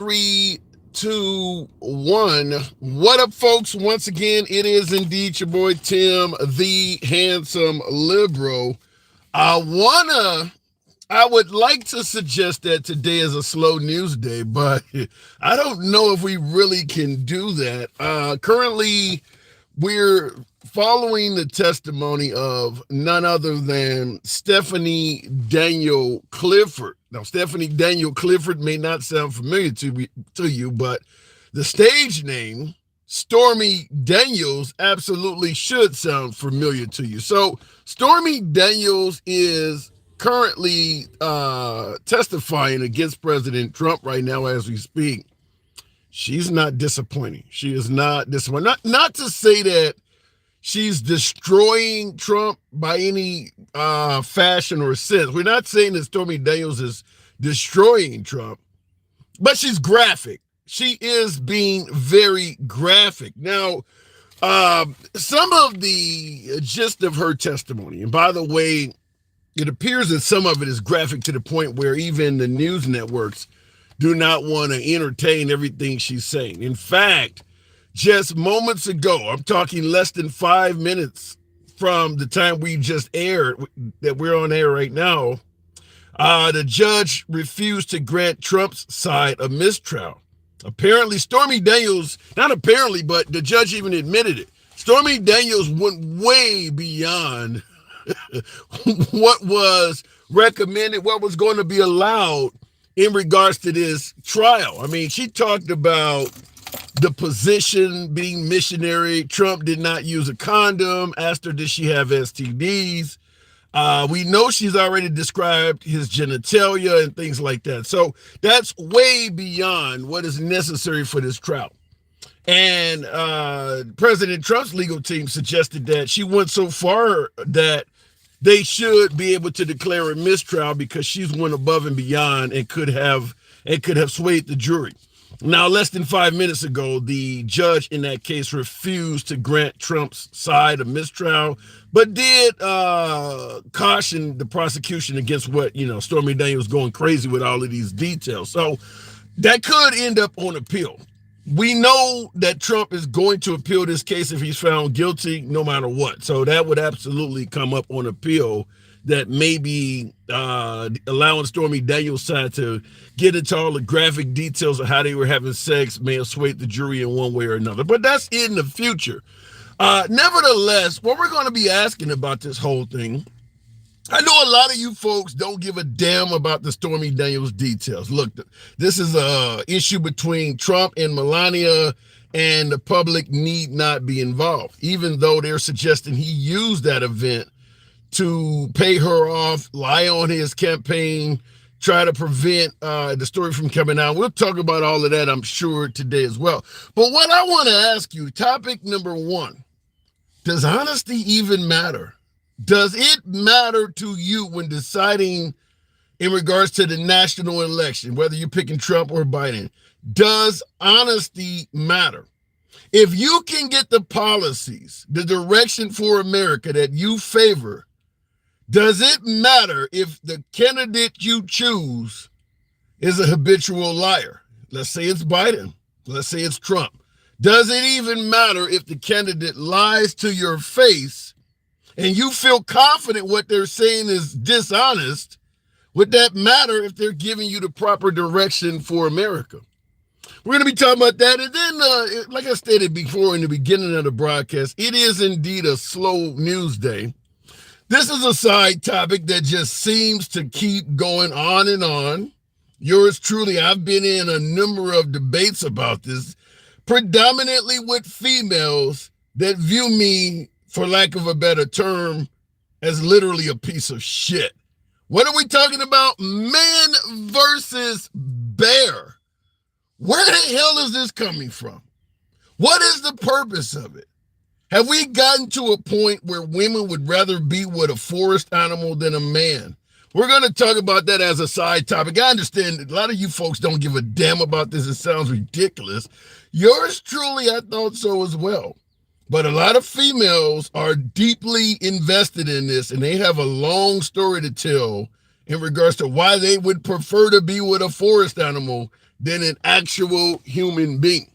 Three, two, one. What up, folks? Once again, it is indeed your boy Tim, the handsome liberal. I would like to suggest that today is a slow news day, but I don't know if we really can do that. Currently, we're following the testimony of none other than Stephanie Daniel Clifford. Now, Stephanie Daniel Clifford may not sound familiar to you, but the stage name, Stormy Daniels, absolutely should sound familiar to you. So, Stormy Daniels is currently testifying against President Trump right now as we speak. She's not disappointing. She is not disappointing. Not to say that she's destroying Trump by any fashion or sense. We're not saying that Stormy Daniels is destroying Trump, but she's graphic. She is being very graphic. Now, some of the gist of her testimony, and by the way, it appears that some of it is graphic to the point where even the news networks do not want to entertain everything she's saying. In fact, just moments ago, I'm talking less than 5 minutes from the time we just aired, that we're on air right now, the judge refused to grant Trump's side a mistrial. Apparently, Stormy Daniels, not apparently, but the judge even admitted it. Stormy Daniels went way beyond what was recommended, what was going to be allowed in regards to this trial. I mean, she talked about the position being missionary. Trump did not use a condom, asked her, did she have STDs? We know she's already described his genitalia and things like that. So that's way beyond what is necessary for this trial. And President Trump's legal team suggested that she went so far that they should be able to declare a mistrial because she's went above and beyond and could have swayed the jury. Now, less than 5 minutes ago, the judge in that case refused to grant Trump's side a mistrial, but did caution the prosecution against what, Stormy Daniels going crazy with all of these details. So that could end up on appeal. We know that Trump is going to appeal this case if he's found guilty, no matter what. So that would absolutely come up on appeal, that maybe allowing Stormy Daniels' side to get into all the graphic details of how they were having sex may have swayed the jury in one way or another. But that's in the future. Nevertheless, what we're going to be asking about this whole thing, I know a lot of you folks don't give a damn about the Stormy Daniels details. Look, this is an issue between Trump and Melania, and the public need not be involved, even though they're suggesting he used that event to pay her off, lie on his campaign, try to prevent the story from coming out. We'll talk about all of that, I'm sure, today as well. But what I want to ask you, topic number one, does honesty even matter? Does it matter to you when deciding in regards to the national election, whether you're picking Trump or Biden? Does honesty matter? If you can get the policies, the direction for America that you favor, does it matter if the candidate you choose is a habitual liar? Let's say it's Biden. Let's say it's Trump. Does it even matter if the candidate lies to your face and you feel confident what they're saying is dishonest? Would that matter if they're giving you the proper direction for America? We're going to be talking about that. And then, like I stated before in the beginning of the broadcast, it is indeed a slow news day. This is a side topic that just seems to keep going on and on. Yours truly, I've been in a number of debates about this, predominantly with females that view me, for lack of a better term, as literally a piece of shit. What are we talking about? Man versus bear. Where the hell is this coming from? What is the purpose of it? Have we gotten to a point where women would rather be with a forest animal than a man? We're going to talk about that as a side topic. I understand a lot of you folks don't give a damn about this. It sounds ridiculous. Yours truly, I thought so as well. But a lot of females are deeply invested in this, and they have a long story to tell in regards to why they would prefer to be with a forest animal than an actual human being.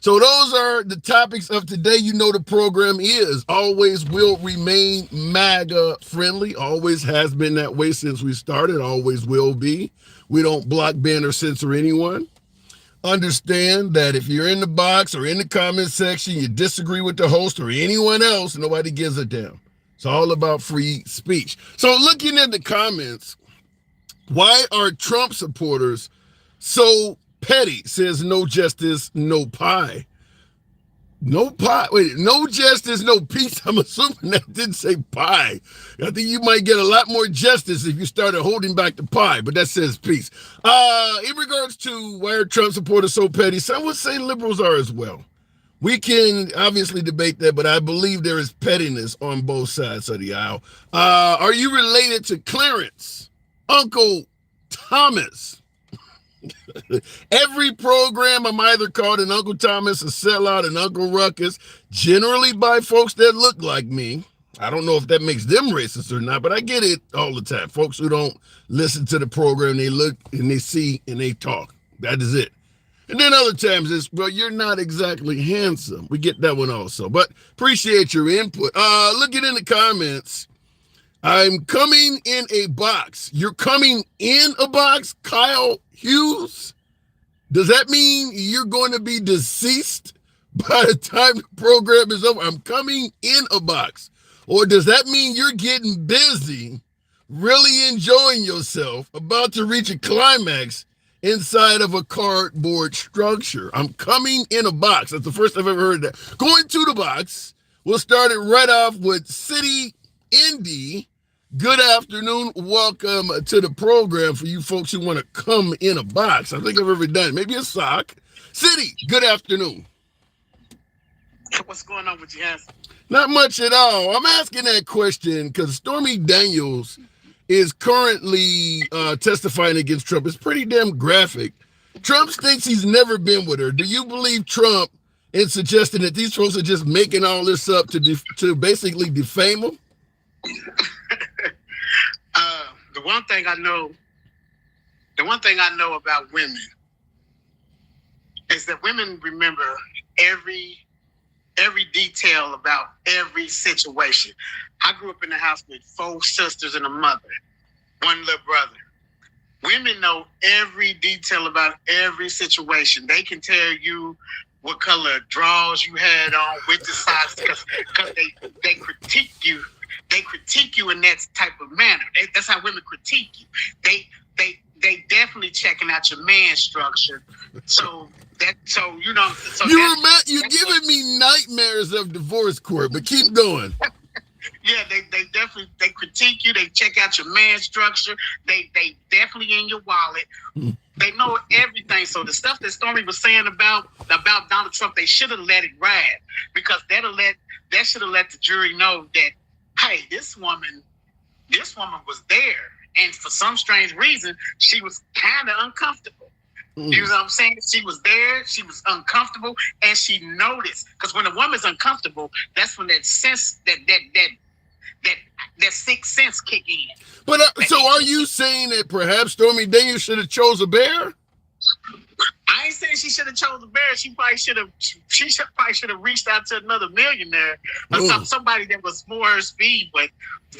So those are the topics of today. You know the program is always will remain MAGA friendly. Always has been that way since we started. Always will be. We don't block, ban, or censor anyone. Understand that if you're in the box or in the comment section, you disagree with the host or anyone else, nobody gives a damn. It's all about free speech. So looking at the comments, why are Trump supporters so petty? Says no justice, no pie. No pie. Wait, no justice, no peace. I'm assuming that didn't say pie. I think you might get a lot more justice if you started holding back the pie, but that says peace. In regards to why are Trump supporters so petty, some would say liberals are as well. We can obviously debate that, but I believe there is pettiness on both sides of the aisle. Are you related to Clarence, Uncle Thomas? Every program I'm either called an Uncle Thomas, a sellout, an Uncle Ruckus, generally by folks that look like me. I don't know if that makes them racist or not, but I get it all the time. Folks who don't listen to the program, they look and they see and they talk. That is it. And then other times it's, well, you're not exactly handsome. We get that one also, but appreciate your input. Looking in the comments, I'm coming in a box. You're coming in a box, Kyle Hughes? Does that mean you're going to be deceased by the time the program is over? I'm coming in a box. Or does that mean you're getting busy, really enjoying yourself, about to reach a climax inside of a cardboard structure? I'm coming in a box. That's the first I've ever heard that. Going to the box, we'll start it right off with City Indy. Good afternoon. Welcome to the program for you folks who want to come in a box. I think I've ever done it. Maybe a sock. City, good afternoon. What's going on with you, Hans? Not much at all. I'm asking that question because Stormy Daniels is currently testifying against Trump. It's pretty damn graphic. Trump thinks he's never been with her. Do you believe Trump in suggesting that these folks are just making all this up to basically defame him? The one thing I know about women is that women remember every detail about every situation. I grew up in a house with 4 sisters and a mother, 1 little brother. Women know every detail about every situation. They can tell you what color drawers you had on, with the socks, because they critique you. They critique you in that type of manner. That's how women critique you. They definitely checking out your man structure. So you know. So you're giving me nightmares of divorce court, but keep going. Yeah, they definitely critique you. They check out your man structure. They definitely in your wallet. They know everything. So the stuff that Stormy was saying about Donald Trump, they should have let it ride, because that should have let the jury know that, hey, this woman was there, and for some strange reason, she was kind of uncomfortable. You know what I'm saying? She was there, she was uncomfortable, and she noticed. Because when a woman's uncomfortable, that's when that sense, that sixth sense kick in. But so are you saying that perhaps Stormy Daniels should have chose a bear? I ain't saying she should have chosen a bear. She probably should have reached out to another millionaire or somebody that was more her speed. But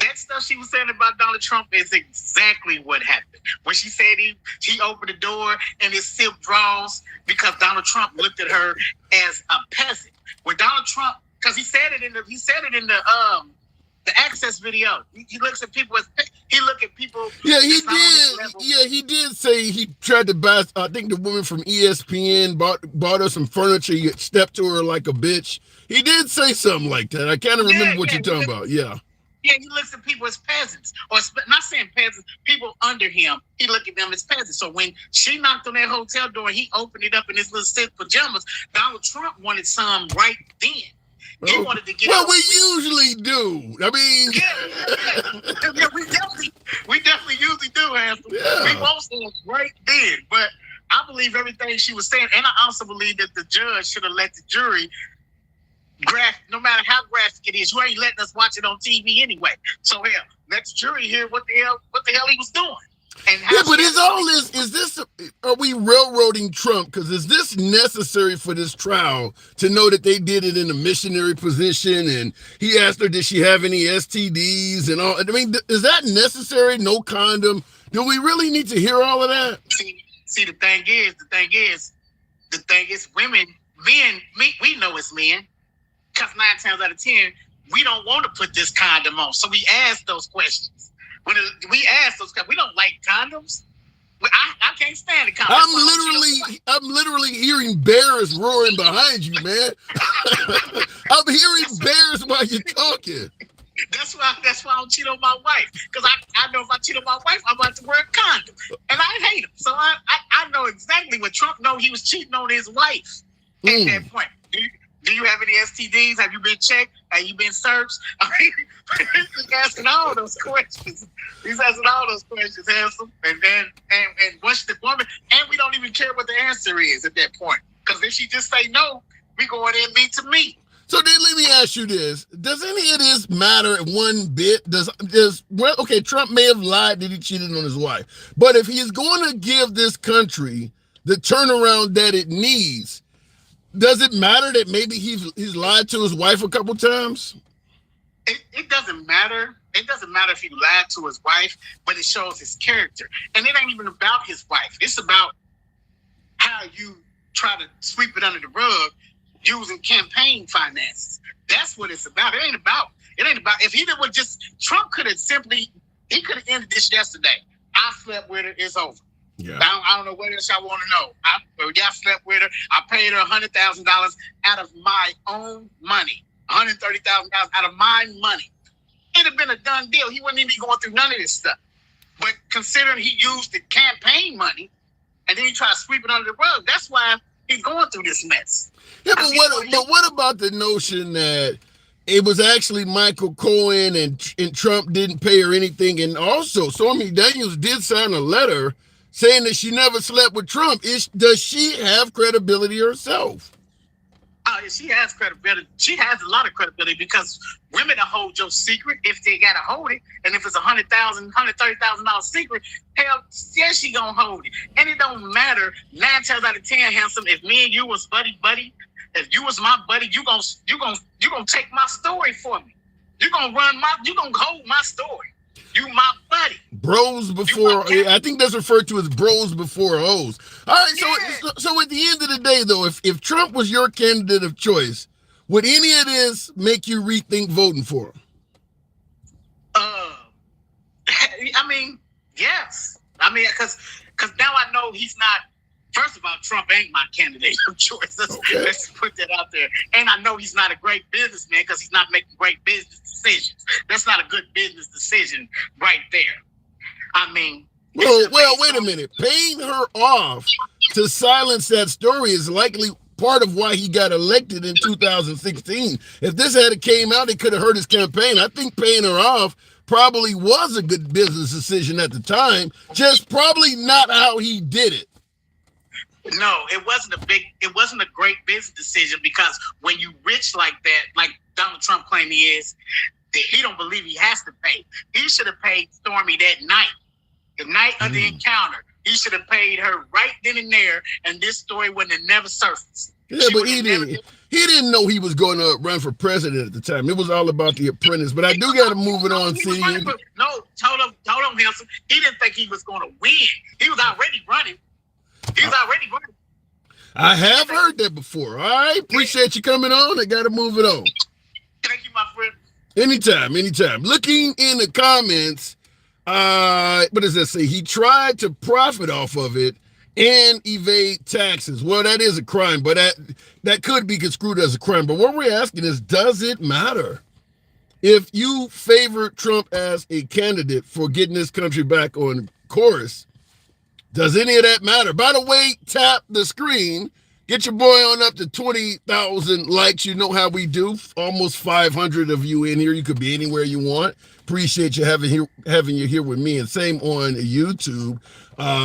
that stuff she was saying about Donald Trump is exactly what happened. When she said he opened the door and his silk drawers because Donald Trump looked at her as a peasant. When Donald Trump, because he said it in the Access video. He looks at people as he look at people. Yeah, he did. Yeah, he did say he tried to buy. I think the woman from ESPN bought her some furniture. He stepped to her like a bitch. He did say something like that. I can't remember what you're talking about. Yeah. Yeah, he looks at people as peasants, or not saying peasants, people under him. He look at them as peasants. So when she knocked on that hotel door, he opened it up in his little silk pajamas. Donald Trump wanted some right then. He wanted to get. Well, we usually do. I mean, yeah, we definitely usually do, Hansel. Yeah. We want some right then, but I believe everything she was saying, and I also believe that the judge should have let the jury no matter how graphic it is. You ain't letting us watch it on TV anyway. So hell, let the jury hear what the hell he was doing. And Yeah, how but she has is all this, is this, are we railroading Trump? Because is this necessary for this trial to know that they did it in a missionary position? And he asked her, did she have any STDs and all? I mean, is that necessary? No condom? Do we really need to hear all of that? see the thing is, women, men, we know it's men, because 9 times out of 10, we don't want to put this condom on. So we ask those questions. We ask those questions, we don't like condoms. I can't stand the condoms. I'm literally hearing bears roaring behind you, man. I'm hearing bears while you're talking. That's why I don't cheat on my wife. Because I know if I cheat on my wife, I'm about to wear a condom. And I hate him. So I know exactly what Trump know. He was cheating on his wife at that point. Do you have any STDs? Have you been checked? Have you been searched? I mean, he's asking all those questions. He's asking all those questions, handsome. And once the woman, and we don't even care what the answer is at that point. Because if she just say no, we going in meet to meet. So then let me ask you this. Does any of this matter one bit? Well, okay, Trump may have lied that he cheated on his wife. But if he's going to give this country the turnaround that it needs, does it matter that maybe he's lied to his wife a couple times? It doesn't matter. It doesn't matter if he lied to his wife, but it shows his character. And it ain't even about his wife. It's about how you try to sweep it under the rug using campaign finances. That's what it's about. It ain't about if he would just, Trump could have ended this yesterday. I slept with her, it's over. Yeah. I don't know what else I want to know. I slept with her. I paid her $100,000 out of my own money. $130,000 out of my money. It'd have been a done deal. He wouldn't even be going through none of this stuff. But considering he used the campaign money and then he tried to sweep it under the rug, that's why he's going through this mess. Yeah, but what about the notion that it was actually Michael Cohen and Trump didn't pay her anything? And also, Stormy Daniels did sign a letter saying that she never slept with Trump. Does she have credibility herself? She has credibility. She has a lot of credibility because women will hold your secret if they gotta hold it. And if it's $100,000, $130,000 secret, hell, yeah, she gonna hold it. And it don't matter 9 times out of 10, handsome. If me and you was buddy, if you was my buddy, you gonna take my story for me. You gonna hold my story. You my buddy. Bros before, I think that's referred to as bros before hoes. All right, yeah. So at the end of the day, though, if Trump was your candidate of choice, would any of this make you rethink voting for him? I mean, yes. I mean, because now I know he's not. First of all, Trump ain't my candidate of choice. Let's put that out there. And I know he's not a great businessman because he's not making great business decisions. That's not a good business decision right there. I mean... Well, wait a minute. Paying her off to silence that story is likely part of why he got elected in 2016. If this had came out, it could have hurt his campaign. I think paying her off probably was a good business decision at the time, just probably not how he did it. No, it wasn't a great business decision because when you rich like that, like Donald Trump claimed he is, he don't believe he has to pay. He should have paid Stormy that night, the night of the encounter. He should have paid her right then and there, and this story wouldn't have never surfaced. Yeah, but he didn't know he was going to run for president at the time. It was all about The Apprentice. But I do got to move it on, see. No, hold on, Hanson. He didn't think he was going to win. He was already running. I have heard that before. All right. Appreciate you coming on. I got to move it on. Thank you, my friend. Anytime. Looking in the comments, what does that say? He tried to profit off of it and evade taxes. Well, that is a crime, but that could be construed as a crime. But what we're asking is, does it matter? If you favor Trump as a candidate for getting this country back on course, does any of that matter? By the way, tap the screen. Get your boy on up to 20,000 likes. You know how we do. Almost 500 of you in here. You could be anywhere you want. Appreciate you having you here with me. And same on YouTube.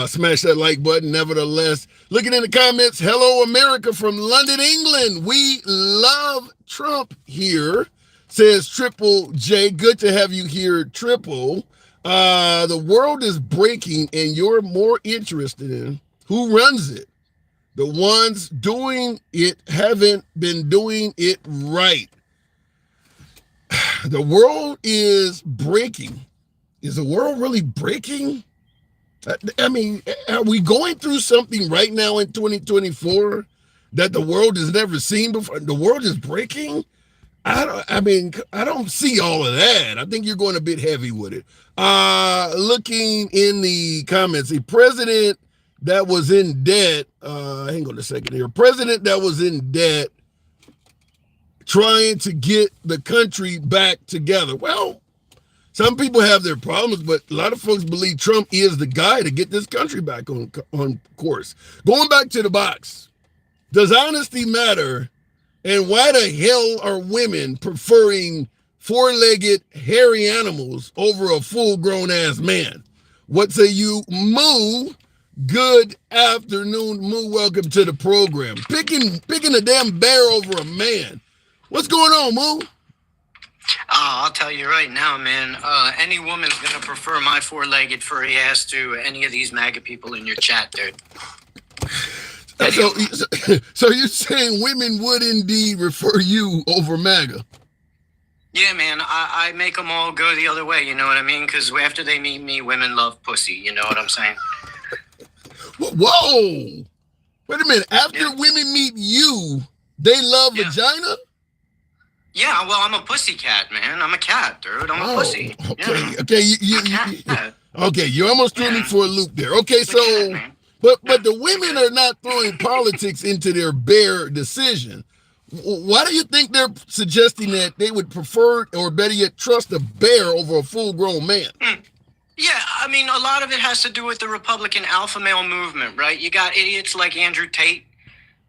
Smash that like button. Nevertheless, looking in the comments, hello, America from London, England. We love Trump here, says Triple J. Good to have you here, Triple. The world is breaking, and you're more interested in who runs it. The ones doing it haven't been doing it right. The world is breaking. Is the world really breaking? I mean, are we going through something right now in 2024 that the world has never seen before? The world is breaking? I don't see all of that. I think you're going a bit heavy with it. Looking in the comments, the president that was in debt, hang on a second here. President that was in debt trying to get the country back together. Well, some people have their problems, but a lot of folks believe Trump is the guy to get this country back on course. Going back to the box, does honesty matter? And why the hell are women preferring four-legged, hairy animals over a full-grown ass man? What say you, Moo? Good afternoon, Moo. Welcome to the program. Picking a damn bear over a man. What's going on, Moo? I'll tell you right now, man. Any woman's gonna prefer my four-legged furry ass to any of these MAGA people in your chat, dude. So you're saying women would indeed refer you over MAGA? Yeah, man. I make them all go the other way. You know what I mean? Because after they meet me, women love pussy. You know what I'm saying? Whoa! Wait a minute. After women meet you, they love vagina? Yeah, well, I'm a pussy cat, man. I'm a cat, dude. I'm a pussy. Okay, okay. Okay, you almost threw me for a loop there. Okay, so, but the women are not throwing politics into their bear decision. Why do you think they're suggesting that they would prefer, or better yet, trust a bear over a full-grown man? Yeah, I mean, a lot of it has to do with the Republican alpha male movement, right? You got idiots like Andrew Tate,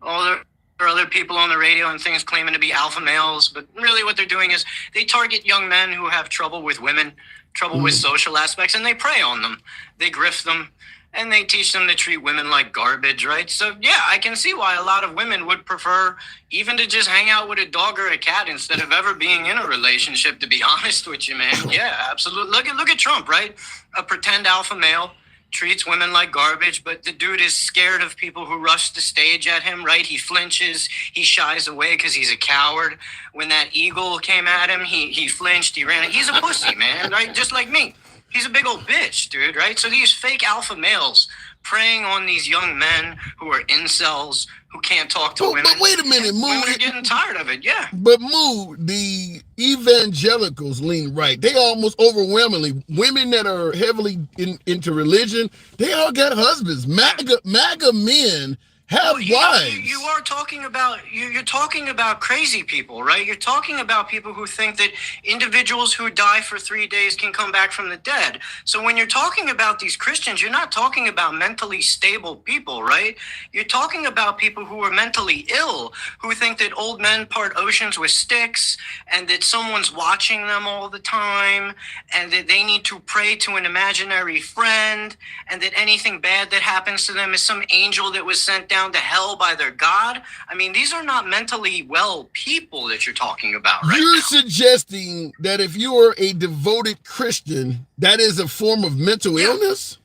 all the other people on the radio and things claiming to be alpha males, but really what they're doing is they target young men who have trouble with women, trouble with social aspects, and they prey on them. They grift them, and they teach them to treat women like garbage, right? So, yeah, I can see why a lot of women would prefer even to just hang out with a dog or a cat instead of ever being in a relationship, to be honest with you, man. Yeah, absolutely. Look at Trump, right? A pretend alpha male. Treats women like garbage, but the dude is scared of people who rush the stage at him, right? He flinches, he shies away because he's a coward. When that eagle came at him, he flinched, he ran. He's a pussy, man, right? Just like me. He's a big old bitch, dude, right? So these fake alpha males preying on these young men who are incels, who can't talk to women. But wait a minute, Moo. Women are getting tired of it, yeah. But Moo, the evangelicals lean right. They almost overwhelmingly, women that are heavily into religion, they all got husbands. MAGA men have wives. You are talking about, you're talking about crazy people, right? You're talking about people who think that individuals who die for 3 days can come back from the dead. So when you're talking about these Christians, you're not talking about mentally stable people, right? You're talking about people who are mentally ill, who think that old men part oceans with sticks, and that someone's watching them all the time, and that they need to pray to an imaginary friend, and that anything bad that happens to them is some angel that was sent down to hell by their God. I mean, these are not mentally well people that you're talking about right You're now. suggesting that if you are a devoted Christian, that is a form of mental illness?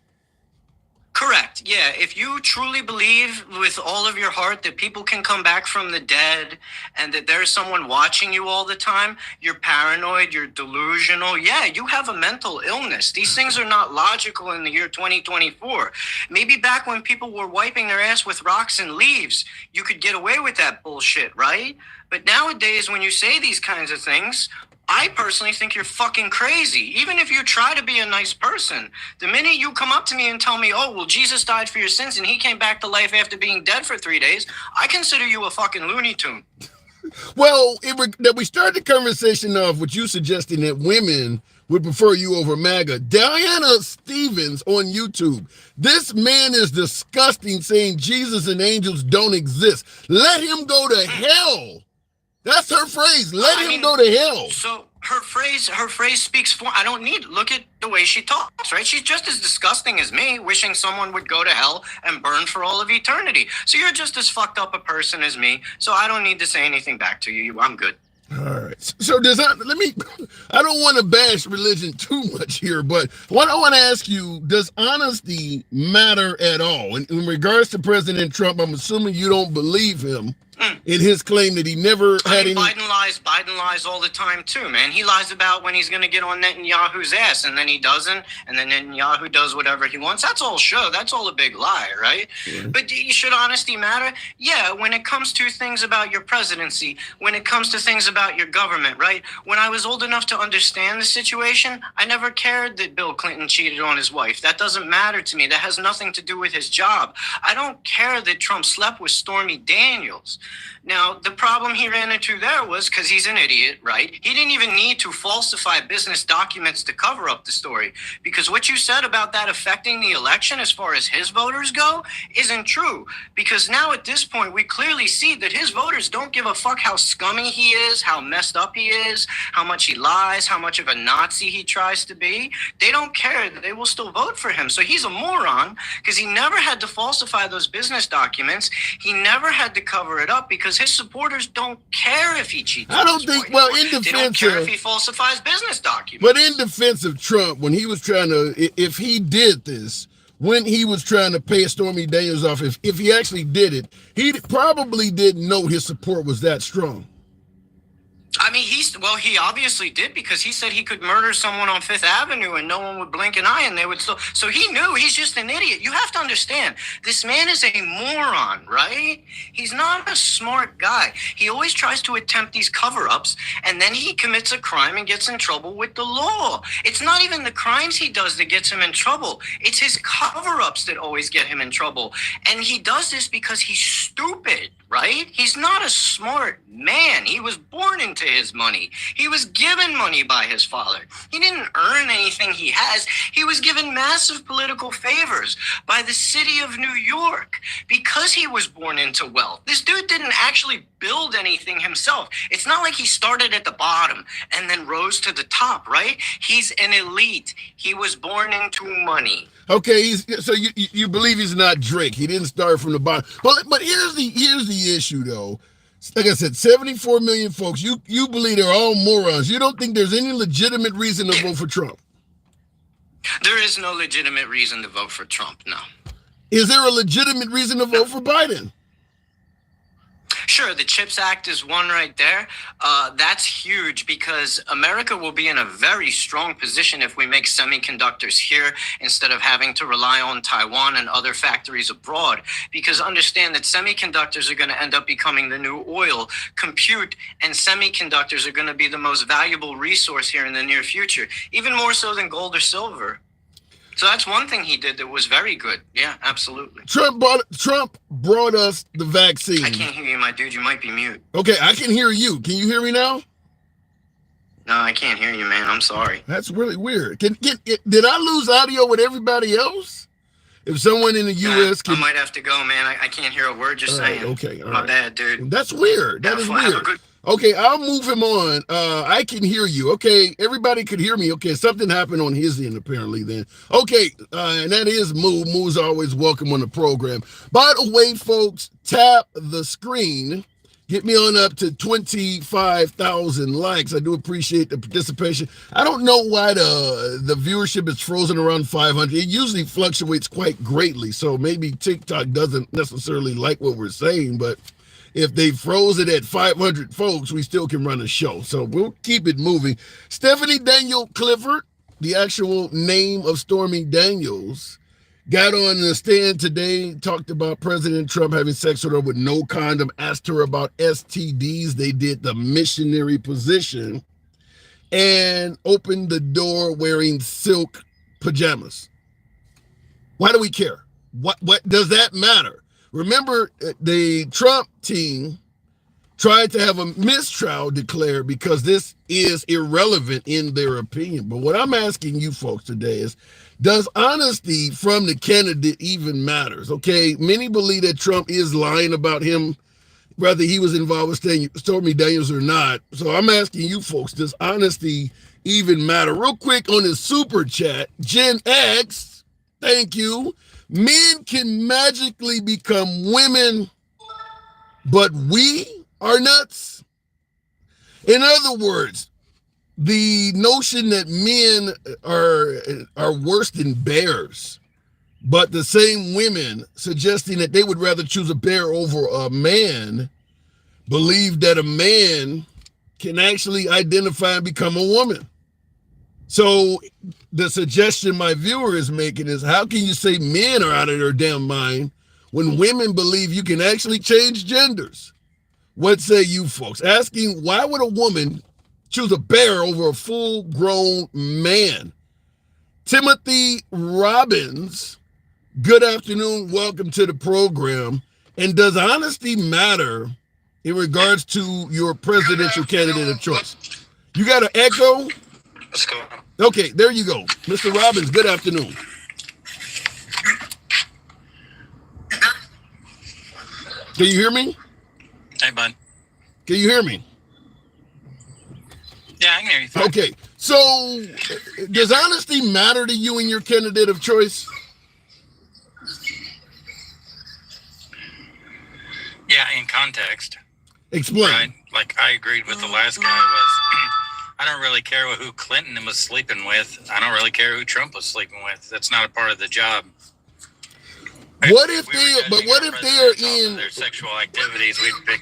Correct. Yeah. If you truly believe with all of your heart that people can come back from the dead and that there's someone watching you all the time, you're paranoid, you're delusional. Yeah, you have a mental illness. These things are not logical in the year 2024. Maybe back when people were wiping their ass with rocks and leaves, you could get away with that bullshit, right? But nowadays, when you say these kinds of things, I personally think you're fucking crazy. Even if you try to be a nice person, the minute you come up to me and tell me, oh, well, Jesus died for your sins and he came back to life after being dead for 3 days, I consider you a fucking Looney Tune. Well, that we started the conversation off with you suggesting that women would prefer you over MAGA. Diana Stevens on YouTube. This man is disgusting, saying Jesus and angels don't exist. Let him go to hell. That's her phrase. Let him go to hell. So her phrase speaks for. I don't need. Look at the way she talks, right? She's just as disgusting as me, wishing someone would go to hell and burn for all of eternity. So you're just as fucked up a person as me. So I don't need to say anything back to you. I'm good. All right. So I don't want to bash religion too much here, but what I want to ask you, does honesty matter at all? In regards to President Trump, I'm assuming you don't believe him in his claim that he never had any. Biden lies all the time too, man. He lies about when he's going to get on Netanyahu's ass, and then he doesn't, and then Netanyahu does whatever he wants. That's all show. That's all a big lie, right? Yeah. But should honesty matter? Yeah, when it comes to things about your presidency, when it comes to things about your government, right? When I was old enough to understand the situation, I never cared that Bill Clinton cheated on his wife. That doesn't matter to me. That has nothing to do with his job. I don't care that Trump slept with Stormy Daniels. Now, the problem he ran into there was because he's an idiot, right? He didn't even need to falsify business documents to cover up the story, because what you said about that affecting the election as far as his voters go isn't true. Because now at this point, we clearly see that his voters don't give a fuck how scummy he is, how messed up he is, how much he lies, how much of a Nazi he tries to be. They don't care. They will still vote for him. So he's a moron because he never had to falsify those business documents. He never had to cover it up because his supporters don't care if he cheats. I don't think, well, in defense, they don't care if he falsifies business documents. But in defense of Trump, when he was trying to, if he did this, when he was trying to pay Stormy Daniels off, if he actually did it, he probably didn't know his support was that strong. I mean, he obviously did, because he said he could murder someone on Fifth Avenue and no one would blink an eye and they would still. So he knew. He's just an idiot. You have to understand, this man is a moron, right? He's not a smart guy. He always tries to attempt these cover-ups, and then he commits a crime and gets in trouble with the law. It's not even the crimes he does that gets him in trouble. It's his cover-ups that always get him in trouble. And he does this because he's stupid, right? He's not a smart man. He was born into his money. He was given money by his father. He didn't earn anything he has. He was given massive political favors by the city of New York because he was born into wealth. This dude didn't actually build anything himself. It's not like he started at the bottom and then rose to the top, right? He's an elite. He was born into money. Okay, so you believe he's not Drake. He didn't start from the bottom. But here's the issue, though. Like I said, 74 million folks, you believe they're all morons. You don't think there's any legitimate reason to vote for Trump? There is no legitimate reason to vote for Trump, no. Is there a legitimate reason to vote for Biden? Sure, the CHIPS Act is one right there. That's huge because America will be in a very strong position if we make semiconductors here instead of having to rely on Taiwan and other factories abroad. Because understand that semiconductors are going to end up becoming the new oil. Compute and semiconductors are going to be the most valuable resource here in the near future, even more so than gold or silver. So that's one thing he did that was very good. Yeah, absolutely. Trump brought us the vaccine. I can't hear you, my dude. You might be mute. Okay, I can hear you. Can you hear me now? No, I can't hear you, man. I'm sorry. That's really weird. Did I lose audio with everybody else? If someone in the U.S. I might have to go, man. I can't hear a word you're saying. Okay, my bad, dude. That's weird. That is weird. Okay, I'll move him on. I can hear you. Okay, everybody could hear me. Okay, something happened on his end apparently then. Okay, and that is Moo. Moo's always welcome on the program. By the way, folks, tap the screen. Get me on up to 25,000 likes. I do appreciate the participation. I don't know why the viewership is frozen around 500. It usually fluctuates quite greatly, so maybe TikTok doesn't necessarily like what we're saying, but if they froze it at 500 folks, we still can run a show. So we'll keep it moving. Stephanie Daniel Clifford, the actual name of Stormy Daniels, got on the stand today, talked about President Trump having sex with her with no condom, asked her about STDs. They did the missionary position and opened the door wearing silk pajamas. Why do we care? What does that matter? Remember, the Trump team tried to have a mistrial declared because this is irrelevant in their opinion. But what I'm asking you folks today is, does honesty from the candidate even matters? Okay, many believe that Trump is lying about him, whether he was involved with Stormy Daniels or not. So I'm asking you folks, does honesty even matter? Real quick on the super chat, Gen X, thank you. Men can magically become women, but we are nuts. In other words, the notion that men are worse than bears, but the same women suggesting that they would rather choose a bear over a man, believe that a man can actually identify and become a woman. So the suggestion my viewer is making is, how can you say men are out of their damn mind when women believe you can actually change genders? What say you folks? Asking, why would a woman choose a bear over a full-grown man? Timothy Robbins, good afternoon. Welcome to the program. And does honesty matter in regards to your presidential candidate of choice? You got an echo? Let's go. Okay, there you go. Mr. Robbins, good afternoon. Can you hear me? Hey, bud. Can you hear me? Yeah, I can hear you fine. Okay, so does honesty matter to you and your candidate of choice? Yeah, in context. Explain. Right? Like, I agreed with the last guy was, I don't really care who Clinton was sleeping with. I don't really care who Trump was sleeping with. That's not a part of the job. What if they are in their sexual activities? We'd pick.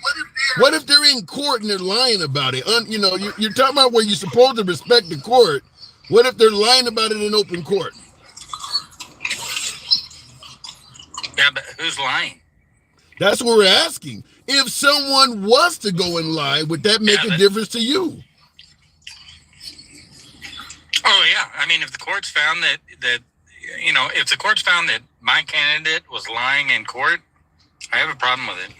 What if they're in court and they're lying about it? You know, you're talking about where you're supposed to respect the court. What if they're lying about it in open court? Yeah, but who's lying? That's what we're asking. If someone was to go and lie, would that make a difference to you? Oh yeah, I mean, if the courts found that if the courts found that my candidate was lying in court, I have a problem with it.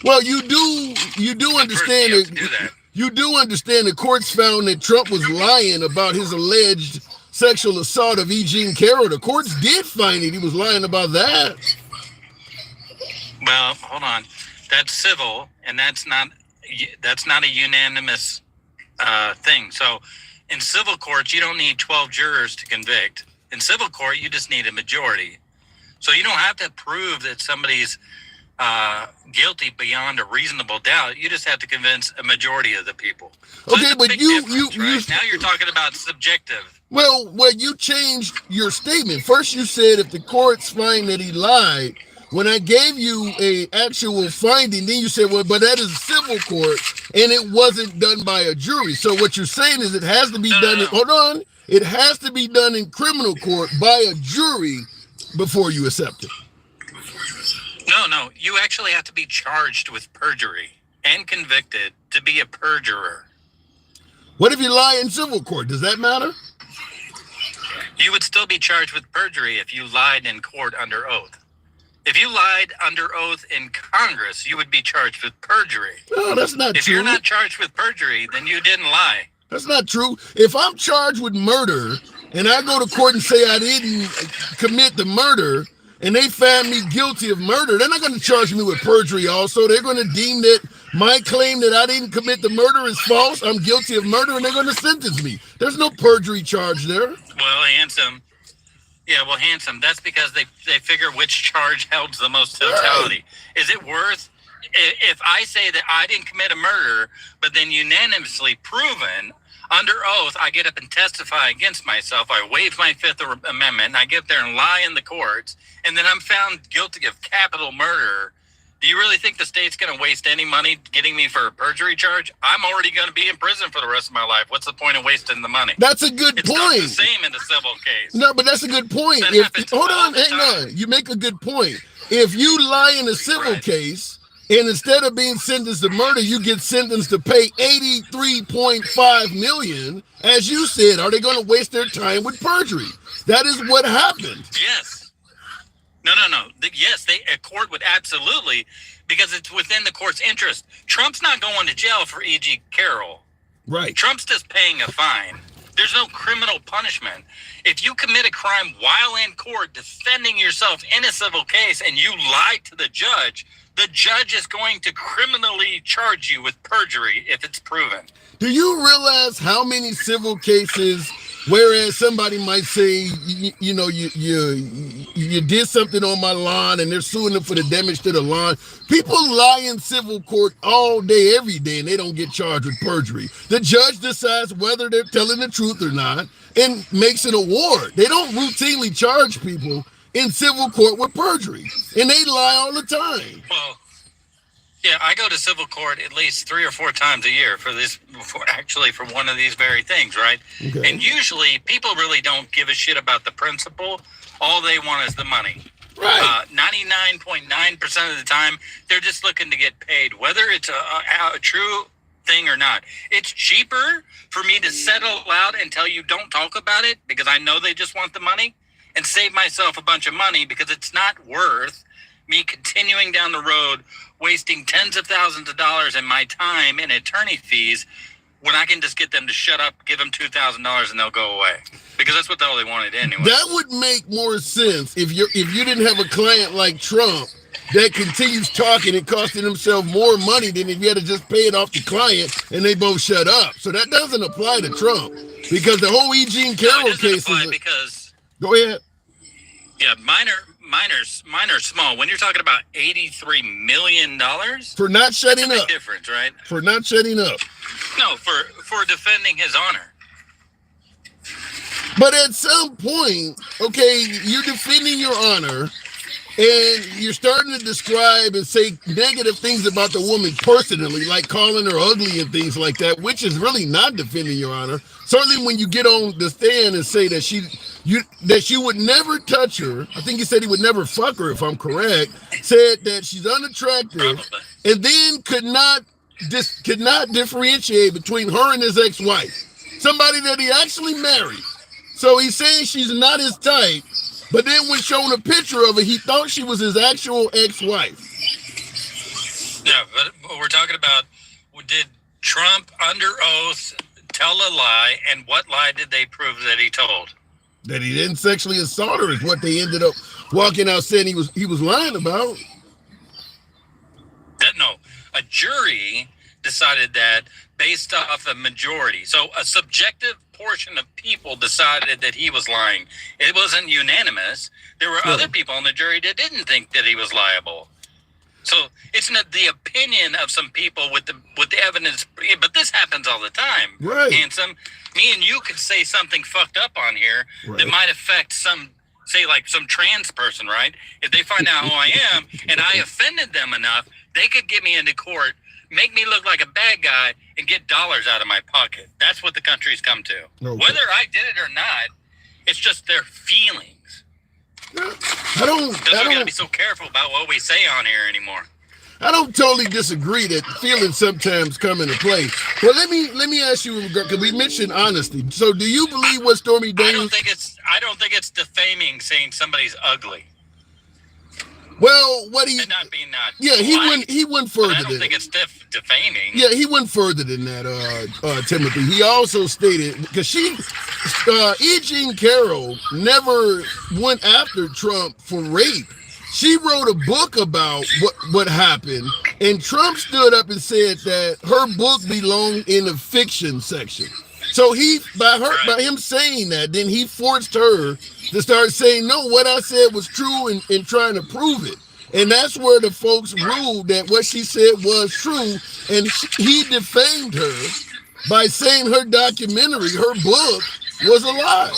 Well, you do understand that. You do understand the courts found that Trump was lying about his alleged sexual assault of E. Jean Carroll. The courts did find that he was lying about that. Well, hold on. That's civil, and that's not a unanimous thing. So, in civil courts, you don't need 12 jurors to convict. In civil court, you just need a majority. So you don't have to prove that somebody's guilty beyond a reasonable doubt. You just have to convince a majority of the people. So okay, but you now you're talking about subjective. Well, you changed your statement. First, you said if the courts find that he lied. When I gave you a actual finding, then you said, well, but that is a civil court, and it wasn't done by a jury. So what you're saying is it has to be done. Hold on. It has to be done in criminal court by a jury before you accept it. No. You actually have to be charged with perjury and convicted to be a perjurer. What if you lie in civil court? Does that matter? You would still be charged with perjury if you lied in court under oath. If you lied under oath in Congress, you would be charged with perjury. No, that's not true. If you're not charged with perjury, then you didn't lie. That's not true. If I'm charged with murder and I go to court and say I didn't commit the murder and they found me guilty of murder, they're not going to charge me with perjury also. They're going to deem that my claim that I didn't commit the murder is false. I'm guilty of murder and they're going to sentence me. There's no perjury charge there. Well, handsome. Yeah, well, handsome. That's because they figure which charge holds the most totality. Right. Is it worth, if I say that I didn't commit a murder, but then unanimously proven under oath, I get up and testify against myself, I waive my Fifth Amendment, and I get there and lie in the courts, and then I'm found guilty of capital murder, do you really think the state's going to waste any money getting me for a perjury charge? I'm already going to be in prison for the rest of my life. What's the point of wasting the money? That's a good point. It's not the same in the civil case. No, but that's a good point. Hold on, hang on. You make a good point. If you lie in a civil case, and instead of being sentenced to murder, you get sentenced to pay $83.5 million, as you said, are they going to waste their time with perjury? That is what happened. Yes. No. Yes, a court would absolutely, because it's within the court's interest. Trump's not going to jail for E.G. Carroll. Right. Trump's just paying a fine. There's no criminal punishment. If you commit a crime while in court defending yourself in a civil case and you lie to the judge is going to criminally charge you with perjury if it's proven. Do you realize how many civil cases Whereas somebody might say, you did something on my lawn, and they're suing them for the damage to the lawn. People lie in civil court all day, every day, and they don't get charged with perjury. The judge decides whether they're telling the truth or not and makes an award. They don't routinely charge people in civil court with perjury, and they lie all the time. Well, yeah, I go to civil court at least 3 or 4 times a year for one of these very things, right? Okay. And usually people really don't give a shit about the principle. All they want is the money. Right. 99.9% of the time, they're just looking to get paid, whether it's a true thing or not. It's cheaper for me to settle out and tell you don't talk about it because I know they just want the money, and save myself a bunch of money because it's not worth me continuing down the road wasting tens of thousands of dollars in my time and attorney fees when I can just get them to shut up, give them $2,000 and they'll go away. Because that's what all they wanted anyway. That would make more sense if you didn't have a client like Trump that continues talking and costing himself more money than if you had to just pay it off the client and they both shut up. So that doesn't apply to Trump because the whole E. Jean Carroll case is because go ahead. Yeah, mine are small. When you're talking about $83 million for not shutting that's a up, big difference, right? For not shutting up. No, for defending his honor. But at some point, okay, you're defending your honor, and you're starting to describe and say negative things about the woman personally, like calling her ugly and things like that, which is really not defending your honor. Certainly when you get on the stand and say that you would never touch her, I think you said he would never fuck her, if I'm correct, said that she's unattractive, Probably. and then could not differentiate between her and his ex-wife, somebody that he actually married. So he's saying she's not his type, but then when shown a picture of her, he thought she was his actual ex-wife. Yeah, but we're talking about, did Trump under oath tell a lie, and what lie did they prove that he told? That he didn't sexually assault her is what they ended up walking out saying he was lying about. No, a jury decided that based off a majority. So a subjective portion of people decided that he was lying. It wasn't unanimous. There were other people on the jury that didn't think that he was liable. So it's not the opinion of some people with the evidence, but this happens all the time. Right. Handsome, me and you could say something fucked up on here that might affect some trans person, right? If they find out who I am and I offended them enough, they could get me into court, make me look like a bad guy, and get dollars out of my pocket. That's what the country's come to. Okay. Whether I did it or not, it's just their feelings. I don't gotta be so careful about what we say on here anymore. I don't totally disagree that feelings sometimes come into play. Well, let me ask you, because we mentioned honesty. So, do you believe what Stormy Daniels? I don't think it's defaming saying somebody's ugly. Well, what he and not being not. Yeah, polite, he went further. I don't think it's defaming. Yeah, he went further than that, Timothy. He also stated, because E. Jean Carroll never went after Trump for rape. She wrote a book about what happened, and Trump stood up and said that her book belonged in the fiction section. So by him saying that, then he forced her to start saying, no, what I said was true and trying to prove it. And that's where the folks ruled that what she said was true. And he defamed her by saying her documentary, her book, was a lie.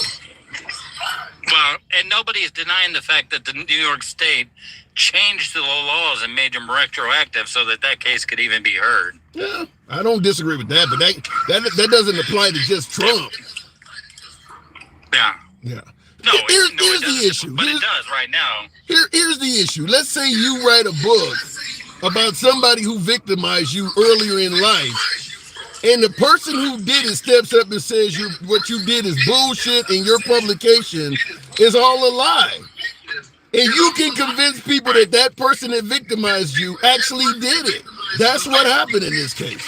Well, and nobody is denying the fact that the New York State changed the laws and made them retroactive so that case could even be heard. Yeah, I don't disagree with that, but that doesn't apply to just Trump. Yeah. Yeah. No, here's the issue. But it does right now. Here's the issue. Let's say you write a book about somebody who victimized you earlier in life, and the person who did it steps up and says what you did is bullshit, and your publication is all a lie. And you can convince people that person that victimized you actually did it. That's what happened in this case.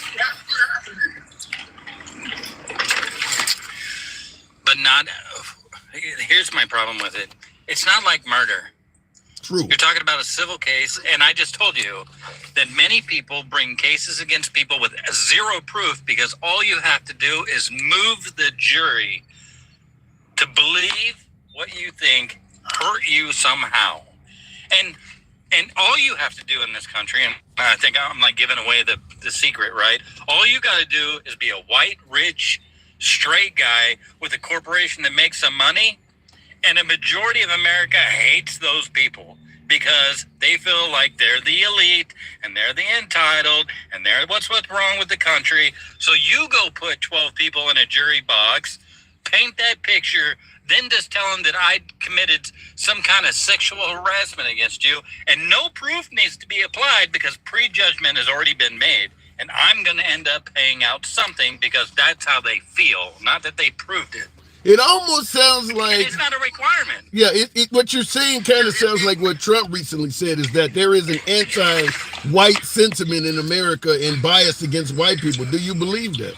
But here's my problem with it. It's not like murder. True. You're talking about a civil case, and I just told you that many people bring cases against people with zero proof because all you have to do is move the jury to believe what you think hurt you somehow. And all you have to do in this country, and I think I'm like giving away the secret, right? All you got to do is be a white, rich, straight guy with a corporation that makes some money, and a majority of America hates those people because they feel like they're the elite and they're the entitled and they're what's wrong with the country. So you go put 12 people in a jury box, paint that picture, then just tell them that I committed some kind of sexual harassment against you, and no proof needs to be applied because prejudgment has already been made, and I'm going to end up paying out something because that's how they feel, not that they proved it. It almost sounds like... And it's not a requirement. Yeah, what you're saying kind of sounds like what Trump recently said, is that there is an anti-white sentiment in America and bias against white people. Do you believe that?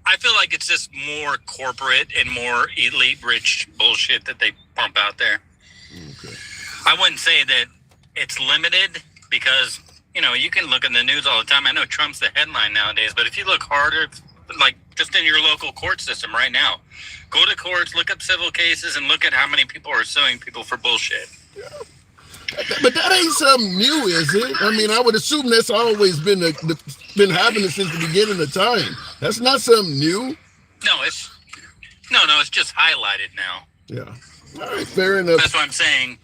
I feel like it's just more corporate and more elite rich bullshit that they pump out there. Okay. I wouldn't say that it's limited because, you can look in the news all the time. I know Trump's the headline nowadays, but if you look harder, like just in your local court system right now, go to courts, look up civil cases, and look at how many people are suing people for bullshit. Yeah. But that ain't something new, is it? I mean, I would assume that's always been happening since the beginning of time. That's not something new. No, it's just highlighted now. Yeah. All right, fair enough. That's what I'm saying.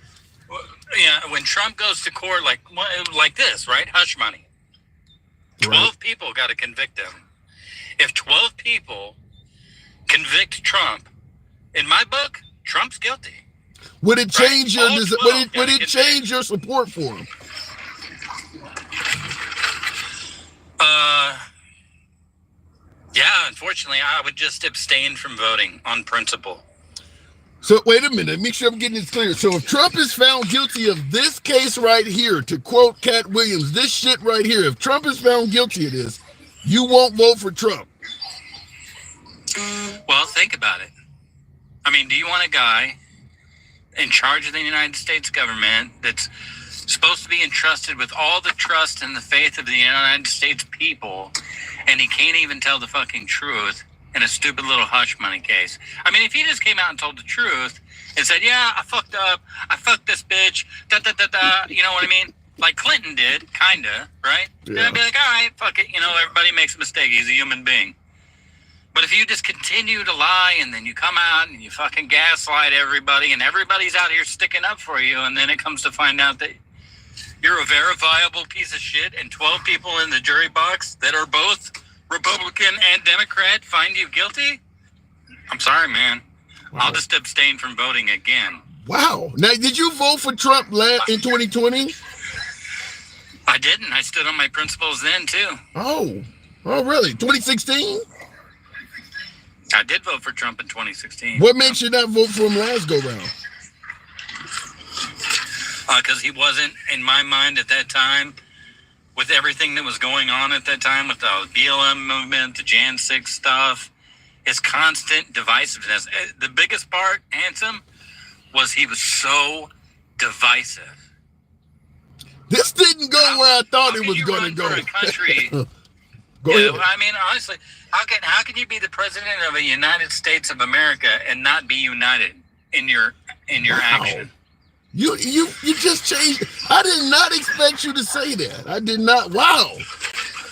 Yeah, when Trump goes to court like this, right? Hush money. 12 people got to convict him. If 12 people convict Trump, in my book, Trump's guilty. Would it change right? would it change your support for him? Yeah, unfortunately, I would just abstain from voting on principle. So wait a minute, make sure I'm getting this clear. So if Trump is found guilty of this case right here, to quote Cat Williams, this shit right here, if Trump is found guilty of this, you won't vote for Trump. Well, think about it. I mean, do you want a guy in charge of the United States government that's supposed to be entrusted with all the trust and the faith of the United States people, and he can't even tell the fucking truth in a stupid little hush money case? I mean, if he just came out and told the truth and said, yeah, I fucked up, I fucked this bitch, you know what I mean? Like Clinton did, kinda, right? Yeah. Then I'd be like, all right, fuck it, everybody makes a mistake, he's a human being. But if you just continue to lie and then you come out and you fucking gaslight everybody and everybody's out here sticking up for you, and then it comes to find out that you're a verifiable piece of shit and 12 people in the jury box that are both Republican and Democrat find you guilty, I'm sorry, man. Wow. I'll just abstain from voting again. Wow. Now, did you vote for Trump in 2020? I didn't. I stood on my principles then, too. Oh, really? 2016? I did vote for Trump in 2016. What makes you not vote for him last go round? Because he wasn't, in my mind at that time, with everything that was going on at that time, with the BLM movement, the Jan 6 stuff, his constant divisiveness. The biggest part, Handsome, was he was so divisive. This didn't go where I thought it was going to go. For a country, go ahead. I mean, honestly, how can you be the president of the United States of America and not be united in your action? You just changed. I did not expect you to say that. I did not. Wow.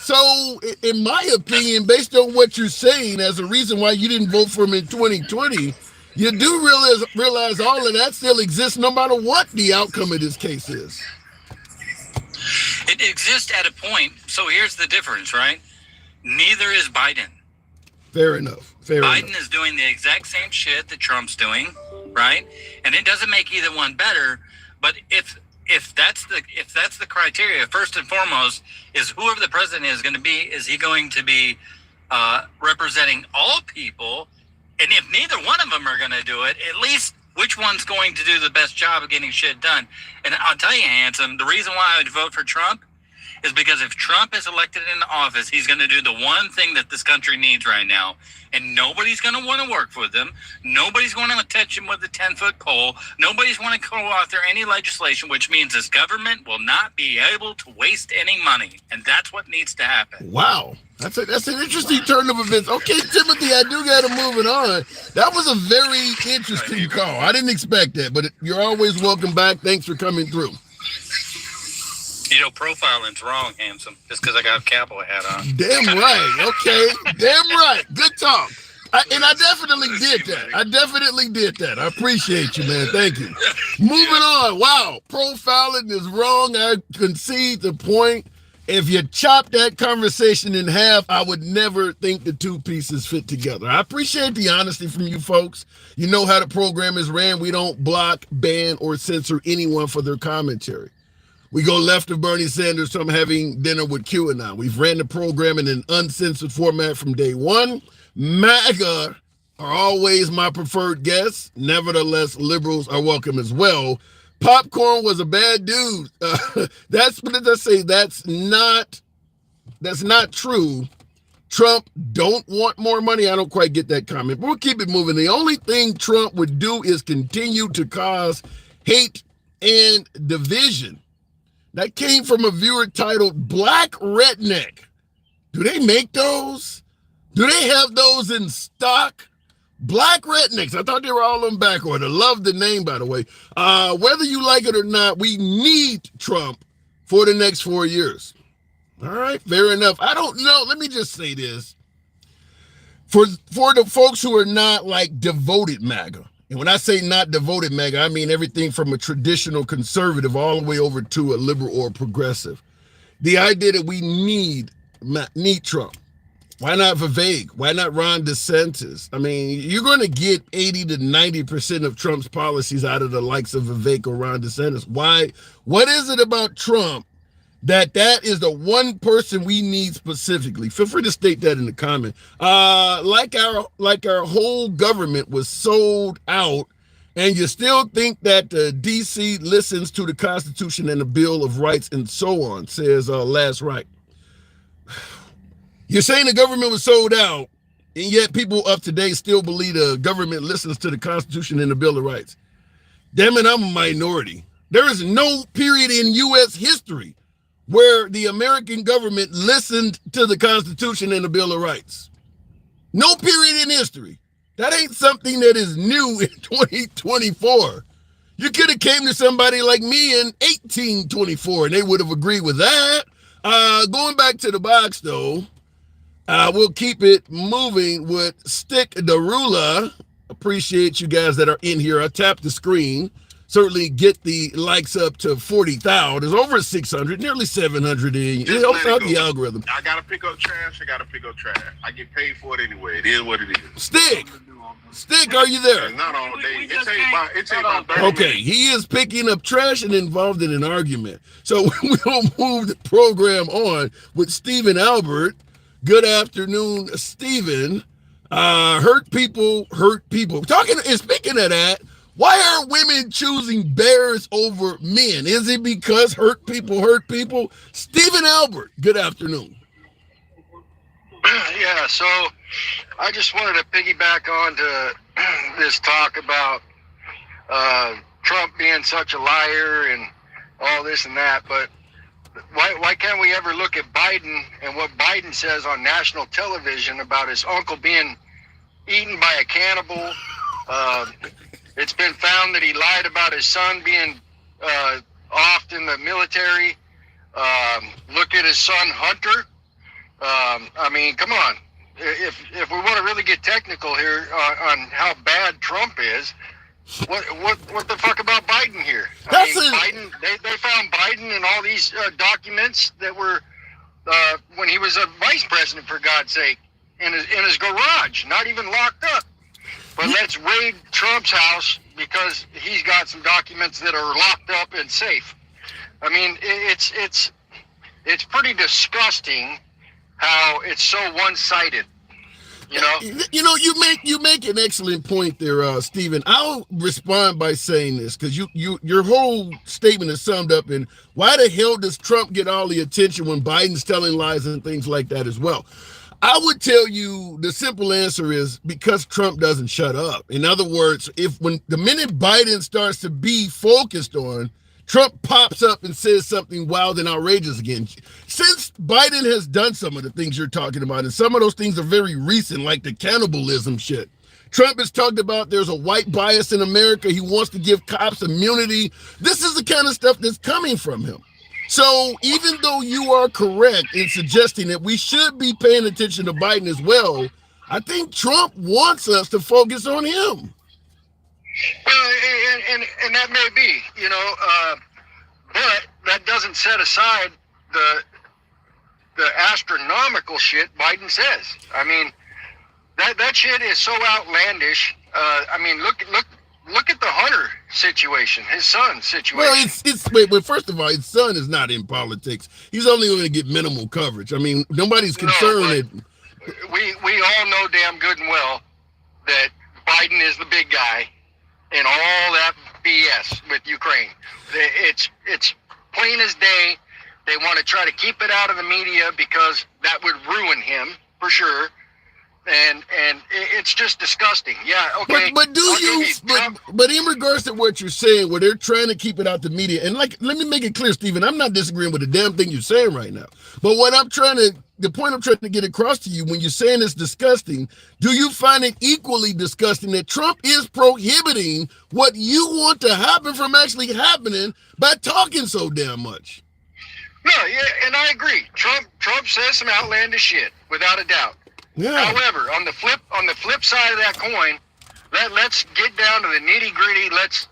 So, in my opinion, based on what you're saying, as a reason why you didn't vote for him in 2020, you do realize all of that still exists no matter what the outcome of this case is. It exists at a point. So here's the difference, right? Neither is Biden. Fair enough. Biden is doing the exact same shit that Trump's doing, right? And it doesn't make either one better. But if that's the criteria, first and foremost, is whoever the president is going to be, is he going to be representing all people? And if neither one of them are going to do it, at least which one's going to do the best job of getting shit done? And I'll tell you, Handsome, the reason why I would vote for Trump is because if Trump is elected into office, he's going to do the one thing that this country needs right now. And nobody's going to want to work with him. Nobody's going to touch him with a 10-foot pole. Nobody's going to co-author any legislation, which means this government will not be able to waste any money. And that's what needs to happen. Wow. That's an interesting turn of events. Okay, Timothy, I do got to move it on. That was a very interesting call. I didn't expect that, but you're always welcome back. Thanks for coming through. Profiling's wrong, handsome, just because I got a cowboy hat on. Damn right. Okay. Damn right. Good talk. I definitely did that. I appreciate you, man. Thank you. Moving on. Wow. Profiling is wrong. I concede the point. If you chop that conversation in half, I would never think the two pieces fit together. I appreciate the honesty from you folks. You know how the program is ran. We don't block, ban, or censor anyone for their commentary. We go left of Bernie Sanders from having dinner with QAnon. We've ran the program in an uncensored format from day one. MAGA are always my preferred guests. Nevertheless, liberals are welcome as well. Popcorn was a bad dude. That's what did I say? That's not true. Trump don't want more money. I don't quite get that comment, but we'll keep it moving. The only thing Trump would do is continue to cause hate and division. That came from a viewer titled Black Redneck. Do they make those? Do they have those in stock? Black Rednecks. I thought they were all on back order. Love the name, by the way. Whether you like it or not, we need Trump for the next 4 years. All right, fair enough. I don't know. Let me just say this. For the folks who are not like devoted MAGA, and when I say not devoted MAGA, I mean everything from a traditional conservative all the way over to a liberal or progressive. The idea that we need Trump. Why not Vivek? Why not Ron DeSantis? I mean, you're going to get 80 to 90% of Trump's policies out of the likes of Vivek or Ron DeSantis. Why? What is it about Trump that is the one person we need specifically? Feel free to state that in the comment. Like our whole government was sold out, and you still think that the DC listens to the Constitution and the Bill of Rights and so on, says Last Right. You're saying the government was sold out, and yet people of today still believe the government listens to the Constitution and the Bill of Rights. Damn it, I'm a minority. There is no period in U.S. history where the American government listened to the Constitution and the Bill of Rights. No period in history. That ain't something that is new in 2024. You could have came to somebody like me in 1824 and they would have agreed with that. Going back to the box though, we'll keep it moving with Stick the Ruler. Appreciate you guys that are in here. I tapped the screen. Certainly get the likes up to 40,000. There's over 600, nearly 700 in. It helps out the algorithm. I got to pick up trash. I get paid for it anyway. It is what it is. Stick, are you there? Not all day. It takes about 30 Okay, minutes. he is picking up trash and involved in an argument. So we'll move the program on with Stephen Albert. Good afternoon, Stephen. Hurt people. Talking and speaking of that, why are women choosing bears over men? Is it because hurt people? Stephen Albert, good afternoon. Yeah, so I just wanted to piggyback on to this talk about Trump being such a liar and all this and that, but why can't we ever look at Biden and what Biden says on national television about his uncle being eaten by a cannibal? It's been found that he lied about his son being off in the military. Look at his son Hunter. I mean, come on. If we want to really get technical here on how bad Trump is, what the fuck about Biden here? Biden. They found Biden in all these documents that were when he was a vice president, for God's sake, in his garage, not even locked up. But let's raid Trump's house because he's got some documents that are locked up and safe. I mean, it's pretty disgusting how it's so one-sided. You make an excellent point there, Stephen. I'll respond by saying this because your whole statement is summed up in why the hell does Trump get all the attention when Biden's telling lies and things like that as well? I would tell you the simple answer is because Trump doesn't shut up. In other words, when the minute Biden starts to be focused on, Trump pops up and says something wild and outrageous again. Since Biden has done some of the things you're talking about, and some of those things are very recent, like the cannibalism shit. Trump has talked about there's a white bias in America. He wants to give cops immunity. This is the kind of stuff that's coming from him. So even though you are correct in suggesting that we should be paying attention to Biden as well, I think Trump wants us to focus on him. Well, and that may be, but that doesn't set aside the astronomical shit Biden says. I mean, that shit is so outlandish. I mean, look at the Hunter situation, his son's situation. Well, wait, first of all, his son is not in politics. He's only going to get minimal coverage. I mean, nobody's concerned. We all know damn good and well that Biden is the big guy in all that BS with Ukraine. It's plain as day. They want to try to keep it out of the media because that would ruin him for sure. And it's just disgusting. Yeah, okay. But in regards to what you're saying, where they're trying to keep it out the media, and like, let me make it clear, Stephen, I'm not disagreeing with the damn thing you're saying right now. But the point I'm trying to get across to you, when you're saying it's disgusting, do you find it equally disgusting that Trump is prohibiting what you want to happen from actually happening by talking so damn much? No, yeah, and I agree. Trump says some outlandish shit, without a doubt. Yeah. However, on the flip side of that coin, let's get down to the nitty gritty. Let's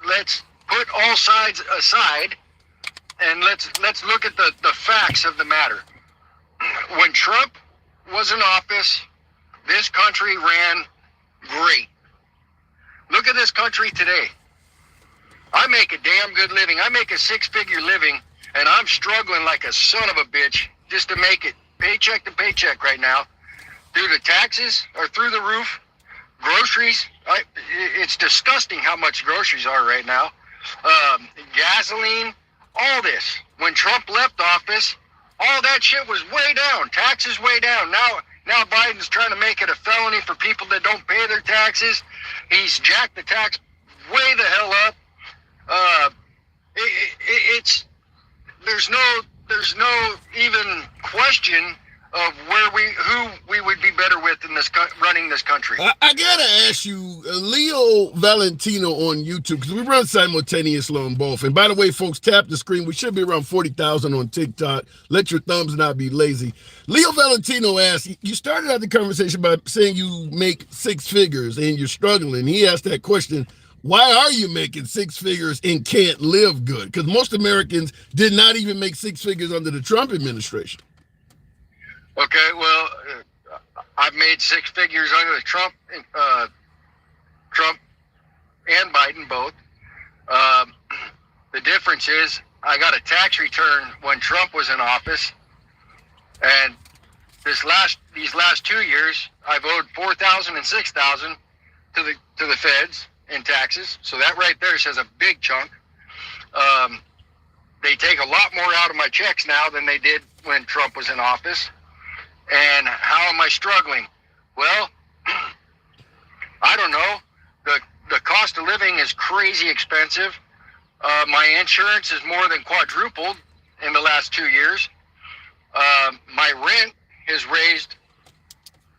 put all sides aside, and let's look at the facts of the matter. When Trump was in office, this country ran great. Look at this country today. I make a damn good living. I make a 6-figure living, and I'm struggling like a son of a bitch just to make it paycheck to paycheck right now. Through the taxes are through the roof. Groceries, it's disgusting how much groceries are right now. Gasoline, all this. When Trump left office, all that shit was way down. Taxes way down. Now Biden's trying to make it a felony for people that don't pay their taxes. He's jacked the tax way the hell up. There's no even question of who we would be better with in this running this country. I gotta ask you, Leo Valentino on YouTube, because we run simultaneously on both. And by the way, folks, tap the screen. We should be around 40,000 on TikTok. Let your thumbs not be lazy. Leo Valentino asked, you started out the conversation by saying you make 6 figures and you're struggling. He asked that question, why are you making 6 figures and can't live good? Because most Americans did not even make 6 figures under the Trump administration. Okay, well, I've made 6 figures under the Trump and Biden both. The difference is I got a tax return when Trump was in office, and these last 2 years I've owed $4,000 and $6,000 to the feds in taxes. So that right there says a big chunk. They take a lot more out of my checks now than they did when Trump was in office. And how am I struggling? Well, I don't know. The cost of living is crazy expensive. My insurance is more than quadrupled in the last 2 years. My rent has raised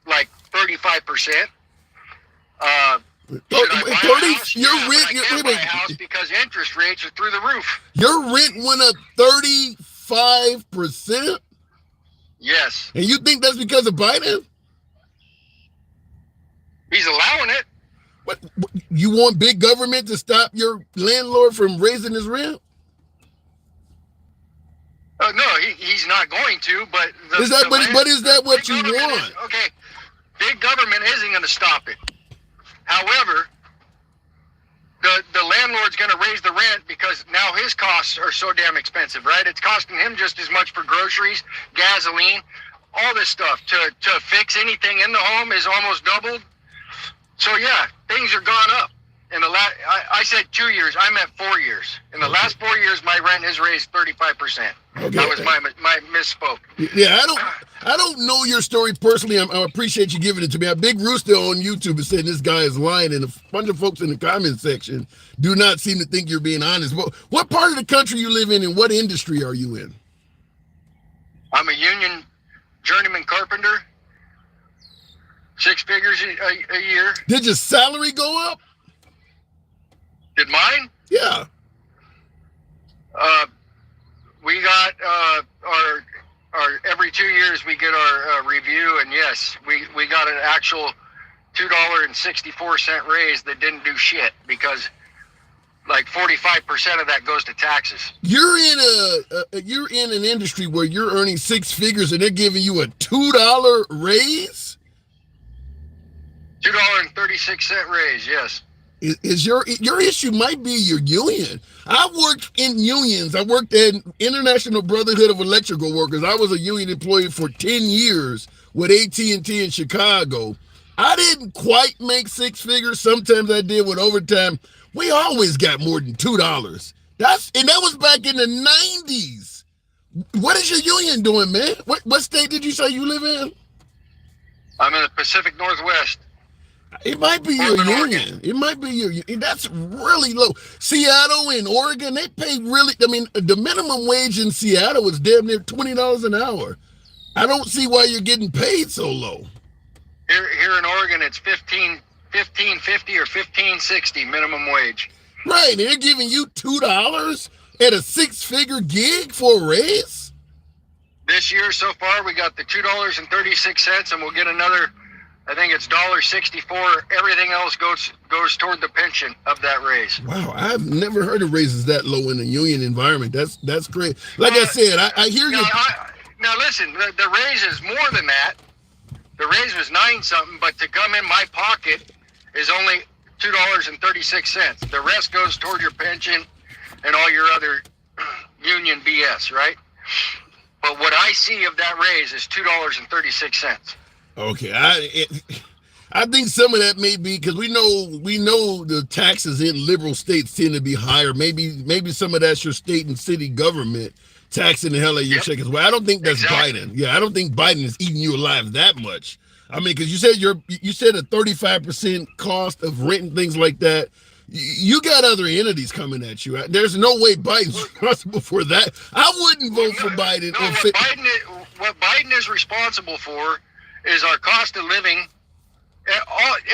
like 35%. Because interest rates are through the roof. Your rent went up 35%? Yes. And you think that's because of Biden? He's allowing it. What, you want big government to stop your landlord from raising his rent? No, he's not going to. But is that what you want? Okay, big government isn't going to stop it. However, the landlord's going to raise the rent because now his costs are so damn expensive, right? It's costing him just as much for groceries, gasoline, all this stuff. To fix anything in the home is almost doubled. So yeah, things are gone up. In the I said 2 years. I meant 4 years. In the last 4 years, my rent has raised 35%. Okay. That was my misspoke. Yeah, I don't know your story personally. I appreciate you giving it to me. A Big Rooster on YouTube is saying this guy is lying, and a bunch of folks in the comment section do not seem to think you're being honest. What part of the country you live in, and what industry are you in? I'm a union journeyman carpenter. 6 figures a year. Did your salary go up? Did mine? Yeah. We got our every 2 years we get our review, and yes, we got an actual $2.64 raise that didn't do shit because like 45% of that goes to taxes. You're in an industry where you're earning 6 figures and they're giving you a $2 raise? $2.36 raise, yes. Is your issue might be your union. I worked in unions. I worked at International Brotherhood of Electrical Workers. I was a union employee for 10 years with AT&T in Chicago. I didn't quite make 6 figures. Sometimes I did with overtime. We always got more than $2. That was back in the 90s. What is your union doing, man? What state did you say you live in? I'm in the Pacific Northwest. It might be your union. It might be your union. That's really low. Seattle and Oregon, they pay really, I mean, the minimum wage in Seattle is damn near $20 an hour. I don't see why you're getting paid so low. Here in Oregon, it's $15.50 or $15.60 minimum wage. Right, and they're giving you $2 at a 6-figure gig for a raise? This year so far, we got the $2.36, and we'll get another, I think it's $1.64. Everything else goes toward the pension of that raise. Wow, I've never heard of raises that low in a union environment. That's great. Like I said, I hear you. Now listen, the raise is more than that. The raise was 9-something, but to come in my pocket is only $2.36. The rest goes toward your pension and all your other union BS, right? But what I see of that raise is $2.36. Okay, I think some of that may be because we know the taxes in liberal states tend to be higher. Maybe some of that's your state and city government taxing the hell out of your check as well. I don't think that's exactly. Biden. Yeah, I don't think Biden is eating you alive that much. I mean, because you said a 35% cost of rent and things like that. You got other entities coming at you. There's no way Biden's responsible for that. I wouldn't vote for Biden. No, what Biden is responsible for is our cost of living.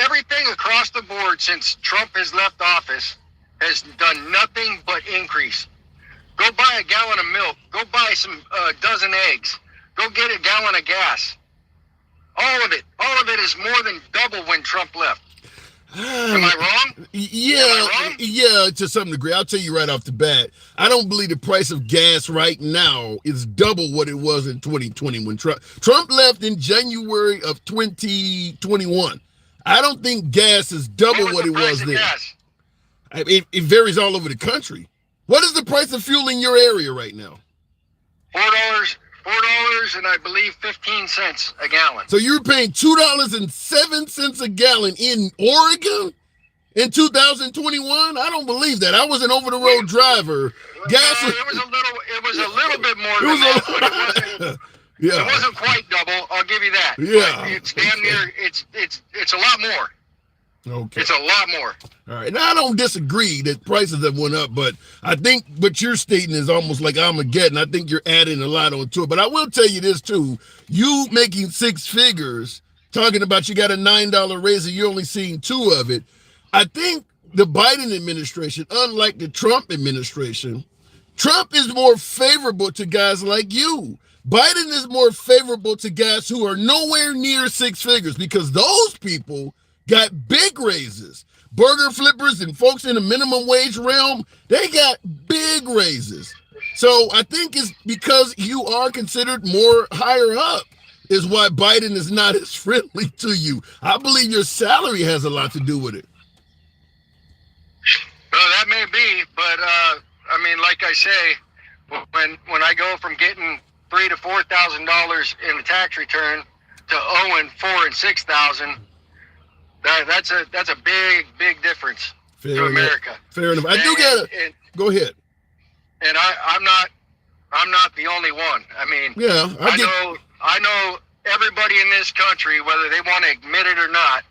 Everything across the board since Trump has left office has done nothing but increase. Go buy a gallon of milk. Go buy some dozen eggs. Go get a gallon of gas. All of it is more than double when Trump left. Am I wrong? Yeah, to some degree. I'll tell you right off the bat, I don't believe the price of gas right now is double what it was in 2020 when Trump left in January of 2021. I don't think gas is double what it was then. It varies all over the country. What is the price of fuel in your area right now? $4 and I believe 15 cents a gallon. So you're paying $2.07 a gallon in Oregon in 2021? I don't believe that. I was an over-the-road driver. Gas. It was a little bit more than that. Yeah. It wasn't quite double. I'll give you that. Yeah. But it's damn near. It's a lot more. Okay. It's a lot more. All right. Now, I don't disagree that prices have went up, but I think what you're stating is almost like Armageddon. I think you're adding a lot onto it. But I will tell you this, too. You making 6 figures, talking about you got a $9 raise and you're only seeing 2 of it. I think the Biden administration, unlike the Trump administration, Trump is more favorable to guys like you. Biden is more favorable to guys who are nowhere near 6 figures because those people got big raises. Burger flippers and folks in the minimum wage realm, they got big raises. So I think it's because you are considered more higher up is why Biden is not as friendly to you. I believe your salary has a lot to do with it. Well, that may be, but I mean, like I say, when I go from getting $3,000 to $4,000 in a tax return to owing $4,000 and $6,000, that's a big difference to America. Fair enough. Go ahead. And I'm not the only one. I mean, yeah, I know I know everybody in this country, whether they want to admit it or not,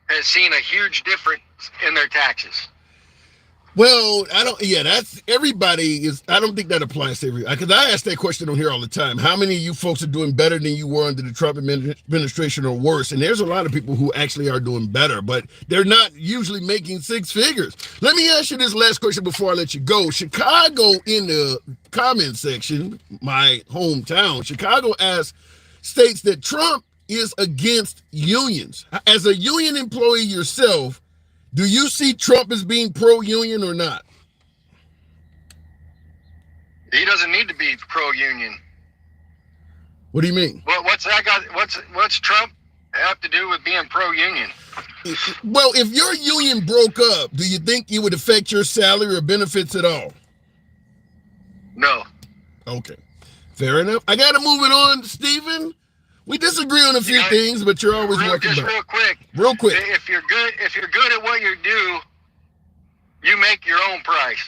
has seen a huge difference in their taxes. Well, that's everybody is. I don't think that applies to everybody. Because I ask that question on here all the time. How many of you folks are doing better than you were under the Trump administration or worse? And there's a lot of people who actually are doing better, but they're not usually making six figures. Let me ask you this last question before I let you go. Chicago, in the comment section, my hometown, Chicago states that Trump is against unions. As a union employee yourself, do you see Trump as being pro-union or not? He doesn't need to be pro-union. What do you mean? What's Trump have to do with being pro-union? Well, if your union broke up, do you think it would affect your salary or benefits at all? No. Okay. Fair enough. I got to move it on, Stephen. We disagree on a few things, but you're always welcome back. Real quick. If you're good at what you do, you make your own price.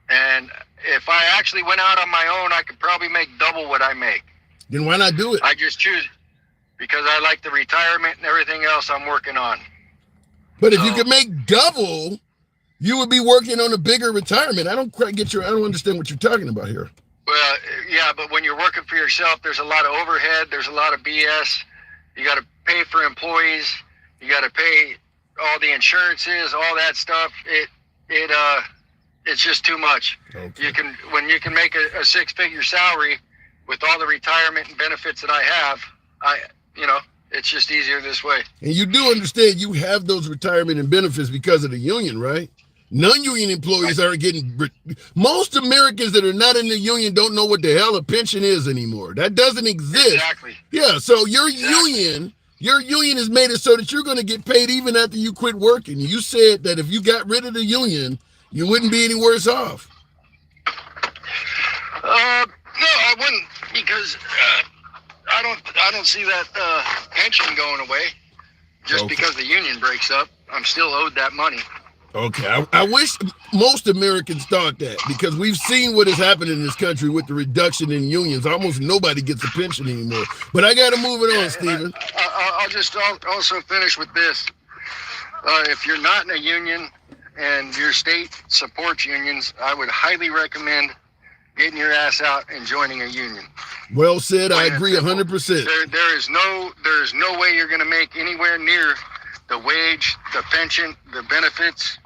And if I actually went out on my own, I could probably make double what I make. Then why not do it? I just choose because I like the retirement and everything else I'm working on. But if you could make double, you would be working on a bigger retirement. I don't understand what you're talking about here. Well, yeah, but when you're working for yourself, there's a lot of overhead. There's a lot of BS. You got to pay for employees. You got to pay all the insurances, all that stuff. It's just too much. Okay. When you can make a six-figure salary with all the retirement and benefits that I have, it's just easier this way. And you do understand you have those retirement and benefits because of the union, right? Non-union employees aren't getting. Most Americans that are not in the union don't know what the hell a pension is anymore. That doesn't exist. Exactly. Yeah. So your union has made it so that you're going to get paid even after you quit working. You said that if you got rid of the union, you wouldn't be any worse off. No, I wouldn't, because I don't see that pension going away just because the union breaks up. I'm still owed that money. Okay, I wish most Americans thought that, because we've seen what has happened in this country with the reduction in unions. Almost nobody gets a pension anymore. But I got to move it on, Stephen. I'll just also finish with this. If you're not in a union and your state supports unions, I would highly recommend getting your ass out and joining a union. Well said. I agree 100%. There is no way you're going to make anywhere near the wage, the pension, the benefits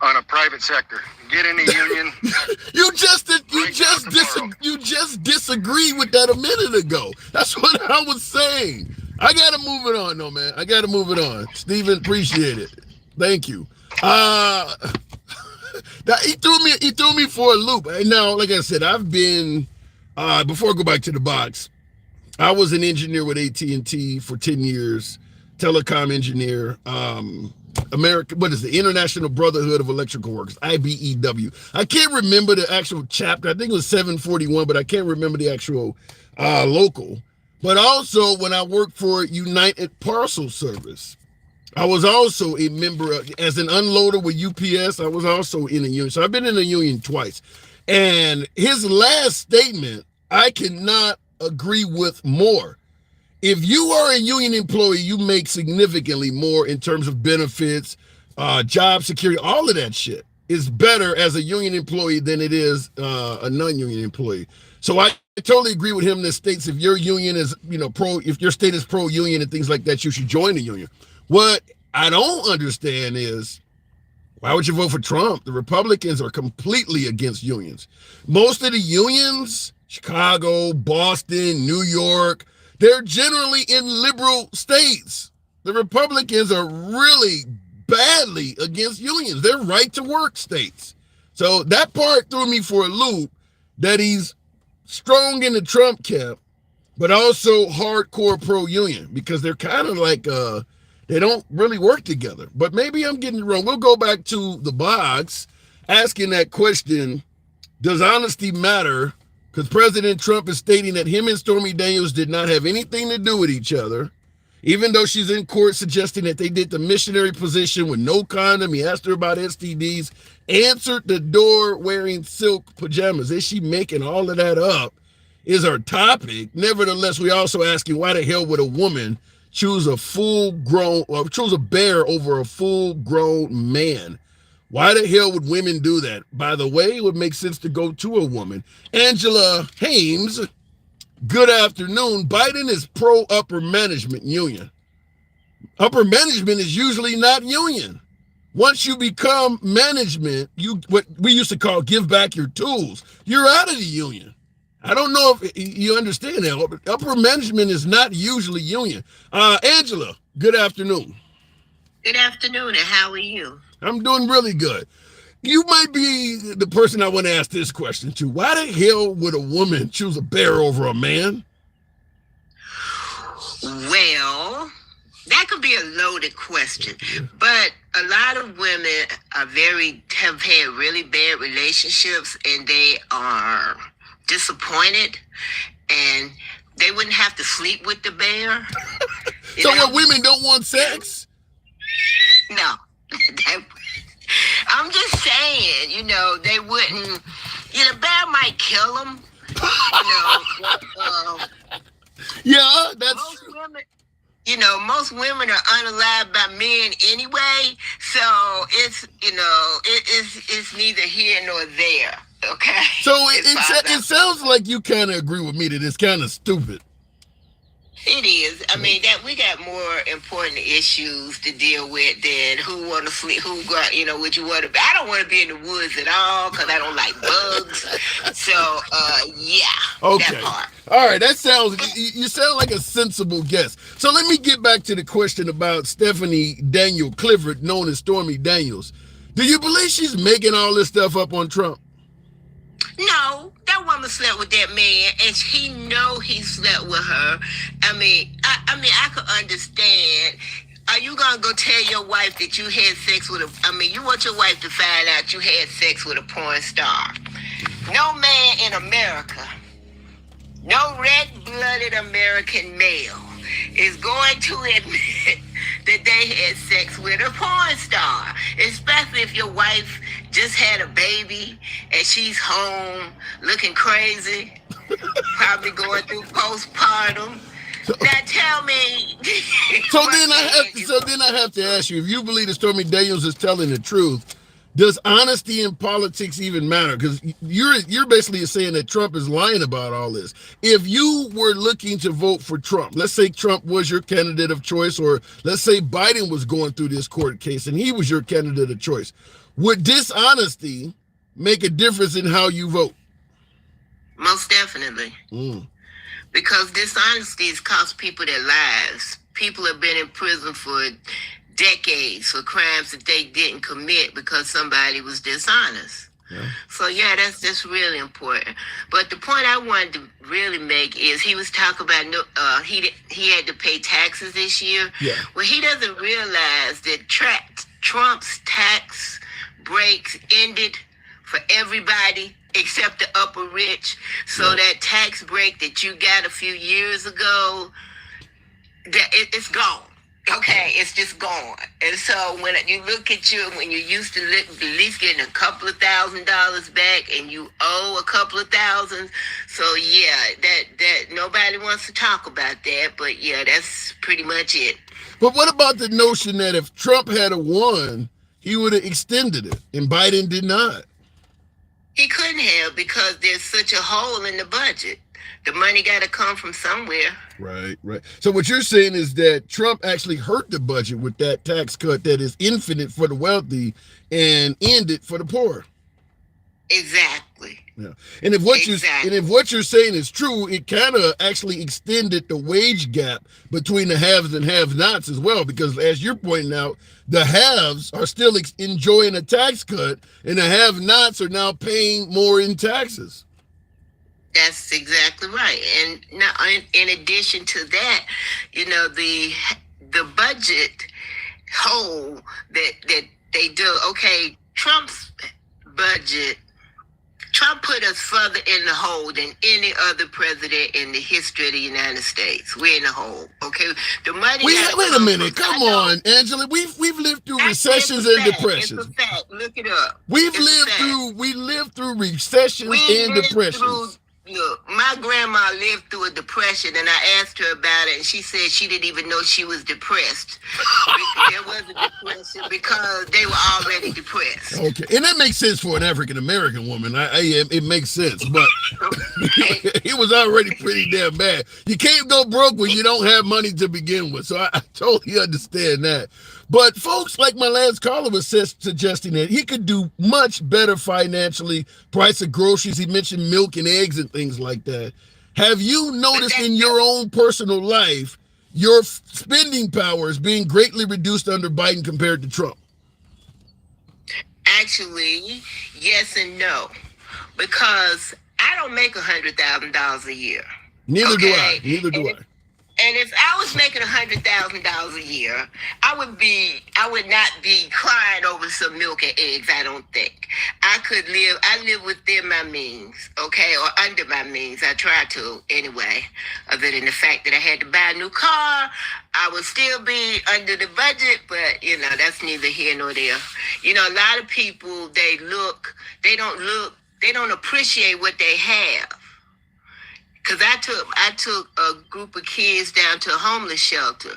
on a private sector. Get in a union. You just disagreed with that a minute ago. That's what I was saying. I gotta move it on though, man. I gotta move it on. Stephen, appreciate it. Thank you. He threw me for a loop. And now, like I said, I've been before I go back to the box, I was an engineer with AT&T for 10 years. Telecom engineer, the International Brotherhood of Electrical Workers, IBEW. I can't remember the actual chapter. I think it was 741, but I can't remember the actual local. But also, when I worked for United Parcel Service, I was also a member as an unloader with UPS. I was also in a union. So I've been in a union twice. And his last statement, I cannot agree with more. If you are a union employee, you make significantly more in terms of benefits, job security, all of that shit is better as a union employee than it is a non-union employee. So I totally agree with him that states if your union is, if your state is pro-union and things like that, you should join the union. What I don't understand is, why would you vote for Trump? The Republicans are completely against unions. Most of the unions, Chicago, Boston, New York, they're generally in liberal states. The Republicans are really badly against unions. They're right to work states. So that part threw me for a loop, that he's strong in the Trump camp, but also hardcore pro-union, because they're kind of like, they don't really work together. But maybe I'm getting it wrong. We'll go back to the box asking that question, does honesty matter? Because President Trump is stating that him and Stormy Daniels did not have anything to do with each other, even though she's in court suggesting that they did the missionary position with no condom. He asked her about STDs, answered the door wearing silk pajamas. Is she making all of that up? is our topic. Nevertheless, we also asking why the hell would a woman choose a choose a bear over a full-grown man? Why the hell would women do that? By the way, it would make sense to go to a woman. Angela Hames, good afternoon. Biden is pro upper management union. Upper management is usually not union. Once you become management, what we used to call give back your tools, you're out of the union. I don't know if you understand that. Upper management is not usually union. Angela, good afternoon. Good afternoon, and how are you? I'm doing really good. You might be the person I want to ask this question to. Why the hell would a woman choose a bear over a man? Well, that could be a loaded question, but a lot of women have had really bad relationships, and they are disappointed, and they wouldn't have to sleep with the bear. So what, women don't want sex? No. I'm just saying, they wouldn't, the bear might kill them, Yeah, that's most women, most women are unalived by men anyway, so it's, it's neither here nor there, okay? So it sounds like you kind of agree with me that it's kind of stupid. It is. I mean, that we got more important issues to deal with than who want to sleep, would you want to. I don't want to be in the woods at all because I don't like bugs. So, yeah. Okay. That part. All right. That sounds. You sound like a sensible guess. So let me get back to the question about Stephanie Daniel Clifford, known as Stormy Daniels. Do you believe she's making all this stuff up on Trump? No, that woman slept with that man, and he know he slept with her. I mean, I could understand. Are you gonna go tell your wife that you had sex with you want your wife to find out you had sex with a porn star? No man in America, no red-blooded American male is going to admit that they had sex with a porn star, especially if your wife just had a baby and she's home looking crazy, probably going through postpartum. Now tell me. So then I have to ask you, if you believe that Stormy Daniels is telling the truth, does honesty in politics even matter? Because you're basically saying that Trump is lying about all this. If you were looking to vote for Trump, let's say Trump was your candidate of choice, or let's say Biden was going through this court case and he was your candidate of choice, would dishonesty make a difference in how you vote? Most definitely. Because dishonesty has cost people their lives. People have been in prison for decades for crimes that they didn't commit because somebody was dishonest. Yeah. So yeah, that's really important. But the point I wanted to really make is he was talking about he had to pay taxes this year. Yeah. Well, he doesn't realize that Trump's tax breaks ended for everybody except the upper rich. So that tax break that you got a few years ago, it's gone. Okay, it's just gone. And so when you look at when you used to at least getting a couple of $1,000s back and you owe a couple of thousands. So yeah, that nobody wants to talk about that, but yeah, that's pretty much it. But what about the notion that if Trump had won, he would have extended it and Biden did not? He couldn't have, because there's such a hole in the budget. The money got to come from somewhere. Right. So what you're saying is that Trump actually hurt the budget with that tax cut that is infinite for the wealthy and ended for the poor. Exactly. Yeah. And if what you're saying is true, it kind of actually extended the wage gap between the haves and have-nots as well, because as you're pointing out, the haves are still enjoying a tax cut and the have-nots are now paying more in taxes. That's exactly right. And now, in addition to that, the budget hole that they do. Okay, Trump's budget. Trump put us further in the hole than any other president in the history of the United States. We're in the hole. Okay, the money. Wait a minute. Come on, Angela. We've lived through recessions and depressions. It's a fact. Look it up. We lived through recessions and depressions. Look, my grandma lived through a depression, and I asked her about it, and she said she didn't even know she was depressed. There was a depression because they were already depressed. Okay, and that makes sense for an African American woman. It makes sense, but it was already pretty damn bad. You can't go broke when you don't have money to begin with. So I totally understand that. But folks, like my last caller was suggesting that he could do much better financially. Price of groceries, he mentioned milk and eggs and things like that. Have you noticed in your own personal life your spending power is being greatly reduced under Biden compared to Trump? Actually, yes and no, because I don't make $100,000 a year. Neither do I. And if I was making $100,000 a year, I would not be crying over some milk and eggs. I don't think I live within my means, okay, or under my means. I try to anyway. Other than the fact that I had to buy a new car, I would still be under the budget. But that's neither here nor there. A lot of people they don't appreciate what they have. Cause I took a group of kids down to a homeless shelter.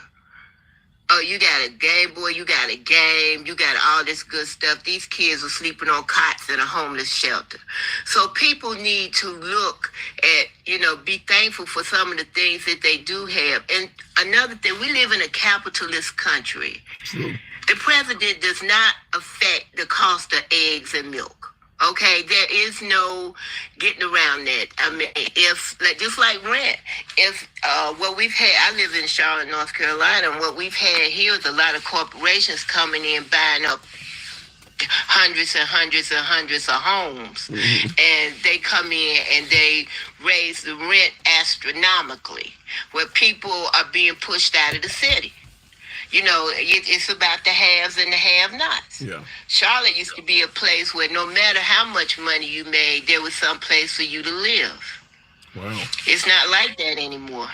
Oh, you got a Game Boy, you got a game, you got all this good stuff. These kids are sleeping on cots in a homeless shelter. So people need to look at, be thankful for some of the things that they do have. And another thing, we live in a capitalist country. True. The president does not affect the cost of eggs and milk. Okay, there is no getting around that. I mean, just like rent, what we've had, I live in Charlotte, North Carolina, and what we've had here is a lot of corporations coming in, buying up hundreds and hundreds and hundreds of homes. Mm-hmm. And they come in and they raise the rent astronomically, where people are being pushed out of the city. It's about the haves and the have-nots. Yeah. Charlotte used to be a place where no matter how much money you made, there was some place for you to live. Wow. It's not like that anymore.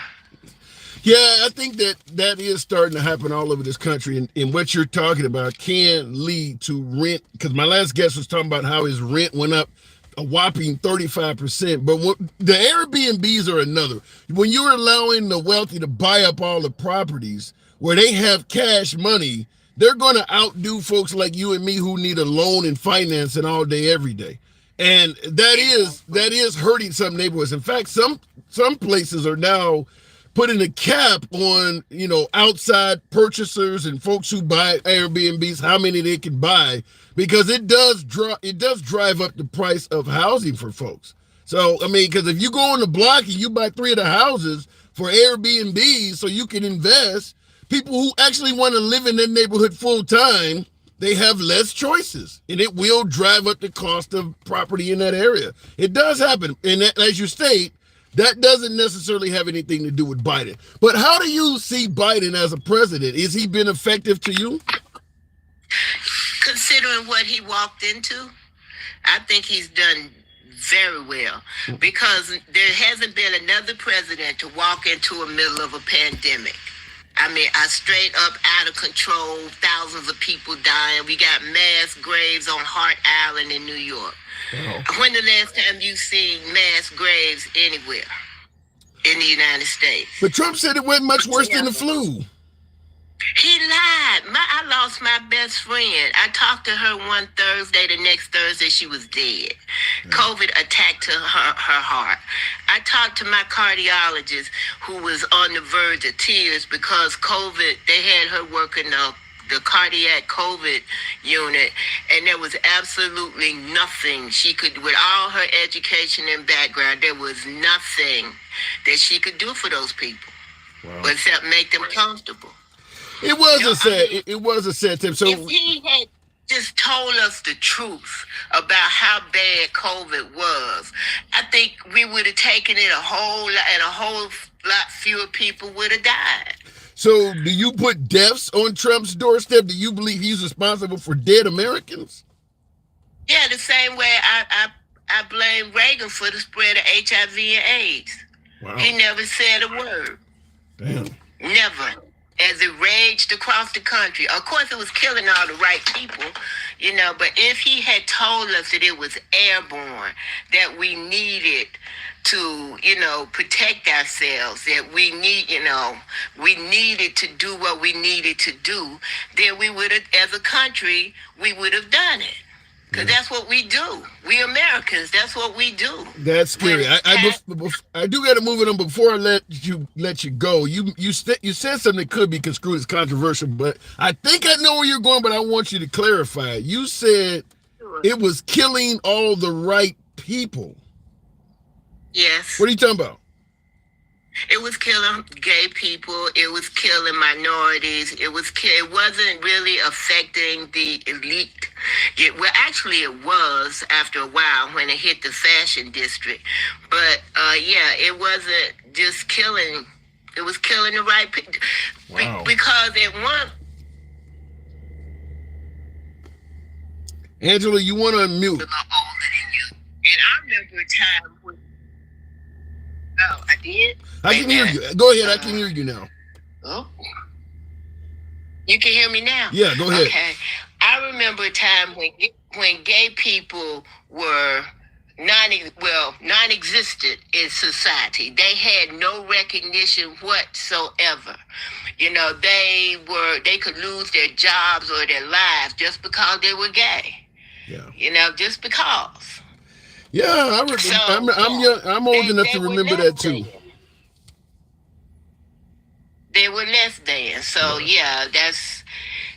Yeah, I think that is starting to happen all over this country. And what you're talking about can lead to rent. Because my last guest was talking about how his rent went up a whopping 35%. But the Airbnbs are another. When you're allowing the wealthy to buy up all the properties where they have cash money, they're going to outdo folks like you and me who need a loan and financing all day, every day. And that is hurting some neighborhoods. In fact, some places are now putting a cap on, outside purchasers and folks who buy Airbnbs, how many they can buy, because it does drive up the price of housing for folks. So, because if you go on the block and you buy 3 of the houses for Airbnbs so you can invest, people who actually want to live in their neighborhood full time, they have less choices, and it will drive up the cost of property in that area. It does happen, and as you state, that doesn't necessarily have anything to do with Biden. But how do you see Biden as a president? Is he been effective to you? Considering what he walked into, I think he's done very well, because there hasn't been another president to walk into the middle of a pandemic. A straight up out of control, thousands of people dying. We got mass graves on Hart Island in New York. Wow. When the last time you seen mass graves anywhere in the United States? But Trump said it went much worse than the flu. He lied. I lost my best friend. I talked to her one Thursday. The next Thursday, she was dead. Yeah. COVID attacked her heart. I talked to my cardiologist, who was on the verge of tears because COVID, they had her working the cardiac COVID unit, and there was absolutely nothing she could, with all her education and background, there was nothing that she could do for those people. Wow. Except make them comfortable. It was a sad time. So if he had just told us the truth about how bad COVID was, I think we would have taken it a whole lot fewer people would have died. So do you put deaths on Trump's doorstep? Do you believe he's responsible for dead Americans? Yeah, the same way I blame Reagan for the spread of HIV and AIDS. Wow. He never said a word. Damn. Never. As it raged across the country. Of course, it was killing all the right people, but if he had told us that it was airborne, that we needed to, protect ourselves, that we needed to do what we needed to do, then we would have, as a country, we would have done it. Because that's what we do. We Americans, that's what we do. That's scary. I do got to move it on before I let you go. You said something that could be construed as controversial, but I think I know where you're going, but I want you to clarify. You said it was killing all the right people. Yes. What are you talking about? It was killing gay people. It was killing minorities. It wasn't really affecting the elite. It was after a while when it hit the fashion district. But it wasn't just killing. It was killing the right people. Wow. Because it was. Angela, you want to unmute? And I remember a time when. Oh, I did? I can hear you. Go ahead. I can hear you now. Oh. You can hear me now? Yeah, go ahead. Okay. I remember a time when gay people were non-existent in society. They had no recognition whatsoever. They could lose their jobs or their lives just because they were gay. Yeah. Just because. Yeah, I'm old enough to remember that too. They were less than. So that's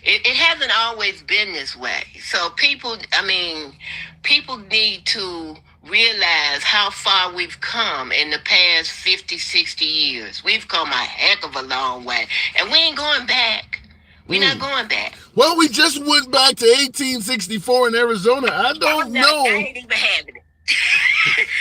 it hasn't always been this way. So people need to realize how far we've come in the past 50, 60 years. We've come a heck of a long way. And we ain't going back. We're not going back. Well, we just went back to 1864 in Arizona. I don't know. I ain't even having it.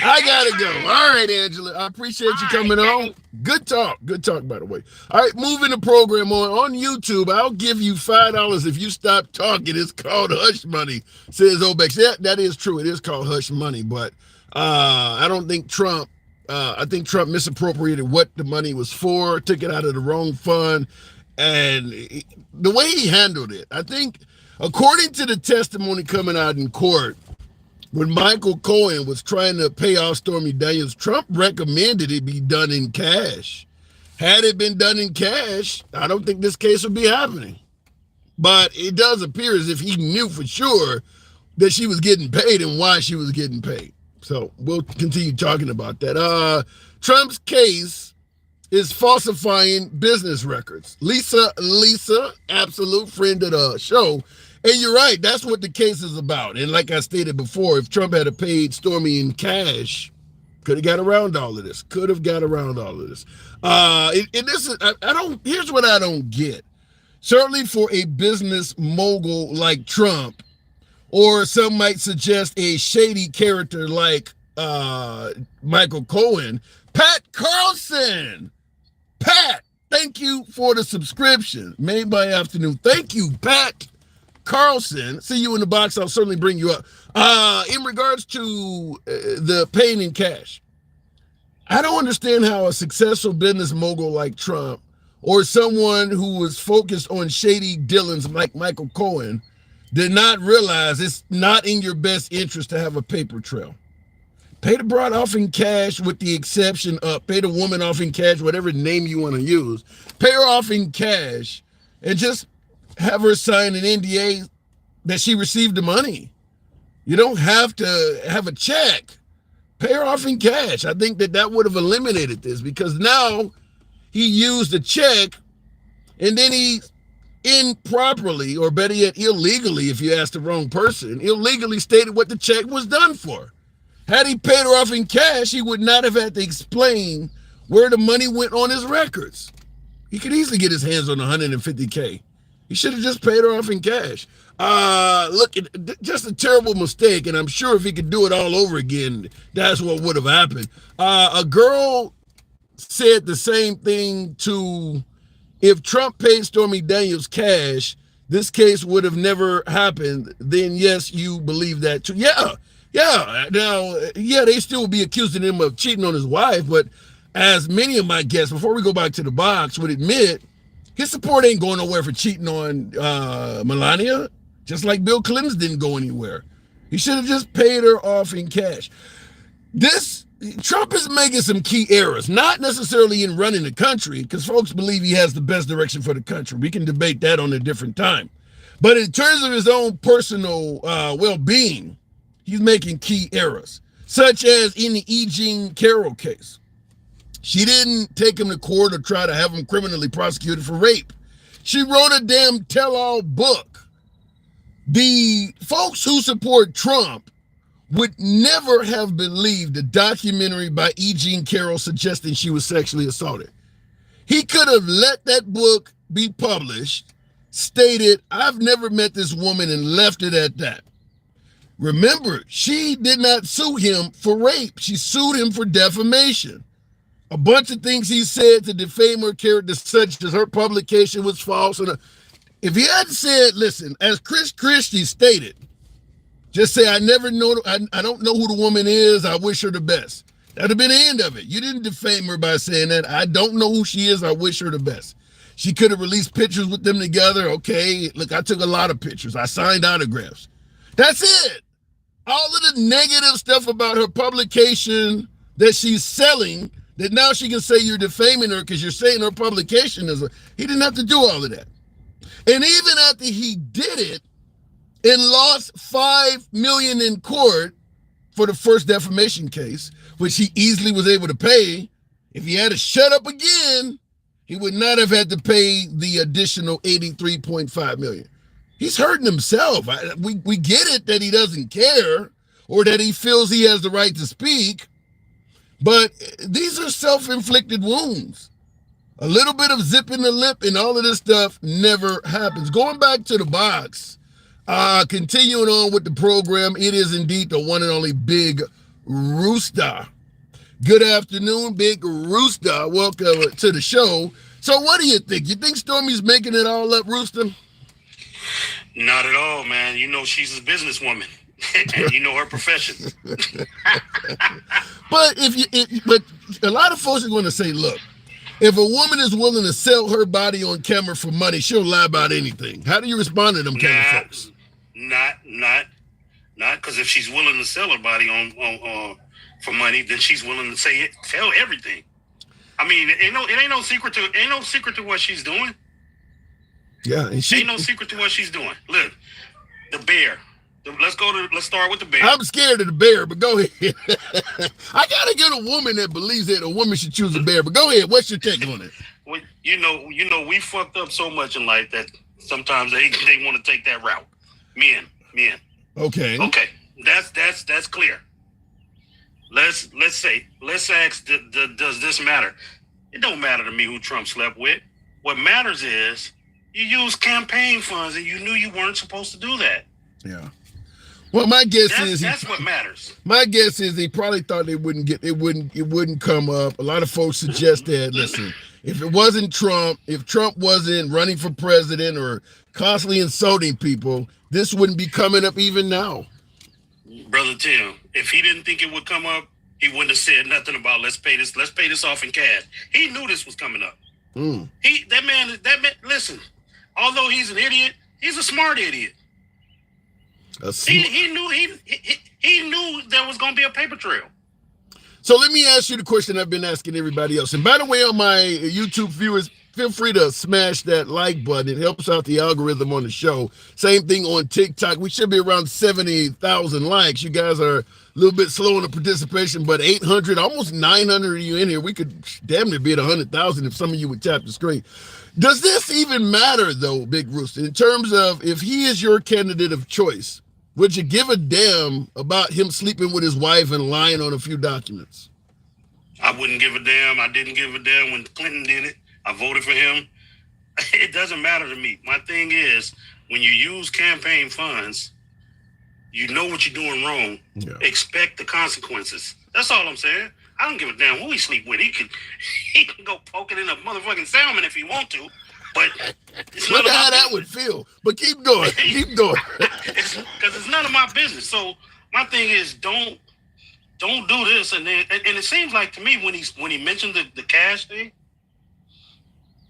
I gotta go. All right, Angela. I appreciate you coming on. Good talk. Good talk, by the way. All right, moving the program on YouTube. I'll give you $5 if you stop talking. It's called hush money, says Obex. Yeah, that is true. It is called hush money, but I don't think Trump. I think Trump misappropriated what the money was for, took it out of the wrong fund, and the way he handled it. I think, according to the testimony coming out in court, when Michael Cohen was trying to pay off Stormy Daniels, Trump recommended it be done in cash. Had it been done in cash, I don't think this case would be happening. But it does appear as if he knew for sure that she was getting paid and why she was getting paid. So we'll continue talking about that. Trump's case is falsifying business records. Lisa, absolute friend of the show. And you're right, that's what the case is about. And like I stated before, if Trump had paid Stormy in cash, could have got around all of this. Here's what I don't get. Certainly for a business mogul like Trump, or some might suggest a shady character like Michael Cohen, Pat Carlson. Pat, thank you for the subscription. Made by afternoon. Thank you, Pat Carlson. See you in the box. I'll certainly bring you up. In regards to the paying in cash, I don't understand how a successful business mogul like Trump, or someone who was focused on shady dealings like Michael Cohen, did not realize it's not in your best interest to have a paper trail. Pay the broad off in cash, with the exception of pay the woman off in cash, whatever name you want to use. Pay her off in cash and just have her sign an NDA that she received the money. You don't have to have a check. Pay her off in cash. I think that would have eliminated this, because now he used a check and then he improperly, or better yet, illegally, if you ask the wrong person, illegally stated what the check was done for. Had he paid her off in cash, he would not have had to explain where the money went on his records. He could easily get his hands on $150K. He should have just paid her off in cash. Look, just a terrible mistake, and I'm sure if he could do it all over again, that's what would have happened. A girl said the same thing to, if Trump paid Stormy Daniels cash, this case would have never happened. Then yes, you believe that too. Yeah. Now, they still would be accusing him of cheating on his wife, but as many of my guests, before we go back to the box, would admit, his support ain't going nowhere for cheating on Melania, just like Bill Clinton's didn't go anywhere. He should have just paid her off in cash. This Trump is making some key errors, not necessarily in running the country, because folks believe he has the best direction for the country. We can debate that on a different time. But in terms of his own personal well-being, he's making key errors, such as in the E. Jean Carroll case. She didn't take him to court or try to have him criminally prosecuted for rape. She wrote a damn tell-all book. The folks who support Trump would never have believed a documentary by E. Jean Carroll suggesting she was sexually assaulted. He could have let that book be published, stated, I've never met this woman, and left it at that. Remember, she did not sue him for rape. She sued him for defamation. A bunch of things he said to defame her character, such as her publication was false. And if he hadn't said, listen, as Chris Christie stated, just say, I don't know who the woman is. I wish her the best. That'd have been the end of it. You didn't defame her by saying that. I don't know who she is. I wish her the best. She could have released pictures with them together. Okay, look, I took a lot of pictures. I signed autographs. That's it. All of the negative stuff about her publication that she's selling, that now she can say you're defaming her because you're saying her publication is he didn't have to do all of that. And even after he did it and lost $5 million in court for the first defamation case, which he easily was able to pay, if he had to shut up again, he would not have had to pay the additional $83.5 million. He's hurting himself. We get it that he doesn't care or that he feels he has the right to speak, but these are self-inflicted wounds. A little bit of zipping the lip and all of this stuff never happens. Going back to the box, continuing on with the program, it is indeed the one and only Big Rooster. Good afternoon, Big Rooster. Welcome to the show. So what do you think? You think Stormy's making it all up, Rooster? Not at all, man. You know she's a businesswoman. And you know her profession. But but a lot of folks are going to say, look, if a woman is willing to sell her body on camera for money, she'll lie about anything. How do you respond to them kind of folks? Not, because if she's willing to sell her body on for money, then she's willing to tell everything. I mean, it ain't no secret to what she's doing. Yeah, and ain't no secret to what she's doing. Look, the bear. Let's start with the bear. I'm scared of the bear, but go ahead. I gotta get a woman that believes that a woman should choose a bear. But go ahead. What's your take on it? Well, you know, we fucked up so much in life that sometimes they want to take that route. Men. Okay. That's clear. Let's ask, does this matter? It don't matter to me who Trump slept with. What matters is you used campaign funds and you knew you weren't supposed to do that. Yeah. Well, my guess is that's what matters. My guess is they probably thought it wouldn't come up. A lot of folks suggest that, listen, if it wasn't Trump, if Trump wasn't running for president or constantly insulting people, this wouldn't be coming up even now. Brother Tim, if he didn't think it would come up, he wouldn't have said nothing about let's pay this off in cash. He knew this was coming up. That man, listen, although he's an idiot, he's a smart idiot. He knew there was going to be a paper trail. So let me ask you the question I've been asking everybody else. And by the way, on my YouTube viewers, feel free to smash that like button. It helps out the algorithm on the show. Same thing on TikTok. We should be around 70,000 likes. You guys are a little bit slow in the participation, but 800, almost 900 of you in here. We could damn near be at 100,000 if some of you would tap the screen. Does this even matter, though, Big Rooster, in terms of if he is your candidate of choice? Would you give a damn about him sleeping with his wife and lying on a few documents? I wouldn't give a damn. I didn't give a damn when Clinton did it. I voted for him. It doesn't matter to me. My thing is, when you use campaign funds, you know what you're doing wrong. Yeah. Expect the consequences. That's all I'm saying. I don't give a damn who he sleep with. He can go poking in a motherfucking salmon if he want to. But wonder how that would feel. But keep going. Keep going. Because it's none of my business. So my thing is, don't do this. And it seems like to me when he mentioned the cash thing,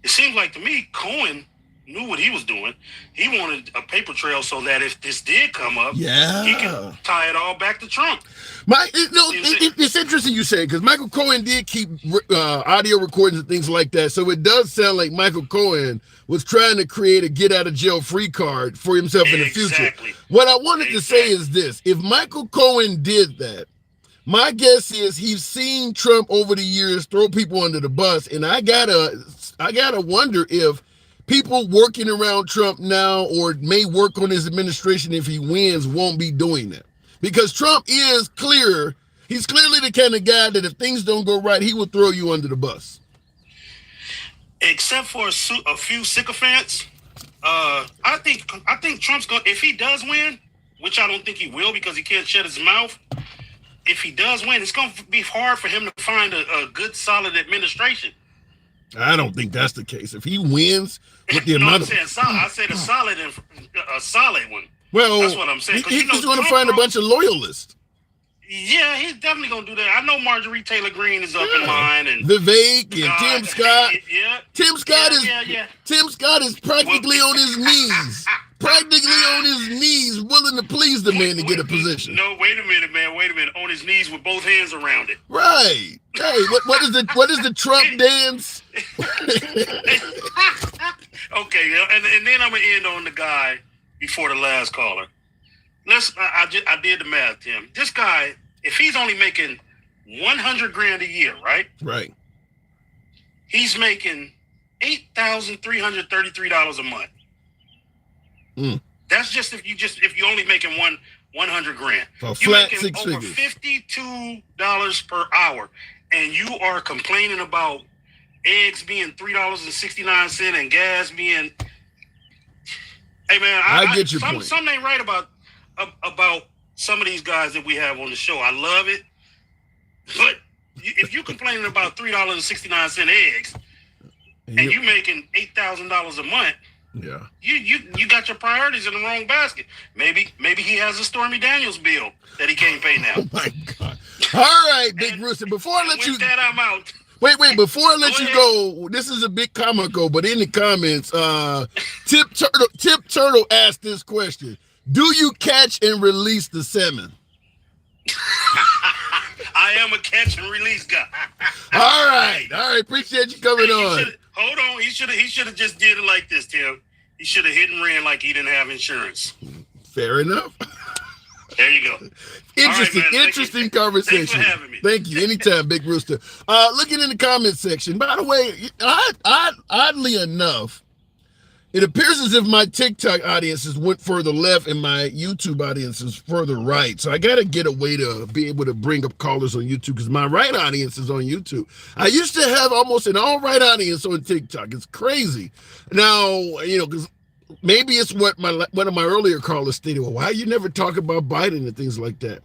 it seems like to me Cohen knew what he was doing. He wanted a paper trail so that if this did come up, he Yeah. can tie it all back to Trump. It's interesting you say, because Michael Cohen did keep audio recordings and things like that. So it does sound like Michael Cohen was trying to create a get out of jail free card for himself in the future. What I wanted to say is this: if Michael Cohen did that, my guess is he's seen Trump over the years throw people under the bus, and I gotta wonder if people working around Trump now or may work on his administration if he wins won't be doing that. Because Trump is clear. He's clearly the kind of guy that if things don't go right, he will throw you under the bus. Except for a few sycophants, I think Trump's going. If he does win, which I don't think he will because he can't shut his mouth. If he does win, it's going to be hard for him to find a good, solid administration. I don't think that's the case. If he wins with the amount of... I said a solid one. Well, that's what I'm saying. He's going to find a bunch of loyalists. Yeah, he's definitely going to do that. I know Marjorie Taylor Greene is up in line, and Vivek and Tim Scott. Yeah, Tim Scott is practically on his knees. Practically on his knees, willing to please the man to get a position. No, wait a minute, man. Wait a minute. On his knees with both hands around it. Right. Hey, what is the Trump dance? Okay, and then I'm gonna end on the guy before the last caller. I did the math, Tim. This guy, if he's only making $100,000 a year, right? Right. He's making $8,333 a month. That's just if you only making $100,000. A flat six over figures. $52 per hour, and you are complaining about eggs being $3.69 and gas being. Hey man, I get your point. Something ain't right about some of these guys that we have on the show. I love it, but if you complaining about $3.69 eggs and you making $8,000 a month. Yeah, you got your priorities in the wrong basket. Maybe he has a Stormy Daniels bill that he can't pay now. Oh my God! All right, Big Rooster. Before I let you, that I'm out. Wait. Before I let you go, this is a bit comical, but in the comments, Tip Turtle asked this question: do you catch and release the salmon? I am a catch and release guy. All right. Appreciate you coming on. Hold on. He should have just did it like this, Tim. He should have hit and ran like he didn't have insurance. Fair enough. There you go. Interesting conversation. Thanks for having me. Thank you. Anytime, Big Rooster. Looking in the comment section. By the way, oddly enough, it appears as if my TikTok audiences went further left and my YouTube audiences further right. So I got to get a way to be able to bring up callers on YouTube because my right audience is on YouTube. I used to have almost an all right audience on TikTok. It's crazy. Now, because maybe it's what one of my earlier callers stated. Well, why you never talk about Biden and things like that?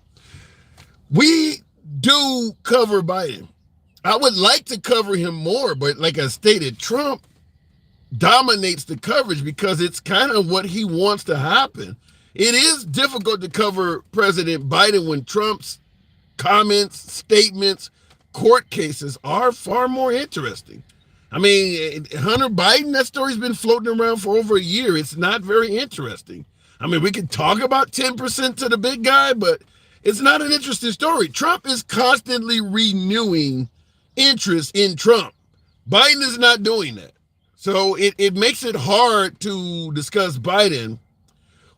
We do cover Biden. I would like to cover him more, but like I stated, Trump dominates the coverage because it's kind of what he wants to happen. It is difficult to cover President Biden when Trump's comments, statements, court cases are far more interesting. I mean, Hunter Biden, that story's been floating around for over a year. It's not very interesting. I mean, we can talk about 10% to the big guy, but it's not an interesting story. Trump is constantly renewing interest in Trump. Biden is not doing that. So it makes it hard to discuss Biden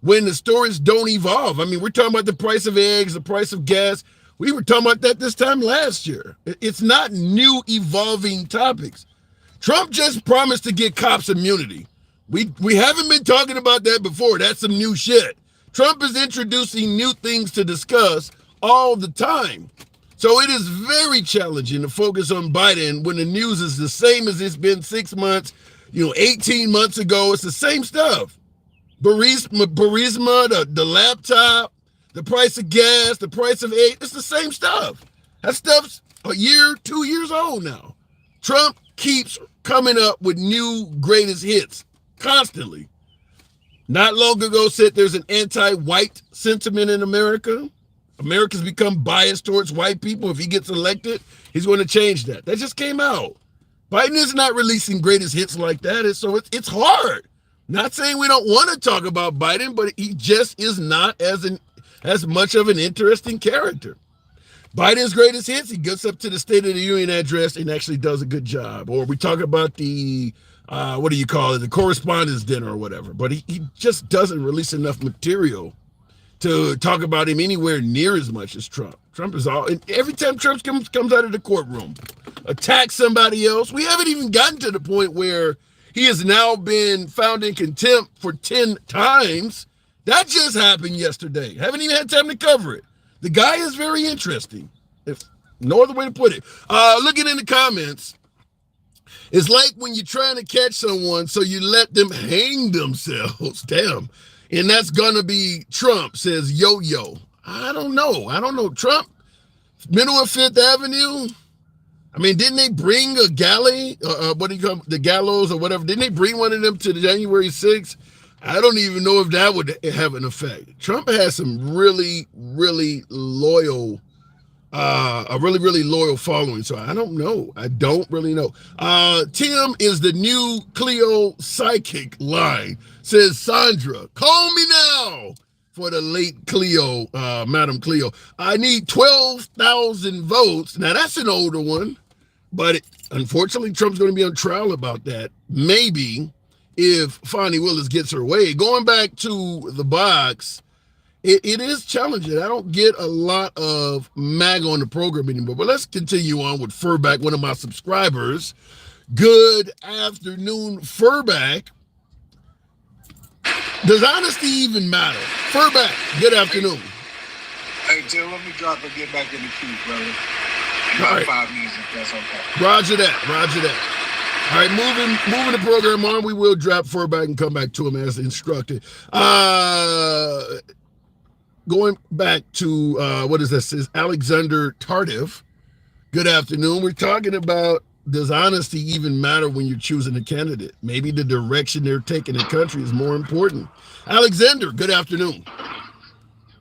when the stories don't evolve. I mean, we're talking about the price of eggs, the price of gas. We were talking about that this time last year. It's not new evolving topics. Trump just promised to get cops immunity. We haven't been talking about that before. That's some new shit. Trump is introducing new things to discuss all the time. So it is very challenging to focus on Biden when the news is the same as it's been 6 months, 18 months ago. It's the same stuff. Burisma, the laptop, the price of gas, the price of eggs, it's the same stuff. That stuff's a year, 2 years old now. Trump keeps coming up with new greatest hits constantly. Not long ago said there's an anti-white sentiment in America. America's become biased towards white people. If he gets elected, he's going to change that. That just came out. Biden is not releasing greatest hits like that. So it's hard Not saying we don't want to talk about Biden, but he just is not as much of an interesting character. Biden's greatest hits, he gets up to the State of the Union address and actually does a good job. Or we talk about the, what do you call it, the correspondence dinner or whatever. But he just doesn't release enough material to talk about him anywhere near as much as Trump. Trump is all, and every time Trump comes out of the courtroom, attacks somebody else. We haven't even gotten to the point where he has now been found in contempt for 10 times. That just happened yesterday. Haven't even had time to cover it. The guy is very interesting. If no other way to put it. Looking in the comments, it's like when you're trying to catch someone, so you let them hang themselves. Damn. And that's going to be Trump, says Yo-Yo. I don't know. Trump, middle of Fifth Avenue. I mean, didn't they bring a galley? What do you call the gallows or whatever? Didn't they bring one of them to the January 6th? I don't even know if that would have an effect. Trump has some really, really loyal, a really, really loyal following. So I don't know. I don't really know. Tim is the new Cleo psychic line. Says Sandra, call me now for the late Cleo, Madam Cleo. I need 12,000 votes. Now that's an older one, but unfortunately Trump's going to be on trial about that. Maybe if Fonnie Willis gets her way. Going back to the box, it is challenging. I don't get a lot of MAG on the program anymore, but let's continue on with Furback, one of my subscribers. Good afternoon, Furback. Does honesty even matter? Furback, good afternoon. Hey, Tim, let me drop and get back in the queue, brother. All right. 5 minutes, if that's okay. Roger that. All right, moving the program on. We will drop Furback and come back to him as instructed. Going back to, what is this? Is Alexander Tardif. Good afternoon. We're talking about, does honesty even matter when you're choosing a candidate? Maybe the direction they're taking the country is more important. Alexander, good afternoon.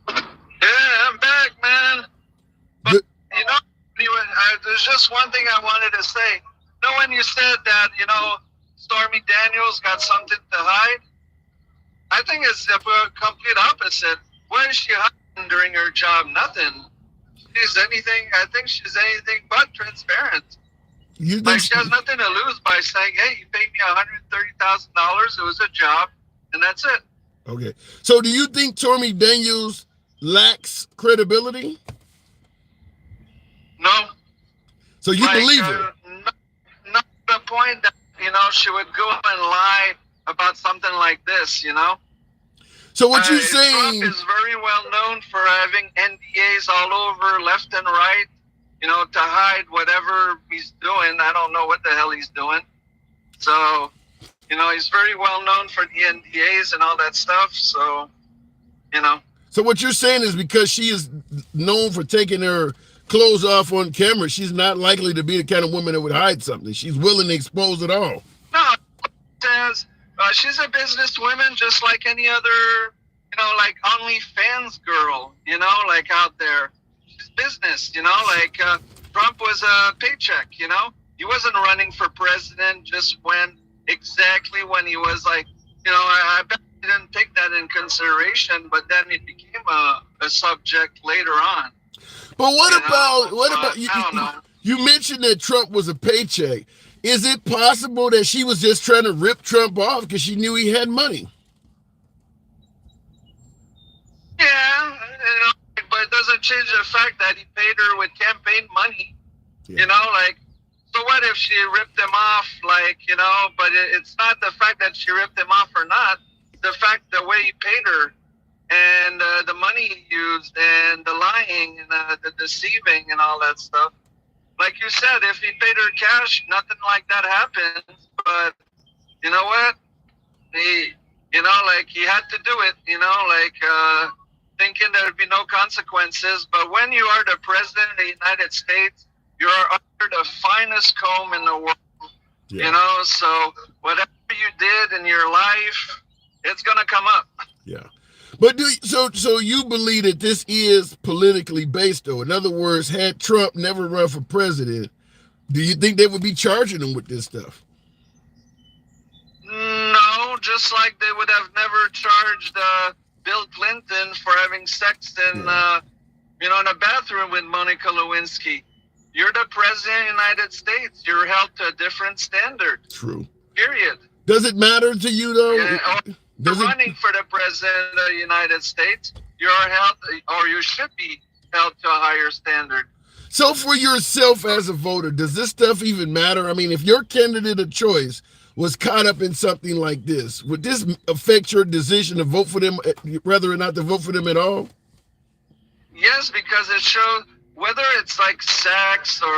Yeah, I'm back, man. But, Good. There's just one thing I wanted to say. You know, when you said that, Stormy Daniels got something to hide? I think it's the complete opposite. What is she hiding during her job? Nothing. I think she's anything but transparent. You think She has nothing to lose by saying, hey, you paid me $130,000. It was a job, and that's it. Okay. So do you think Stormy Daniels lacks credibility? No. So you believe her? Not to the point that, she would go and lie about something like this, So what you're saying... Trump is very well known for having NDAs all over, left and right, to hide whatever he's doing. I don't know what the hell he's doing. So, he's very well known for the NDAs and all that stuff. So, So what you're saying is because she is known for taking her clothes off on camera, she's not likely to be the kind of woman that would hide something. She's willing to expose it all. No, says she's a businesswoman just like any other, like OnlyFans girl, like out there. She's business, Trump was a paycheck, He wasn't running for president just when he was like, I bet he didn't take that in consideration, but then it became a subject later on. But what about I don't know. You mentioned that Trump was a paycheck. Is it possible that she was just trying to rip Trump off because she knew he had money? Yeah, but it doesn't change the fact that he paid her with campaign money. Yeah. So what if she ripped him off, but it's not the fact that she ripped him off or not, the fact the way he paid her and the money he used and the lying and the deceiving and all that stuff. Like you said, if he paid her cash, nothing like that happens. But you know what? He had to do it, thinking there'd be no consequences. But when you are the president of the United States, you are under the finest comb in the world, so whatever you did in your life, it's going to come up. Yeah. But so you believe that this is politically based, though? In other words, had Trump never run for president, do you think they would be charging him with this stuff? No, just like they would have never charged Bill Clinton for having sex in, in a bathroom with Monica Lewinsky. You're the president of the United States. You're held to a different standard. True. Period. Does it matter to you, though? You're running for the president of the United States. You're held, or you should be held to a higher standard. So for yourself as a voter, does this stuff even matter? I mean, if your candidate of choice was caught up in something like this, would this affect your decision to vote for them, whether or not to vote for them at all? Yes, because it shows whether it's like sex or,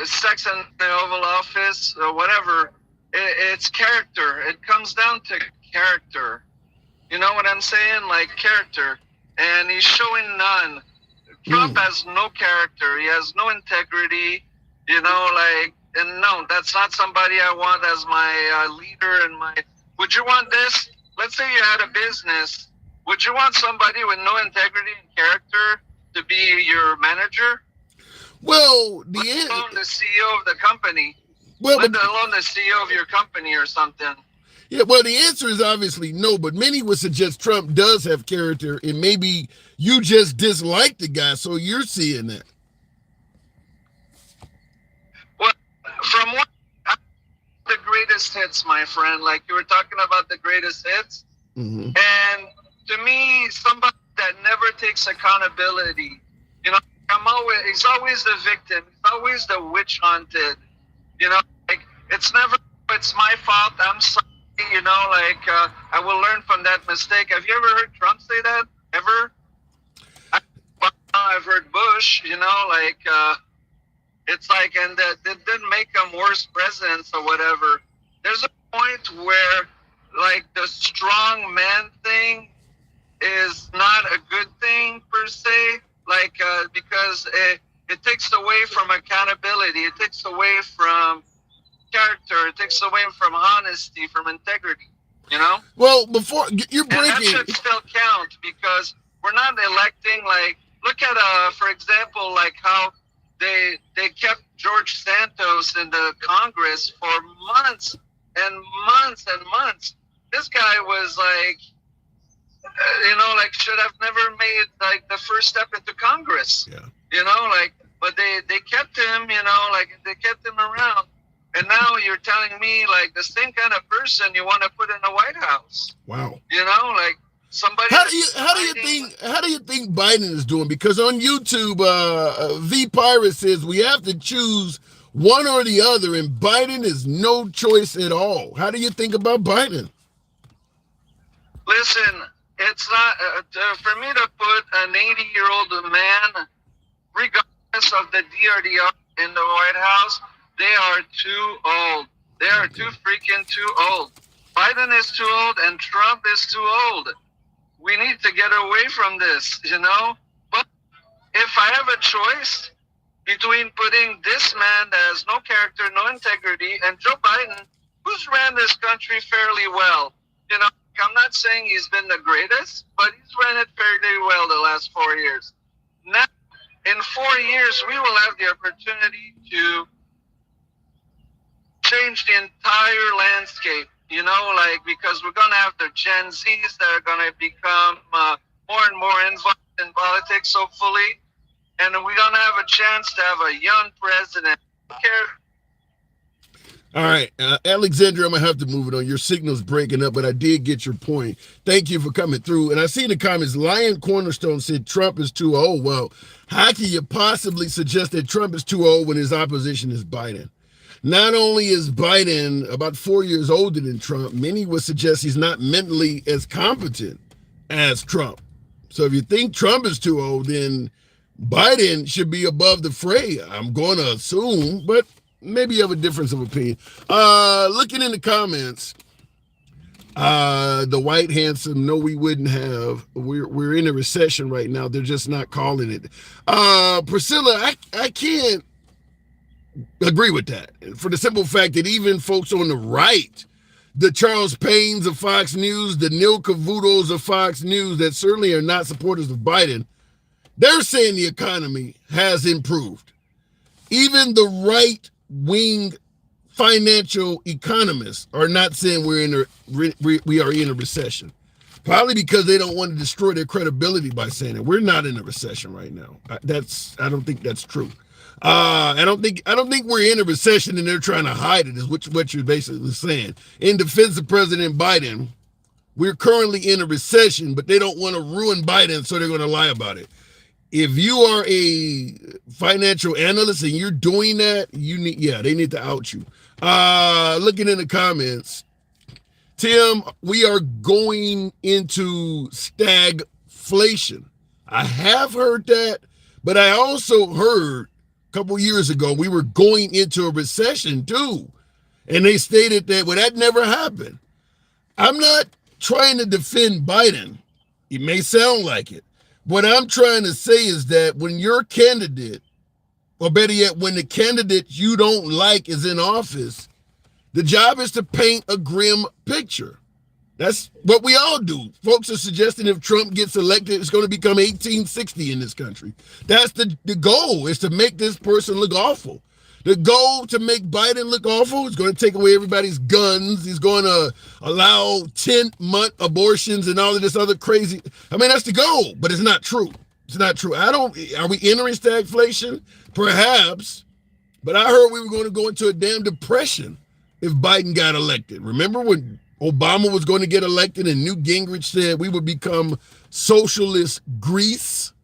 sex in the Oval Office or whatever, it's character. It comes down to character. You know what I'm saying? Like character. And he's showing none. Trump has no character. He has no integrity. And no, that's not somebody I want as my leader and my... Would you want this? Let's say you had a business. Would you want somebody with no integrity and character to be your manager? Well, let alone the CEO of the company. Let alone the CEO of your company or something. Yeah, well, the answer is obviously no, but many would suggest Trump does have character, and maybe you just dislike the guy, so you're seeing that. Well, from what the greatest hits, my friend, like you were talking about the greatest hits, and to me, somebody that never takes accountability, he's always the victim, he's always the witch hunted, it's never, it's my fault, I'm sorry. I will learn from that mistake. Have you ever heard Trump say that? Ever? I've heard Bush, it's like, and that it didn't make them worse presidents or whatever. There's a point where, like, the strong man thing is not a good thing per se, because it takes away from accountability. It takes away from character. It takes away from honesty, from integrity, Well, before you're breaking... And that should still count because we're not electing, look at, for example, how they kept George Santos in the Congress for months and months and months. This guy was should have never made, the first step into Congress. Yeah. But they kept him, they kept him around. And now you're telling me, the same kind of person you want to put in the White House. Wow. Somebody. How do you think Biden is doing? Because on YouTube, V Pirate says we have to choose one or the other, and Biden is no choice at all. How do you think about Biden? Listen, it's not for me to put an 80-year-old man, regardless of the DRDR, in the White House. They are too old. They are too old. Biden is too old and Trump is too old. We need to get away from this, But if I have a choice between putting this man that has no character, no integrity, and Joe Biden, who's ran this country fairly well, I'm not saying he's been the greatest, but he's ran it fairly well the last 4 years. Now, in 4 years, we will have the opportunity to change the entire landscape, because we're going to have the Gen Zs that are going to become more and more involved in politics, hopefully, and we're going to have a chance to have a young president. All right, Alexandra, I'm going to have to move it on. Your signal's breaking up, but I did get your point. Thank you for coming through. And I see in the comments, Lion Cornerstone said Trump is too old. Well, how can you possibly suggest that Trump is too old when his opposition is Biden? Not only is Biden about 4 years older than Trump, many would suggest he's not mentally as competent as Trump. So if you think Trump is too old, then Biden should be above the fray, I'm going to assume, but maybe you have a difference of opinion. Looking in the comments, the white handsome, no, we wouldn't have. We're in a recession right now. They're just not calling it. Priscilla, I can't agree with that, for the simple fact that even folks on the right, the Charles Paynes of Fox News, the Neil Cavutos of Fox News, that certainly are not supporters of Biden, they're saying the economy has improved. Even the right-wing financial economists are not saying we are in a recession. Probably because they don't want to destroy their credibility by saying it. We're not in a recession right now. I don't think that's true. I don't think we're in a recession and they're trying to hide it, is what you're basically saying. In defense of President Biden, we're currently in a recession, but they don't want to ruin Biden, so they're going to lie about it. If you are a financial analyst and you're doing that, they need to out you. Looking in the comments, Tim, we are going into stagflation. I have heard that, but I also heard a couple years ago we were going into a recession too. And they stated that, well, that never happened. I'm not trying to defend Biden. It may sound like it. What I'm trying to say is that when your candidate, or better yet, when the candidate you don't like is in office, the job is to paint a grim picture. That's what we all do. Folks are suggesting if Trump gets elected, it's going to become 1860 in this country. That's the goal, is to make this person look awful. The goal to make Biden look awful is going to take away everybody's guns. He's going to allow 10-month abortions and all of this other crazy. I mean, that's the goal, but it's not true. It's not true. Are we entering stagflation? Perhaps, but I heard we were going to go into a damn depression if Biden got elected. Remember when Obama was going to get elected and Newt Gingrich said we would become socialist Greece?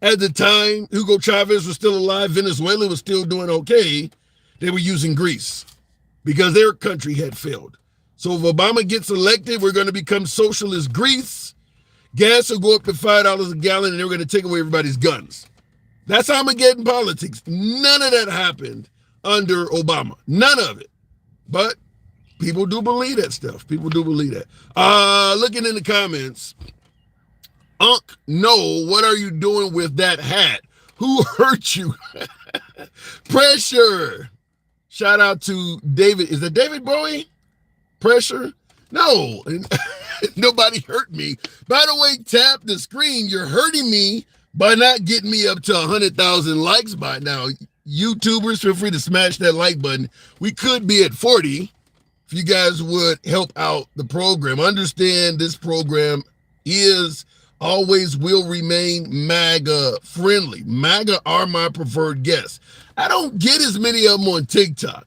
At the time, Hugo Chavez was still alive. Venezuela was still doing okay. They were using Greece because their country had failed. So if Obama gets elected, we're going to become socialist Greece. Gas will go up to $5 a gallon, and they're going to take away everybody's guns. That's Armageddon politics. None of that happened under Obama. None of it. But people do believe that stuff. People do believe that. Looking in the comments, no, what are you doing with that hat? Who hurt you? Pressure. Shout out to David. Is it David Bowie? Pressure? No. Nobody hurt me. By the way, tap the screen. You're hurting me by not getting me up to 100,000 likes by now. YouTubers, feel free to smash that like button. We could be at 40 if you guys would help out the program. Understand this program always will remain MAGA friendly. MAGA are my preferred guests. I don't get as many of them on TikTok,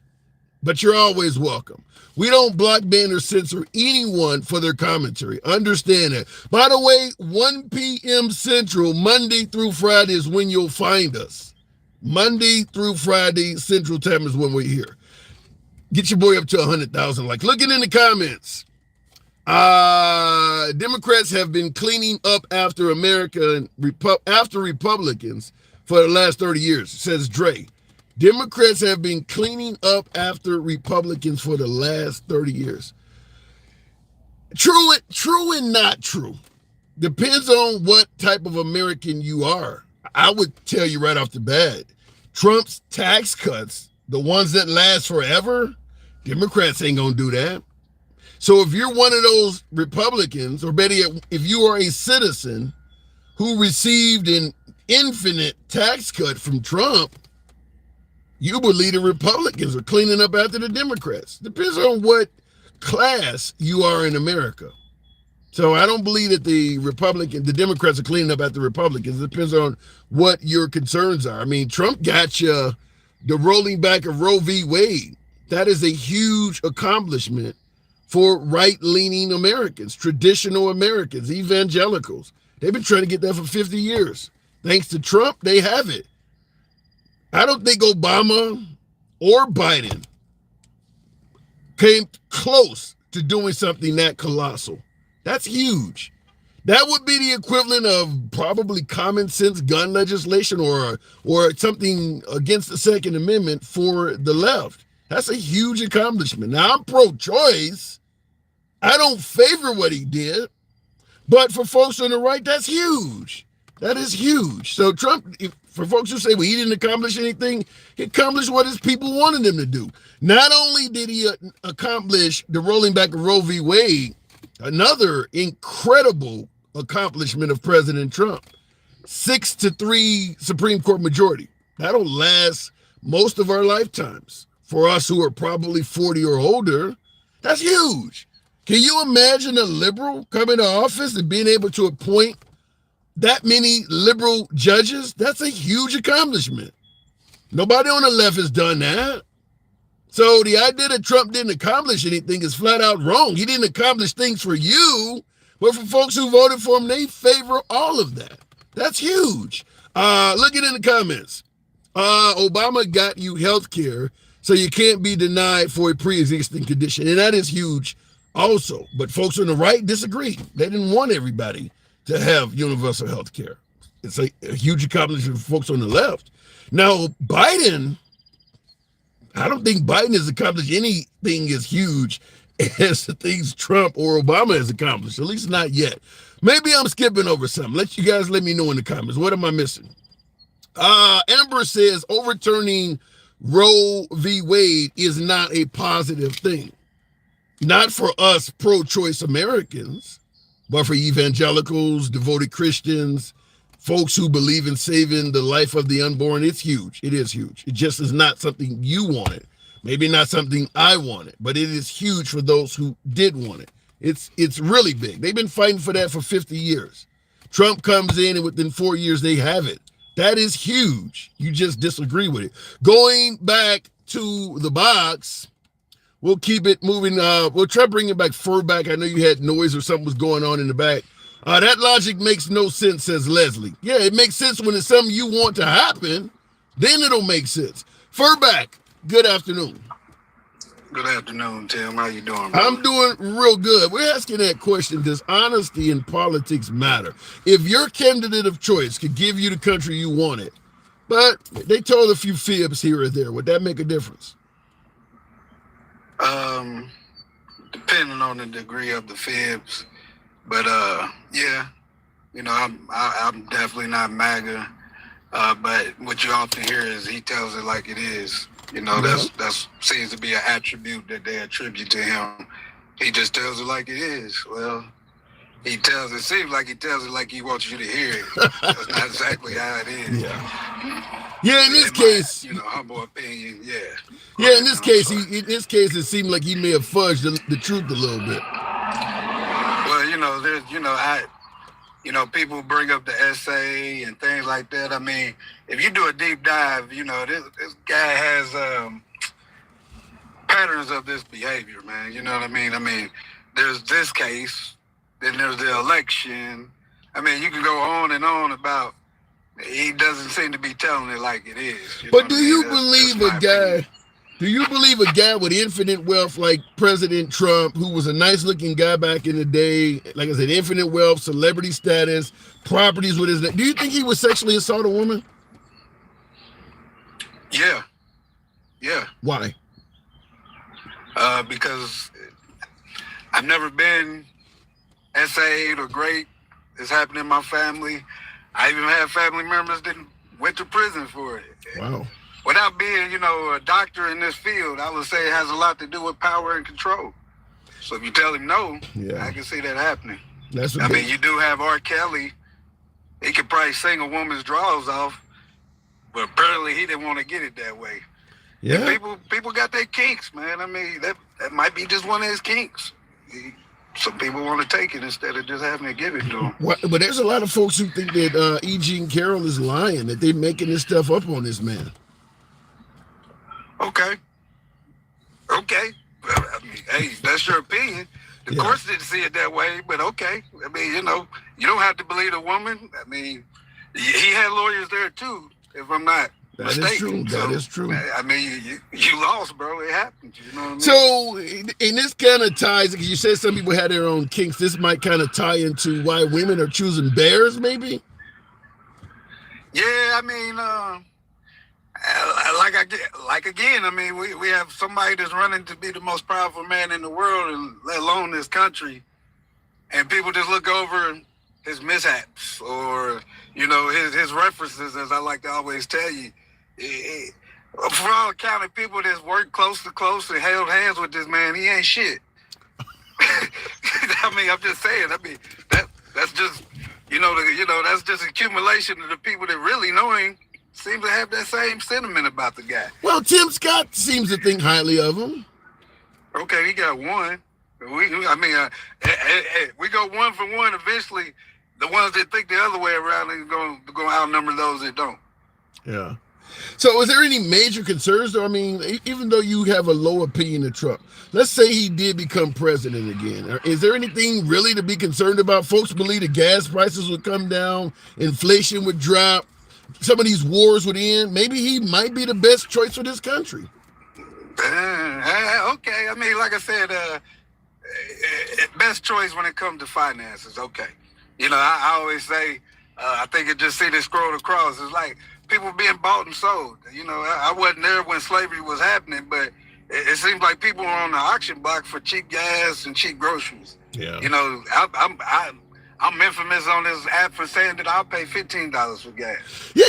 but you're always welcome. We don't block, ban, or censor anyone for their commentary. Understand that. By the way, 1 p.m. Central, Monday through Friday is when you'll find us. Monday through Friday, Central Time is when we're here. Get your boy up to 100,000 likes. Looking in the comments. Democrats have been cleaning up after after Republicans for the last 30 years, says Dre. Democrats have been cleaning up after Republicans for the last 30 years. True and not true. Depends on what type of American you are. I would tell you right off the bat, Trump's tax cuts, the ones that last forever, Democrats ain't gonna do that. So if you're one of those Republicans, or better yet, if you are a citizen who received an infinite tax cut from Trump, you believe the Republicans are cleaning up after the Democrats. Depends on what class you are in America. So I don't believe that the Democrats are cleaning up after Republicans. It depends on what your concerns are. I mean, Trump got you the rolling back of Roe v. Wade. That is a huge accomplishment for right-leaning Americans, traditional Americans, evangelicals. They've been trying to get that for 50 years. Thanks to Trump, they have it. I don't think Obama or Biden came close to doing something that colossal. That's huge. That would be the equivalent of probably common sense gun legislation or something against the Second Amendment for the left. That's a huge accomplishment. Now, I'm pro-choice. I don't favor what he did, but for folks on the right, that's huge. That is huge. So Trump, for folks who say, well, he didn't accomplish anything, he accomplished what his people wanted him to do. Not only did he accomplish the rolling back of Roe v. Wade, another incredible accomplishment of President Trump, 6-3 Supreme Court majority. That'll last most of our lifetimes. for us who are probably 40 or older, that's huge. Can you imagine a liberal coming to office and being able to appoint that many liberal judges? That's a huge accomplishment. Nobody on the left has done that. So the idea that Trump didn't accomplish anything is flat out wrong. He didn't accomplish things for you, but for folks who voted for him, they favor all of that. That's huge. Looking in the comments. Obama got you health care, so you can't be denied for a pre-existing condition. And that is huge also. But folks on the right disagree. They didn't want everybody to have universal health care. It's a huge accomplishment for folks on the left. Now, Biden, I don't think Biden has accomplished anything as huge as the things Trump or Obama has accomplished, at least not yet. Maybe I'm skipping over something. You guys let me know in the comments. What am I missing? Amber says overturning Roe v. Wade is not a positive thing. Not for us pro-choice Americans, but for evangelicals, devoted Christians, folks who believe in saving the life of the unborn. It's huge. It is huge. It just is not something you wanted. Maybe not something I wanted, but it is huge for those who did want it. It's really big. They've been fighting for that for 50 years. Trump comes in and within 4 years they have it. That is huge. You just disagree with it. Going back to the box, we'll keep it moving. We'll try bringing back Furback. I know you had noise or something was going on in the back. That logic makes no sense, says Leslie. Yeah, it makes sense when it's something you want to happen. Then it'll make sense. Furback, good afternoon. Good afternoon, Tim. How you doing, brother? I'm doing real good. We're asking that question, does honesty in politics matter? If your candidate of choice could give you the country you wanted, but they told a few fibs here or there, would that make a difference? Depending on the degree of the fibs. But yeah, you know, I'm definitely not MAGA. But what you often hear is he tells it like it is. You know, that's seems to be an attribute that they attribute to him. He just tells it like it is. Well, seems like he tells it like he wants you to hear it. That's not exactly how it is. Yeah, in this case, humble opinion, yeah. Yeah, in this case, it seemed like he may have fudged the truth a little bit. Well, people bring up the essay and things like that. I mean, if you do a deep dive, this guy has patterns of this behavior, man. You know what I mean? I mean, there's this case, then there's the election. I mean, you can go on and on about he doesn't seem to be telling it like it is. But do you believe a guy? Do you believe a guy with infinite wealth like President Trump, who was a nice-looking guy back in the day, like I said, infinite wealth, celebrity status, properties with his name, do you think he would sexually assault a woman? Yeah. Why? Because I've never been SA'd or great. It's happened in my family. I even had family members that went to prison for it. Wow. Without being, a doctor in this field, I would say it has a lot to do with power and control. So if you tell him no, I can see that happening. You do have R. Kelly. He could probably sing a woman's drawers off, but apparently he didn't want to get it that way. Yeah. And people got their kinks, man. I mean, that might be just one of his kinks. Some people want to take it instead of just having to give it to them. But there's a lot of folks who think that E. Jean Carroll is lying, that they're making this stuff up on this man. Okay. I mean, hey, that's your opinion. The courts didn't see it that way, but okay. I mean, you don't have to believe a woman. I mean, he had lawyers there too, if I'm not mistaken. That is true. I mean, you lost, bro. It happened. You know what I mean? So, and this kind of ties, because you said some people had their own kinks. This might kind of tie into why women are choosing bears, maybe? Yeah, I mean, again, I mean, we have somebody that's running to be the most powerful man in the world, and let alone this country, and people just look over his mishaps or his references, as I like to always tell you. For all accounting, people that's worked close and held hands with this man, he ain't shit. I mean, I'm just saying. I mean, that's just that's just accumulation of the people that really know him. seem to have that same sentiment about the guy. Well, Tim Scott seems to think highly of him. Okay, he got one. We go 1 for 1. Eventually, the ones that think the other way around are going to outnumber those that don't. Yeah. So is there any major concerns, though? I mean, even though you have a low opinion of Trump, let's say he did become president again. Is there anything really to be concerned about? Folks believe the gas prices would come down, inflation would drop, some of these wars would end. Maybe he might be the best choice for this country. Okay. I mean, like I said, best choice when it comes to finances. Okay. You know, I always say, I think it just see this scroll across. It's like people being bought and sold. You know, I wasn't there when slavery was happening, but it seems like people were on the auction block for cheap gas and cheap groceries. Yeah. You know, I'm infamous on this app for saying that I'll pay $15 for gas. Yeah,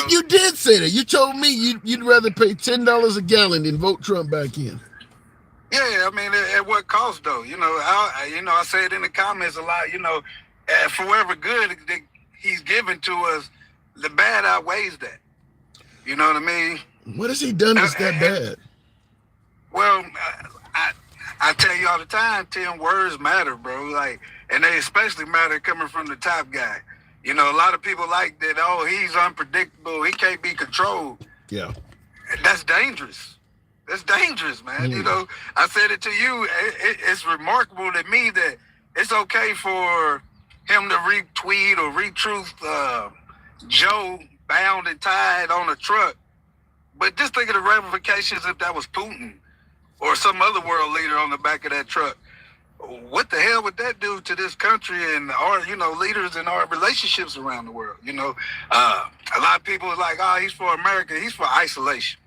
you did say that. You told me you'd rather pay $10 a gallon than vote Trump back in. Yeah, I mean, at what cost, though? You know, I say it in the comments a lot. You know, for whatever good that he's given to us, the bad outweighs that. You know what I mean? What has he done that's that bad? Well, I tell you all the time, Tim, words matter, bro. Like, and they especially matter coming from the top guy. You know, a lot of people like that. Oh, he's unpredictable. He can't be controlled. Yeah, that's dangerous. That's dangerous, man. You know, I said it to you. It's remarkable to me that it's okay for him to retweet or retruth Joe bound and tied on a truck. But just think of the ramifications if that was Putin or some other world leader on the back of that truck. What the hell would that do to this country and our, you know, leaders and our relationships around the world? You know, a lot of people are like, oh, he's for America. He's for isolation.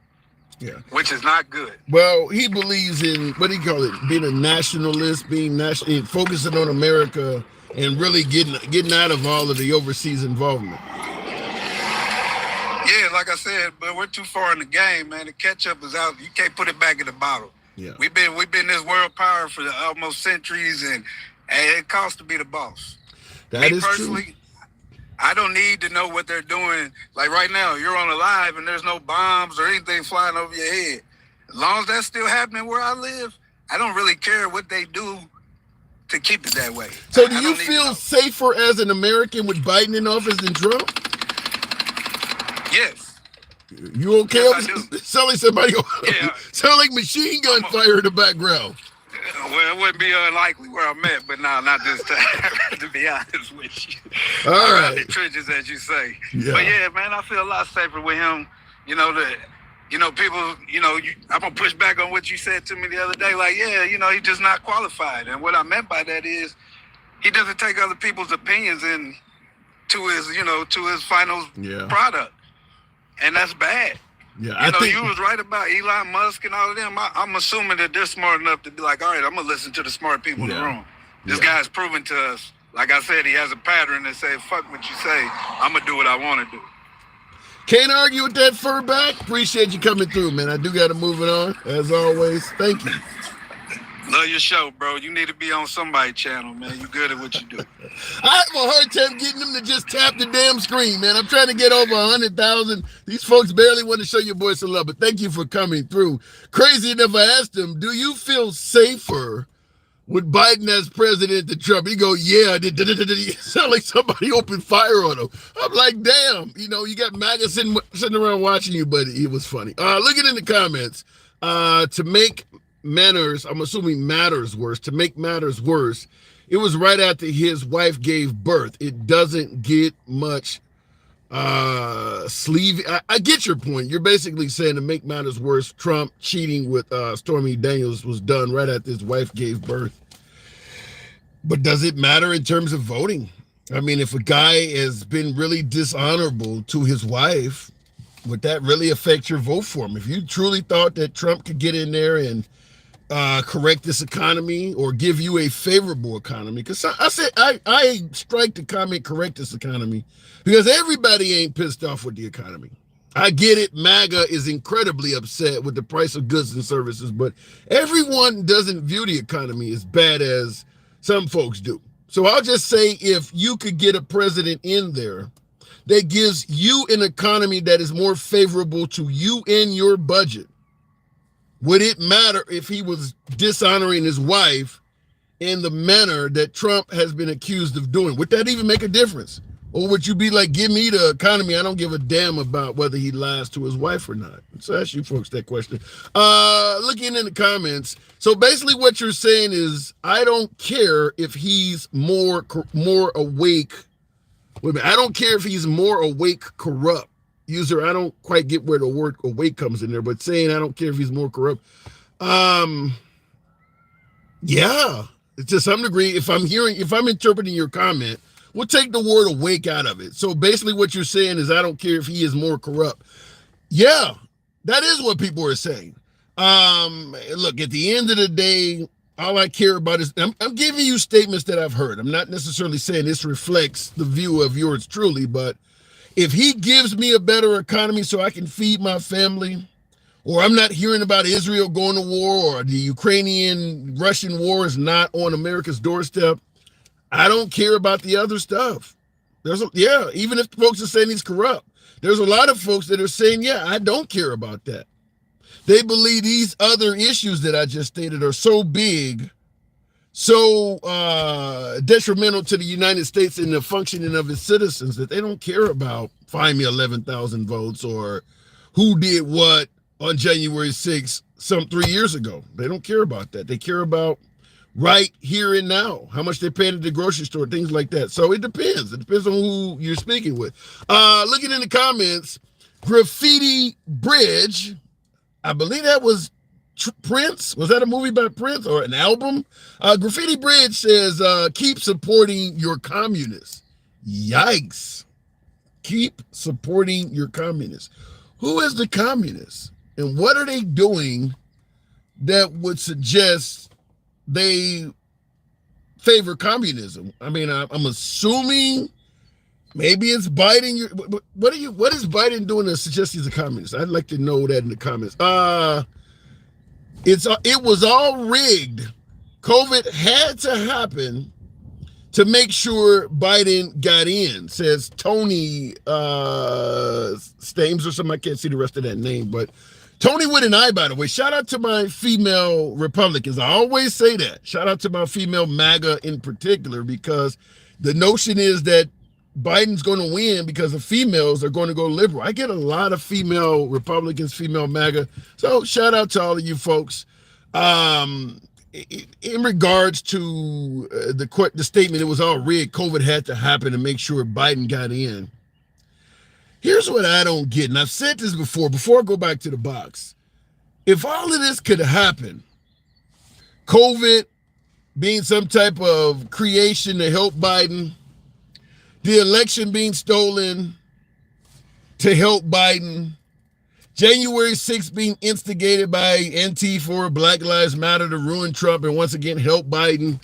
Yeah, which is not good. Well, he believes in, what do you call it, being a nationalist, being national, focusing on America and really getting out of all of the overseas involvement. Yeah, like I said, but we're too far in the game, man. The ketchup is out. You can't put it back in the bottle. Yeah, we've been this world power for almost centuries, and it costs to be the boss. That is true. I don't need to know what they're doing. Like right now, you're on a live and there's no bombs or anything flying over your head. As long as that's still happening where I live, I don't really care what they do to keep it that way. So do you feel safer as an American with Biden in office than Trump? Yes. You okay? Yes, sound like somebody, sound like machine gun fire in the background. Well, it wouldn't be unlikely where I'm at, but no, not this time, to be honest with you. All right. The trenches, as you say. Yeah. But yeah, man, I feel a lot safer with him. You know, people, I'm going to push back on what you said to me the other day. Like, yeah, he's just not qualified. And what I meant by that is he doesn't take other people's opinions to his final product. And that's bad. Yeah, you was right about Elon Musk and all of them. I'm assuming that they're smart enough to be like, all right, I'm going to listen to the smart people in the room. This guy's proven to us, like I said, he has a pattern that says, fuck what you say. I'm going to do what I want to do. Can't argue with that, Furback. Appreciate you coming through, man. I do got to move it on, as always. Thank you. Love your show, bro. You need to be on somebody's channel, man. You good at what you do. I have a hard time getting them to just tap the damn screen, man. I'm trying to get over 100,000. These folks barely want to show your boy some love, but thank you for coming through. Crazy enough, I asked him, do you feel safer with Biden as president than Trump? He go, yeah. It sound like somebody opened fire on him. I'm like, damn. You got MAGA sitting around watching you, but it was funny. Look in the comments. To make matters, I'm assuming matters worse, to make matters worse, it was right after his wife gave birth. It doesn't get much sleeve. I get your point. You're basically saying, to make matters worse, Trump cheating with Stormy Daniels was done right after his wife gave birth. But does it matter in terms of voting? I mean, if a guy has been really dishonorable to his wife, would that really affect your vote for him? If you truly thought that Trump could get in there and correct this economy or give you a favorable economy, because I strike the comment, correct this economy, because everybody ain't pissed off with the economy. I get it. MAGA is incredibly upset with the price of goods and services, but everyone doesn't view the economy as bad as some folks do. So I'll just say, if you could get a president in there that gives you an economy that is more favorable to you and your budget, would it matter if he was dishonoring his wife in the manner that Trump has been accused of doing? Would that even make a difference? Or would you be like, give me the economy, I don't give a damn about whether he lies to his wife or not? So ask you folks that question. Looking in the comments, so basically what you're saying is, I don't care if he's more awake. Wait a minute, I don't care if he's more awake, corrupt. User, I don't quite get where the word awake comes in there, but saying I don't care if he's more corrupt. Yeah, to some degree, if I'm interpreting your comment, we'll take the word awake out of it. So basically what you're saying is, I don't care if he is more corrupt. Yeah, that is what people are saying. Look, at the end of the day, all I care about is, I'm giving you statements that I've heard. I'm not necessarily saying this reflects the view of yours truly, but if he gives me a better economy so I can feed my family, or I'm not hearing about Israel going to war, or the Ukrainian-Russian war is not on America's doorstep, I don't care about the other stuff. Even if folks are saying he's corrupt, there's a lot of folks that are saying, yeah, I don't care about that. They believe these other issues that I just stated are so big, so detrimental to the United States and the functioning of its citizens, that they don't care about find me 11,000 votes or who did what on January 6th some 3 years ago. They don't care about that. They care about right here and now, how much they paid at the grocery store, things like that. So it depends. It depends on who you're speaking with. Looking in the comments, Graffiti Bridge, I believe that was Prince. Was that a movie by Prince or an album? Graffiti Bridge says, keep supporting your communists. Yikes. Keep supporting your communists. Who is the communists? And what are they doing that would suggest they favor communism? I mean, I'm assuming maybe it's Biden. What is Biden doing to suggest he's a communist? I'd like to know that in the comments. It was all rigged. COVID had to happen to make sure Biden got in, says Tony Stames or something. I can't see the rest of that name, but Tony with an I, by the way. Shout out to my female Republicans. I always say that. Shout out to my female MAGA in particular, because the notion is that Biden's going to win because the females are going to go liberal. I get a lot of female Republicans, female MAGA. So shout out to all of you folks. In regards to the statement, it was all rigged. COVID had to happen to make sure Biden got in. Here's what I don't get, and I've said this before I go back to the box. If all of this could happen, COVID being some type of creation to help Biden, the election being stolen to help Biden, January 6th being instigated by Antifa, Black Lives Matter to ruin Trump and once again help Biden,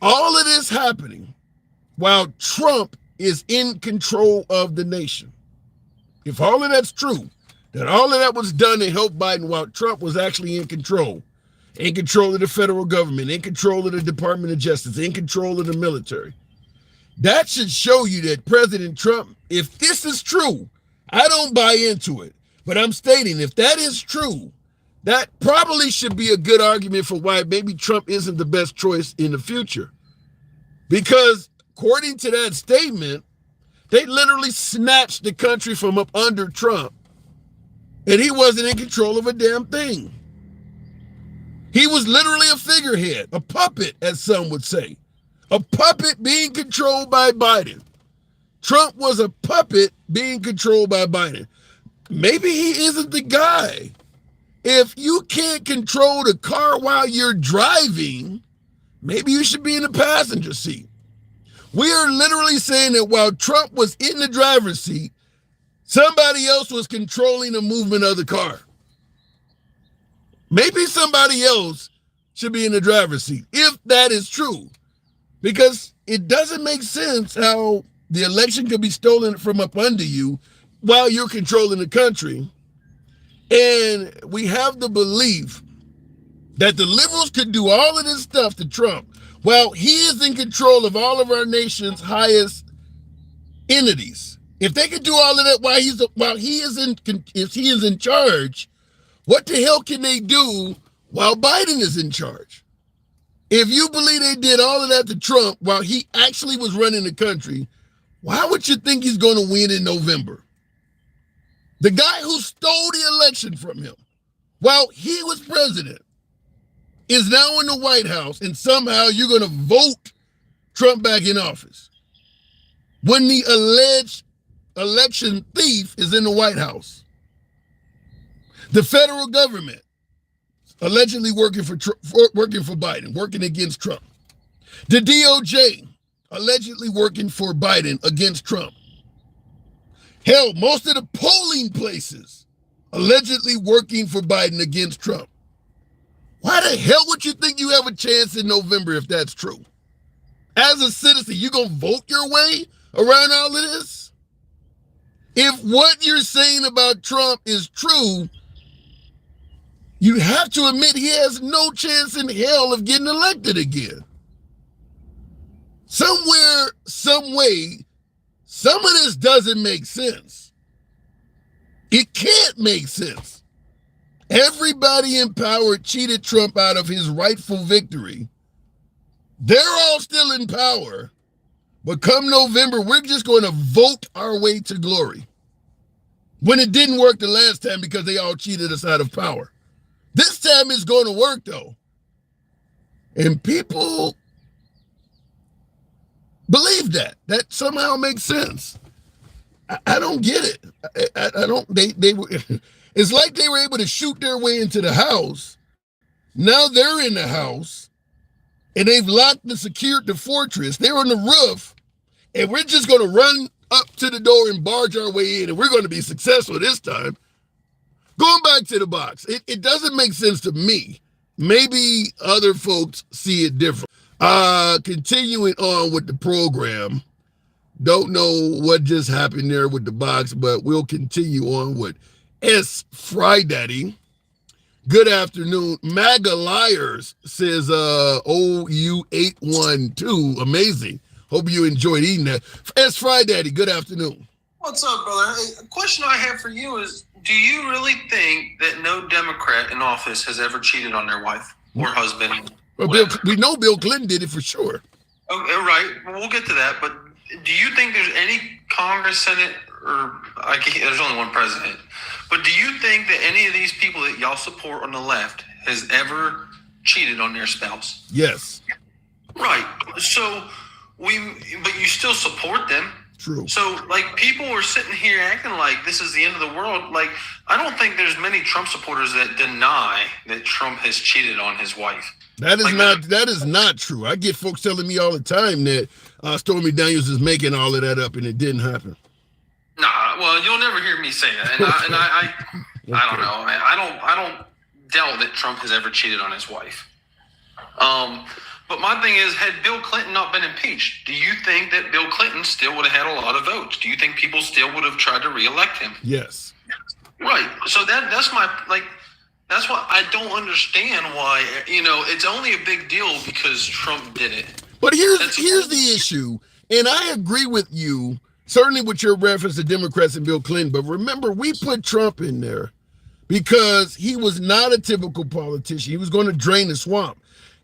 all of this happening while Trump is in control of the nation. If all of that's true, that all of that was done to help Biden while Trump was actually in control of the federal government, in control of the Department of Justice, in control of the military, that should show you that President Trump, if this is true, I don't buy into it, but I'm stating if that is true, that probably should be a good argument for why maybe Trump isn't the best choice in the future. Because according to that statement, they literally snatched the country from up under Trump, and he wasn't in control of a damn thing. He was literally a figurehead, a puppet, as some would say. A puppet being controlled by Biden. Trump was a puppet being controlled by Biden. Maybe he isn't the guy. If you can't control the car while you're driving, maybe you should be in the passenger seat. We are literally saying that while Trump was in the driver's seat, somebody else was controlling the movement of the car. Maybe somebody else should be in the driver's seat, if that is true. Because it doesn't make sense how the election could be stolen from up under you while you're controlling the country. And we have the belief that the liberals could do all of this stuff to Trump while he is in control of all of our nation's highest entities, If they could do all of that while he is in charge, what the hell can they do while Biden is in charge? If you believe they did all of that to Trump while he actually was running the country, why would you think he's going to win in November? The guy who stole the election from him while he was president is now in the White House, and somehow you're going to vote Trump back in office when the alleged election thief is in the White House. The federal government allegedly working for Biden, working against Trump. The DOJ allegedly working for Biden against Trump. Hell, most of the polling places allegedly working for Biden against Trump. Why the hell would you think you have a chance in November if that's true? As a citizen, you gonna vote your way around all of this? If what you're saying about Trump is true, you have to admit he has no chance in hell of getting elected again. Somewhere, some way, some of this doesn't make sense. It can't make sense. Everybody in power cheated Trump out of his rightful victory. They're all still in power. But come November, we're just going to vote our way to glory. When it didn't work the last time because they all cheated us out of power. This time it's going to work, though. And people believe that. That somehow makes sense. I don't get it. I don't, they were, it's like they were able to shoot their way into the house. Now they're in the house and they've locked and secured the fortress. They're on the roof and we're just going to run up to the door and barge our way in and we're going to be successful this time. Going back to the box, it doesn't make sense to me. Maybe other folks see it different. Continuing on with the program. Don't know what just happened there with the box, but we'll continue on with S. Friday. Good afternoon. MAGA Liars says OU812. Amazing. Hope you enjoyed eating that. S. Friday, good afternoon. What's up, brother? A question I have for you is, do you really think that no Democrat in office has ever cheated on their wife or husband? Well, we know Bill Clinton did it for sure. Okay, right. We'll get to that. But do you think there's any Congress, Senate, or there's only one president, but do you think that any of these people that y'all support on the left has ever cheated on their spouse? Yes. Right. So but you still support them. True. So, like, people are sitting here acting like this is the end of the world. Like, I don't think there's many Trump supporters that deny that Trump has cheated on his wife. That is not true. I get folks telling me all the time that Stormy Daniels is making all of that up, and it didn't happen. Nah, well, you'll never hear me say that, and I don't know. I don't doubt that Trump has ever cheated on his wife. But my thing is, had Bill Clinton not been impeached, do you think that Bill Clinton still would have had a lot of votes? Do you think people still would have tried to reelect him? Yes. Right. So that's my, like, that's why I don't understand why, it's only a big deal because Trump did it. But here's the issue, and I agree with you, certainly with your reference to Democrats and Bill Clinton, but remember, we put Trump in there because he was not a typical politician. He was going to drain the swamp.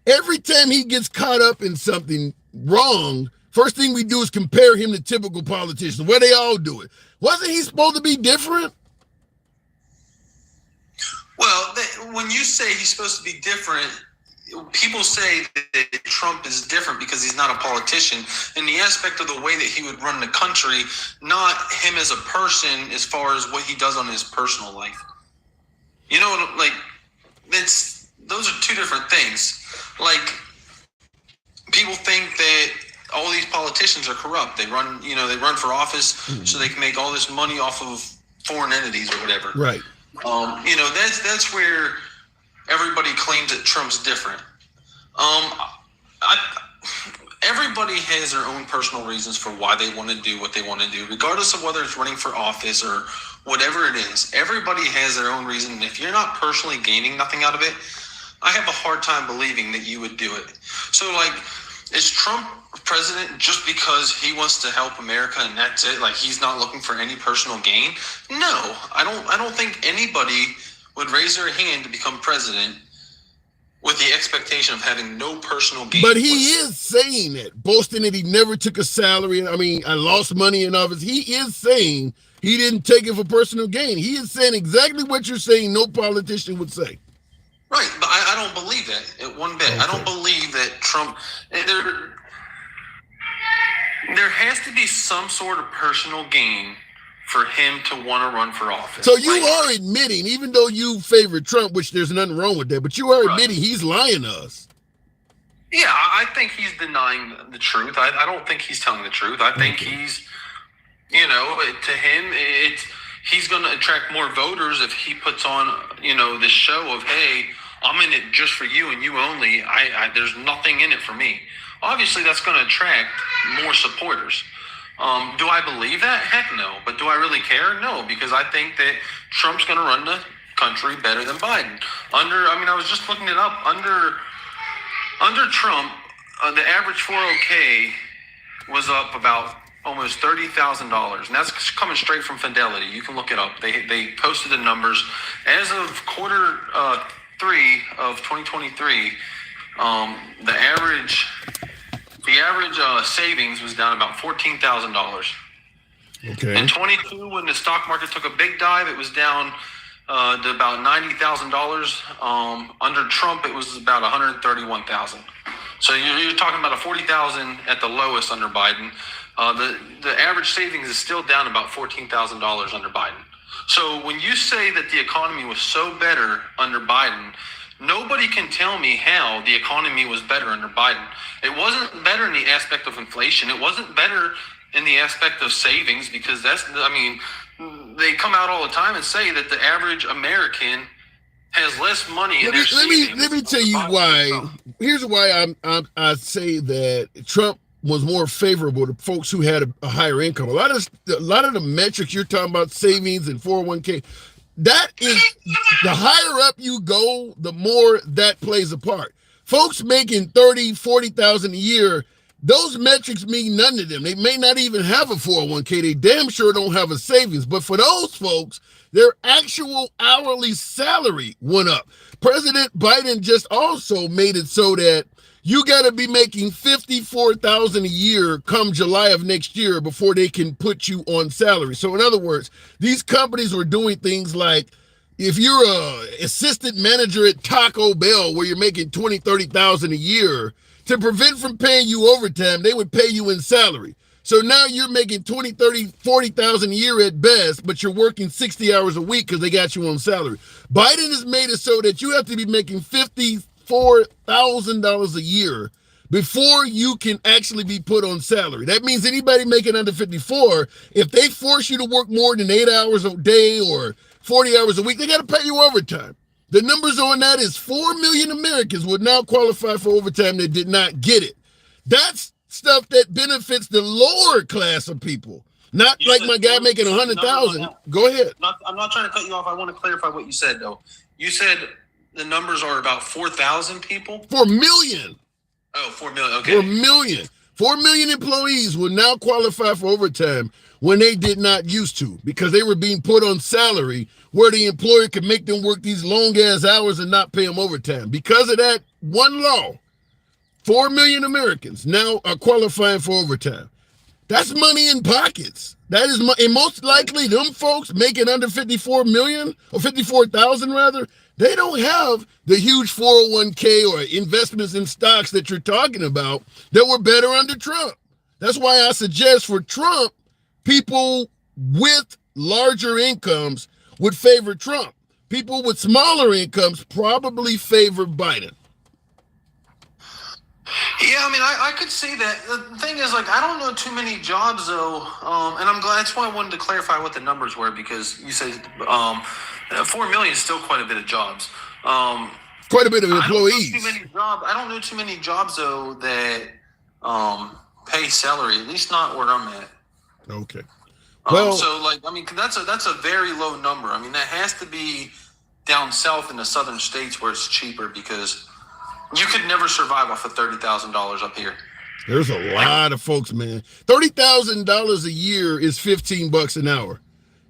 Every time he gets caught up in something wrong, first thing we do is compare him to typical politicians, where they all do it. Wasn't he supposed to be different? Well, when you say he's supposed to be different, people say that Trump is different because he's not a politician. In the aspect of the way that he would run the country, not him as a person as far as what he does on his personal life. You know, like, those are two different things. Like, people think that all these politicians are corrupt. They run for office so they can make all this money off of foreign entities or whatever. Right. That's where everybody claims that Trump's different. Everybody has their own personal reasons for why they want to do what they want to do, regardless of whether it's running for office or whatever it is. Everybody has their own reason. And if you're not personally gaining nothing out of it, I have a hard time believing that you would do it. So, like, Is Trump president just because he wants to help America and that's it? Like he's not looking for any personal gain? No, I don't think anybody would raise their hand to become president with the expectation of having no personal gain. But he is saying it, boasting that he never took a salary. I mean, I lost money in office. He is saying he didn't take it for personal gain. He is saying exactly what you're saying no politician would say. Right, but I don't believe that one bit. Okay. I don't believe that Trump. There has to be some sort of personal gain for him to want to run for office. So you are admitting, even though you favor Trump, which there's nothing wrong with that, but you are admitting he's lying to us. Yeah, I think he's denying the truth. I don't think he's telling the truth. I think he's, to him, he's going to attract more voters if he puts on, this show of, hey, I'm in it just for you and you only. There's nothing in it for me. Obviously, that's going to attract more supporters. Do I believe that? Heck no. But do I really care? No, because I think that Trump's going to run the country better than Biden. I was just looking it up. Under Trump, the average 401k was up about almost $30,000, and that's coming straight from Fidelity. You can look it up. They posted the numbers as of quarter 3 of 2023. The average savings was down about $14,000. Okay. In 22, when the stock market took a big dive, it was down to about $90,000. Under Trump, it was about $131,000. So you're talking about a $40,000 at the lowest under Biden. The average savings is still down about $14,000 under Biden. So when you say that the economy was so better under Biden, nobody can tell me how the economy was better under Biden. It wasn't better in the aspect of inflation. It wasn't better in the aspect of savings because they come out all the time and say that the average American has less money in their savings. Let me tell you why. Here's why I say that Trump was more favorable to folks who had a higher income. A lot of the metrics you're talking about, savings and 401k, that is, the higher up you go, the more that plays a part. Folks making $30,000, $40,000 a year, those metrics mean nothing to them. They may not even have a 401k. They damn sure don't have a savings. But for those folks, their actual hourly salary went up. President Biden just also made it so that you got to be making $54,000 a year come July of next year before they can put you on salary. So in other words, these companies were doing things like, if you're a assistant manager at Taco Bell where you're making $20,000, $30,000 a year, to prevent from paying you overtime, they would pay you in salary. So now you're making $20,000, $30,000, $40,000 a year at best, but you're working 60 hours a week because they got you on salary. Biden has made it so that you have to be making $54,000 a year before you can actually be put on salary. That means anybody making under 54, if they force you to work more than 8 hours a day or 40 hours a week, they got to pay you overtime. The numbers on that is 4 million Americans would now qualify for overtime that did not get it. That's stuff that benefits the lower class of people, not like my guy making 100,000. Go ahead. I'm not trying to cut you off. I want to clarify what you said, though. You said the numbers are about 4,000 people? 4 million. Oh, 4 million. Okay. 4 million. 4 million employees will now qualify for overtime when they did not used to because they were being put on salary where the employer could make them work these long-ass hours and not pay them overtime. Because of that one law, 4 million Americans now are qualifying for overtime. That's money in pockets. That is, and most likely them folks making under 54 million or 54,000 rather, they don't have the huge 401k or investments in stocks that you're talking about that were better under Trump. That's why I suggest for Trump, people with larger incomes would favor Trump. People with smaller incomes probably favor Biden. Yeah, I mean, I could see that. The thing is, I don't know too many jobs, though, and I'm glad. That's why I wanted to clarify what the numbers were, because you said 4 million is still quite a bit of jobs. Quite a bit of employees. I don't know too many jobs, though, that pay salary, at least not where I'm at. Okay. Well, that's a very low number. I mean, that has to be down south in the southern states where it's cheaper because you could never survive off of $30,000 up here. There's a lot of folks, man. $30,000 a year is $15 an hour.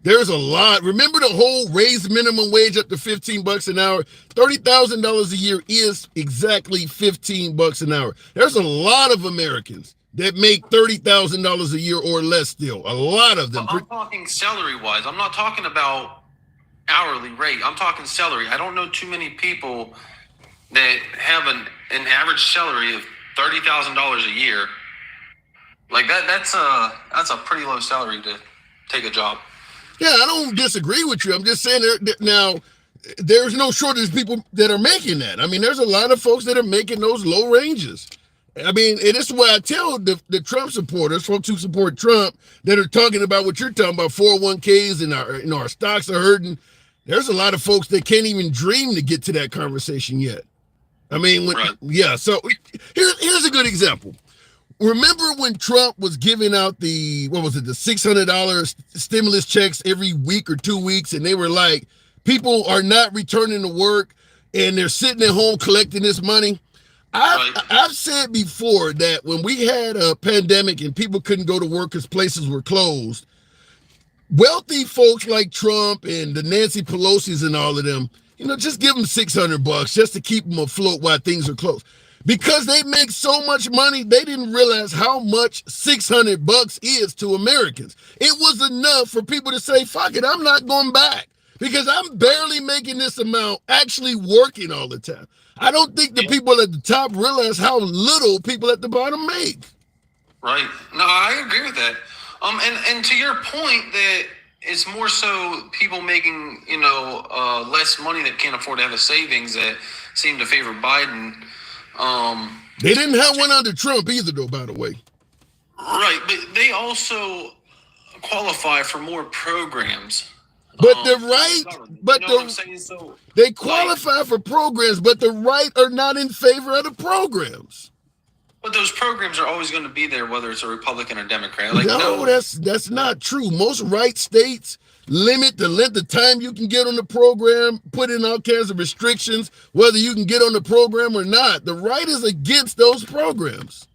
There's a lot. Remember the whole raise minimum wage up to $15 an hour? $30,000 a year is exactly $15 an hour. There's a lot of Americans that make $30,000 a year or less still. A lot of them. I'm talking salary-wise. I'm not talking about hourly rate. I'm talking salary. I don't know too many people that have an average salary of $30,000 a year. Like that's a pretty low salary to take a job. Yeah, I don't disagree with you. I'm just saying now there's no shortage of people that are making that. I mean, there's a lot of folks that are making those low ranges. I mean, and this is why I tell the Trump supporters, folks who support Trump, that are talking about what you're talking about, 401ks and our stocks are hurting. There's a lot of folks that can't even dream to get to that conversation yet. I mean, so here's a good example. Remember when Trump was giving out the $600 stimulus checks every week or 2 weeks, and they were like, people are not returning to work and they're sitting at home collecting this money? I've said before that when we had a pandemic and people couldn't go to work because places were closed, wealthy folks like Trump and the Nancy Pelosi's and all of them, just give them $600 just to keep them afloat while things are closed. Because they make so much money, they didn't realize how much $600 is to Americans. It was enough for people to say, fuck it, I'm not going back because I'm barely making this amount actually working all the time. I don't think the people at the top realize how little people at the bottom make. Right. No, I agree with that. And to your point that it's more so people making, less money that can't afford to have a savings that seem to favor Biden. They didn't have one under Trump either, though, by the way. Right, but they also qualify for more programs. But they qualify for programs, but the right are not in favor of the programs. But those programs are always going to be there, whether it's a Republican or Democrat. That's not true. Most right states limit the length of time you can get on the program, put in all kinds of restrictions, whether you can get on the program or not. The right is against those programs.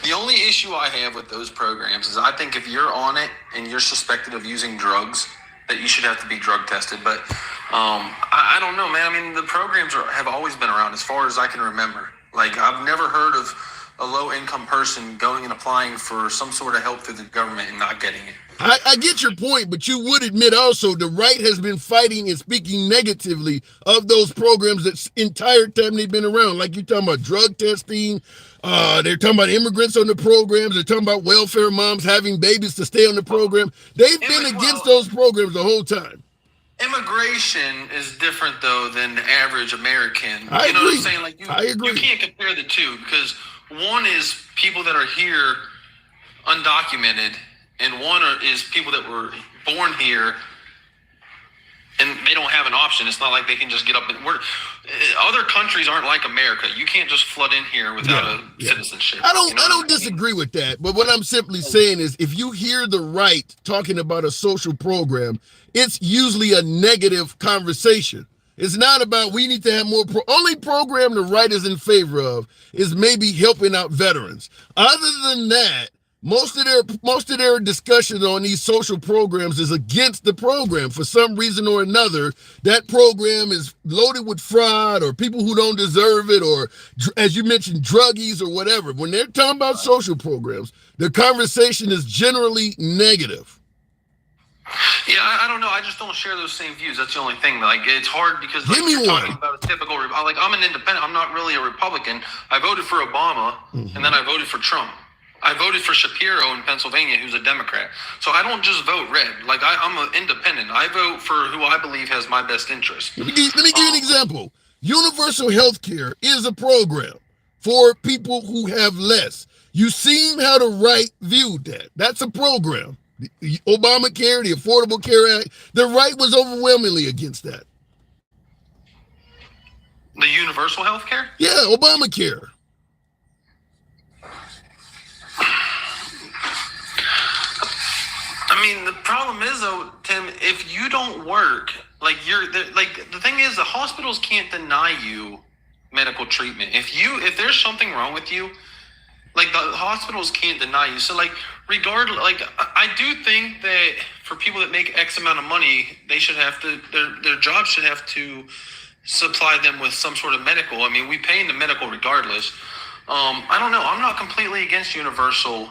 The only issue I have with those programs is I think if you're on it and you're suspected of using drugs, that you should have to be drug tested. But I don't know, man. I mean, the programs have always been around as far as I can remember. Like, I've never heard of a low-income person going and applying for some sort of help through the government and not getting it. I get your point, but you would admit also the right has been fighting and speaking negatively of those programs the entire time they've been around. Like you're talking about drug testing, they're talking about immigrants on the programs, they're talking about welfare moms having babies to stay on the program. They've been against those programs the whole time. Immigration is different, though, than the average American. I agree. What I'm saying? Like, I agree. You can't compare the two because one is people that are here undocumented, and one is people that were born here and they don't have an option. It's not like they can just get up and work. Other countries aren't like America. You can't just flood in here without citizenship. I don't disagree with that. But what I'm simply saying is if you hear the right talking about a social program, it's usually a negative conversation. It's not about we need to have more. Only program the right is in favor of is maybe helping out veterans. Other than that, most of their discussion on these social programs is against the program for some reason or another. That program is loaded with fraud or people who don't deserve it, or as you mentioned, druggies or whatever. When they're talking about social programs, the conversation is generally negative. Yeah, I don't know. I just don't share those same views. That's the only thing. Like, it's hard because you're talking about a typical. Like, I'm an independent. I'm not really a Republican. I voted for Obama, and then I voted for Trump. I voted for Shapiro in Pennsylvania, who's a Democrat. So I don't just vote red. Like, I'm an independent. I vote for who I believe has my best interest. Let me give you an example. Universal health care is a program for people who have less. You've seen how the right viewed that. That's a program. The Obamacare, the Affordable Care Act, the right was overwhelmingly against that. The universal health care? Yeah, Obamacare. I mean, the problem is, though, Tim, if you don't work, Like the thing is, the hospitals can't deny you medical treatment. If there's something wrong with you, like the hospitals can't deny you. So like regardless, like I do think that for people that make X amount of money, they should have to their job should have to supply them with some sort of medical. I mean, we pay into medical regardless. I don't know. I'm not completely against universal.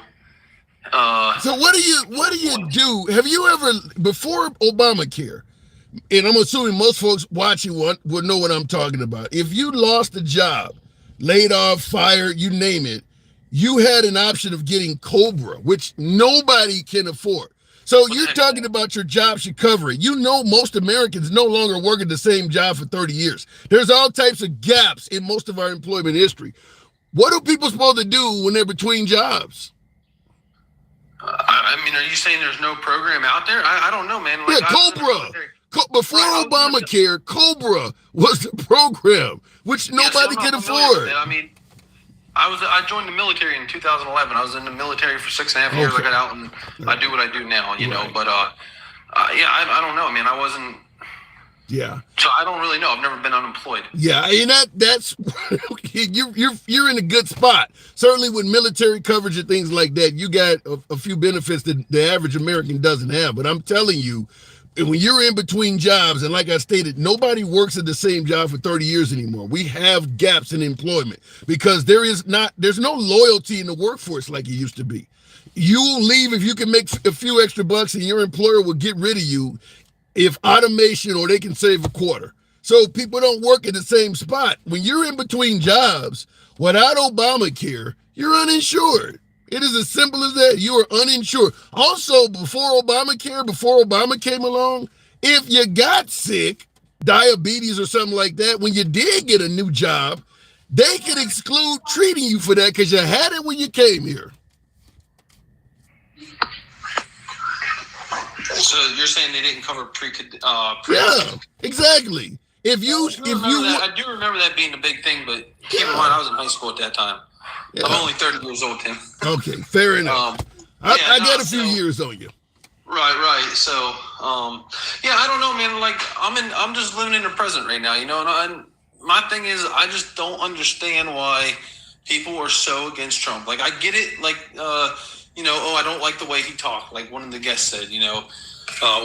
So what do you do? Have you ever, before Obamacare, and I'm assuming most folks watching would know what I'm talking about. If you lost a job, laid off, fired, you name it, you had an option of getting COBRA, which nobody can afford. So you're talking about your job should cover it. You know most Americans no longer work at the same job for 30 years. There's all types of gaps in most of our employment history. What are people supposed to do when they're between jobs? I mean, are you saying there's no program out there? I don't know, man. Like, yeah, COBRA. Before Obamacare, COBRA was the program, which nobody can afford. I mean, I joined the military in 2011. I was in the military for 6.5 years. I got out and I do what I do now, you know. But I don't know. I mean, I wasn't. Yeah. So I don't really know. I've never been unemployed. Yeah, and that's you're in a good spot. Certainly with military coverage and things like that, you got a few benefits that the average American doesn't have. But I'm telling you, when you're in between jobs, and like I stated, nobody works at the same job for 30 years anymore. We have gaps in employment because there's no loyalty in the workforce like it used to be. You'll leave if you can make a few extra bucks, and your employer will get rid of you if automation or they can save a quarter. So people don't work at the same spot. When you're in between jobs, without Obamacare, you're uninsured. It is as simple as that. You are uninsured. Also, before Obama came along, if you got sick, diabetes or something like that, when you did get a new job, they could exclude treating you for that because you had it when you came here. So you're saying they didn't cover pre? Yeah, exactly. I do remember that being a big thing, but keep in mind I was in high school at that time. Yeah. I'm only 30 years old, Tim. Okay, fair enough. I got a few years on you. Right. So, I don't know, man. Like, I'm just living in the present right now, you know. And my thing is, I just don't understand why people are so against Trump. Like, I get it. Like, I don't like the way he talked. Like one of the guests said,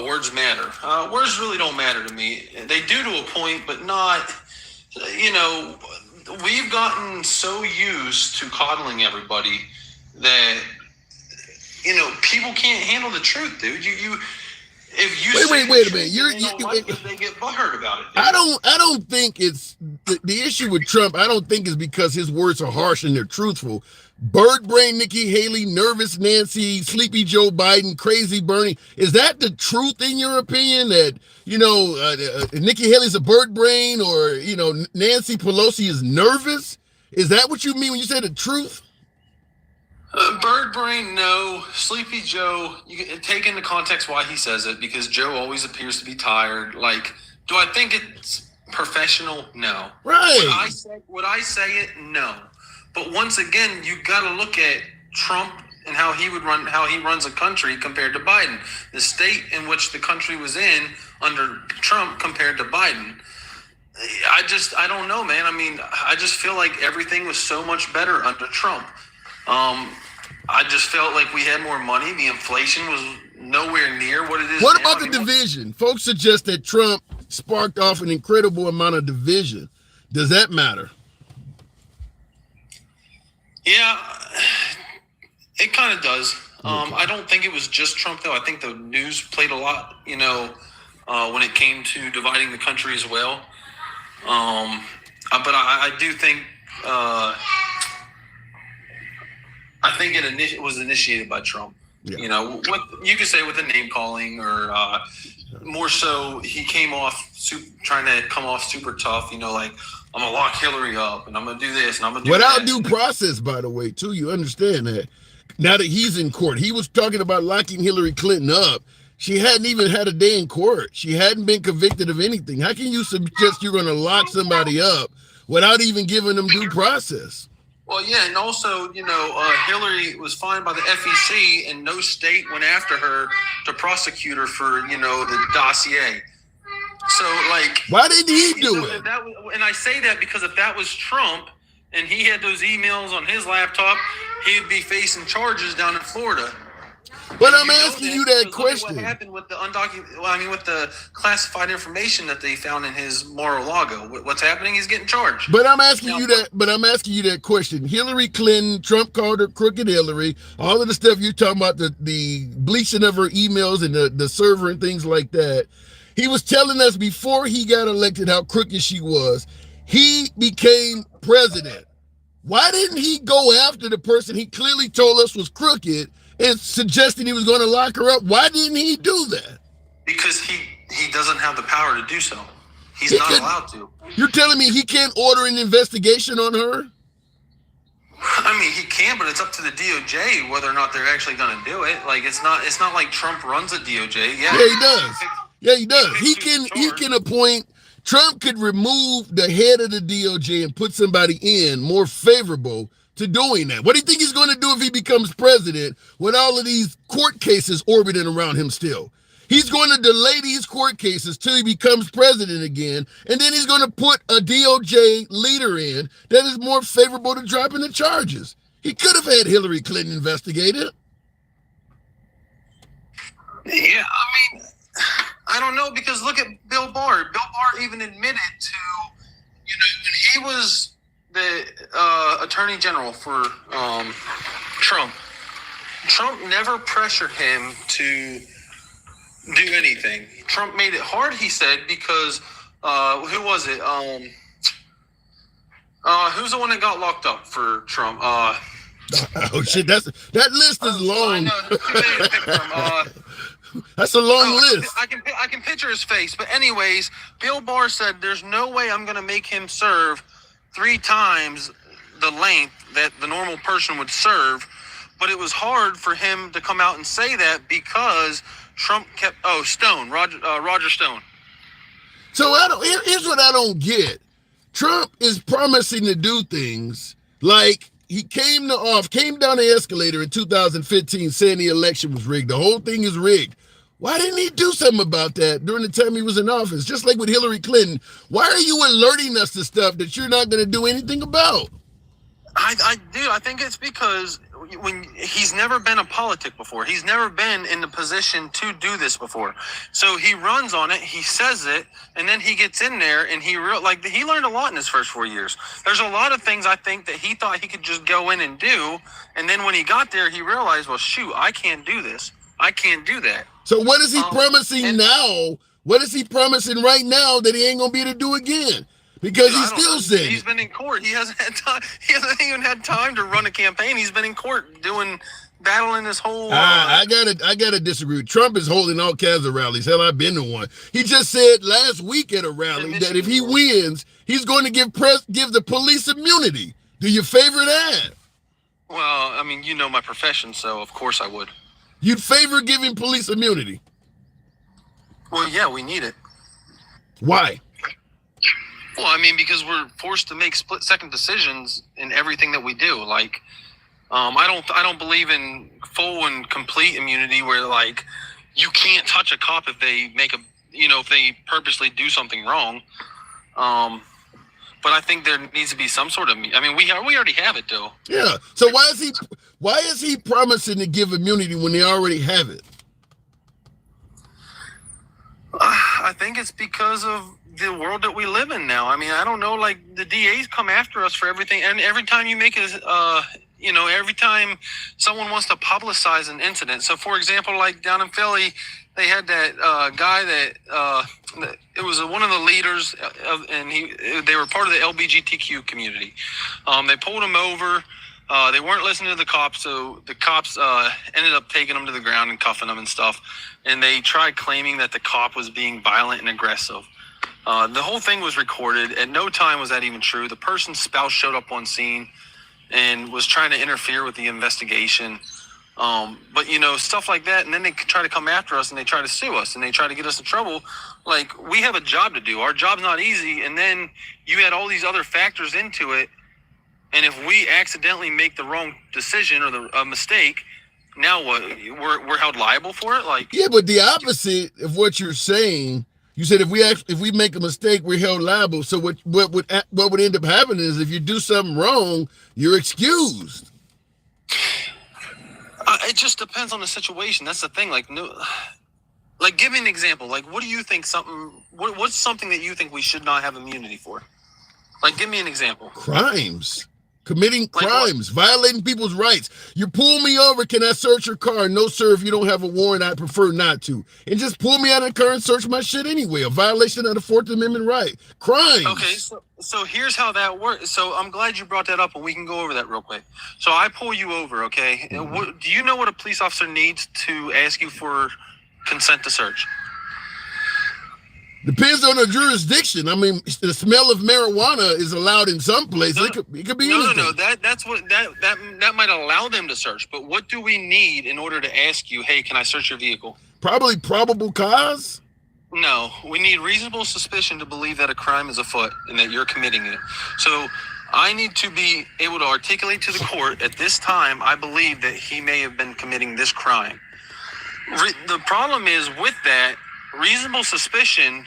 words matter. Words really don't matter to me. They do to a point, but not. We've gotten so used to coddling everybody that people can't handle the truth, dude. Wait a minute. They get butthurt about it. Dude. I don't think it's the issue with Trump. I don't think is because his words are harsh and they're truthful. Bird brain Nikki Haley, nervous Nancy, sleepy Joe Biden, crazy Bernie. Is that the truth in your opinion? That Nikki Haley's a bird brain, or Nancy Pelosi is nervous? Is that what you mean when you say the truth? Bird brain, no. Sleepy Joe, you can take into context why he says it, because Joe always appears to be tired. Like, do I think it's professional? No. Right. Would I say it? No. But once again, you got to look at Trump and how he runs a country compared to Biden. The state in which the country was in under Trump compared to Biden. I don't know, man. I mean, I just feel like everything was so much better under Trump. I just felt like we had more money. The inflation was nowhere near what it is What now. about the division? Folks suggest that Trump sparked off an incredible amount of division. Does that matter? Yeah, it kind of does. I don't think it was just Trump, though. I think the news played a lot, when it came to dividing the country as well. But I do think it was initiated by Trump. Yeah. You could say with the name calling, or more so, he came off trying to come off super tough. Like, I'm gonna lock Hillary up, and I'm gonna do this, and I'm gonna do without that. due process, by the way, too. You understand that? Now that he's in court, he was talking about locking Hillary Clinton up. She hadn't even had a day in court. She hadn't been convicted of anything. How can you suggest you're gonna lock somebody up without even giving them due process? Well, yeah, and also, Hillary was fined by the FEC, and no state went after her to prosecute her for, the dossier. So, like, why didn't he do it? And I say that because if that was Trump and he had those emails on his laptop, he'd be facing charges down in Florida. But I'm asking you that question. What happened with the with the classified information that they found in his Mar-a-Lago? What's happening? He's getting charged. But I'm asking you that question. Hillary Clinton, Trump called her crooked Hillary. All of the stuff you're talking about, the bleaching of her emails and the server and things like that. He was telling us before he got elected how crooked she was. He became president. Why didn't he go after the person he clearly told us was crooked and suggesting he was going to lock her up? Why didn't he do that? Because he doesn't have the power to do so. He's not allowed to. You're telling me he can't order an investigation on her? I mean, he can, but it's up to the DOJ whether or not they're actually going to do it. Like, it's not like Trump runs a DOJ. Yeah, he does. He does. He can appoint. Trump could remove the head of the DOJ and put somebody in more favorable to doing that. What do you think he's going to do if he becomes president with all of these court cases orbiting around him still? He's going to delay these court cases till he becomes president again, and then he's going to put a DOJ leader in that is more favorable to dropping the charges. He could have had Hillary Clinton investigated. Yeah, I mean, I don't know, because look at Bill Barr. Bill Barr even admitted to, when he was the attorney general for Trump never pressured him to do anything. Trump made it hard, he said, because who was it? Who's the one that got locked up for Trump? Oh shit, that list is long. I know, there's too many to pick from. That's a long list. I can picture his face. But anyways, Bill Barr said there's no way I'm going to make him serve 3 times the length that the normal person would serve. But it was hard for him to come out and say that because Trump kept Roger Stone. So here's what I don't get. Trump is promising to do things like he came down the escalator in 2015 saying the election was rigged. The whole thing is rigged. Why didn't he do something about that during the time he was in office? Just like with Hillary Clinton. Why are you alerting us to stuff that you're not going to do anything about? I think it's because when he's never been a politic before. He's never been in the position to do this before. So he runs on it, he says it, and then he gets in there and he learned a lot in his first 4 years. There's a lot of things I think that he thought he could just go in and do, and then when he got there, he realized, well, shoot, I can't do this. I can't do that. So what is he promising now? What is he promising right now that he ain't gonna be able to do again? Because he's still saying he's been in court. He hasn't had time. He hasn't even had time to run a campaign. He's been in court battling this whole. I gotta disagree. Trump is holding all kinds of rallies. Hell, I've been to one. He just said last week at a rally that if he wins, he's going to give the police immunity. Do you favor that? Well, I mean, you know my profession, so of course I would. You'd favor giving police immunity? Well, yeah, we need it. Why? Well, I mean, because we're forced to make split-second decisions in everything that we do. Like, I don't believe in full and complete immunity where, like, you can't touch a cop if they if they purposely do something wrong. But I think there needs to be some sort of. I mean, we already have it, though. Yeah. So why is he promising to give immunity when they already have it? I think it's because of the world that we live in now. I mean, I don't know, like the DAs come after us for everything. And every time you make every time someone wants to publicize an incident. So for example, like down in Philly, they had that guy that it was one of the leaders and they were part of the LGBTQ community. They pulled him over. They weren't listening to the cops, so the cops ended up taking him to the ground and cuffing him and stuff. And they tried claiming that the cop was being violent and aggressive. The whole thing was recorded. At no time was that even true. The person's spouse showed up on scene and was trying to interfere with the investigation. But, stuff like that. And then they try to come after us and they try to sue us and they try to get us in trouble. Like, we have a job to do. Our job's not easy. And then you add all these other factors into it. And if we accidentally make the wrong decision or a mistake, now what? We're held liable for it? Like, yeah, but the opposite of what you're saying You said if we make a mistake, we're held liable. So what would end up happening is if you do something wrong, you're excused. It just depends on the situation. That's the thing. Like, give me an example. Like, what do you think what's something that you think we should not have immunity for? Like, give me an example. Crimes. Committing crimes, violating people's rights. You pull me over, can I search your car? No, sir, if you don't have a warrant, I prefer not to. And just pull me out of the car and search my shit anyway. A violation of the 4th Amendment right. Crimes. Okay, so here's how that works. So I'm glad you brought that up, and we can go over that real quick. So I pull you over, okay? Mm-hmm. Do you know what a police officer needs to ask you for consent to search? Depends on the jurisdiction. I mean, the smell of marijuana is allowed in some places. It could be anything. No. That might allow them to search. But what do we need in order to ask you, hey, can I search your vehicle? Probably probable cause. No, we need reasonable suspicion to believe that a crime is afoot and that you're committing it. So I need to be able to articulate to the court at this time, I believe that he may have been committing this crime. The problem is with that, reasonable suspicion,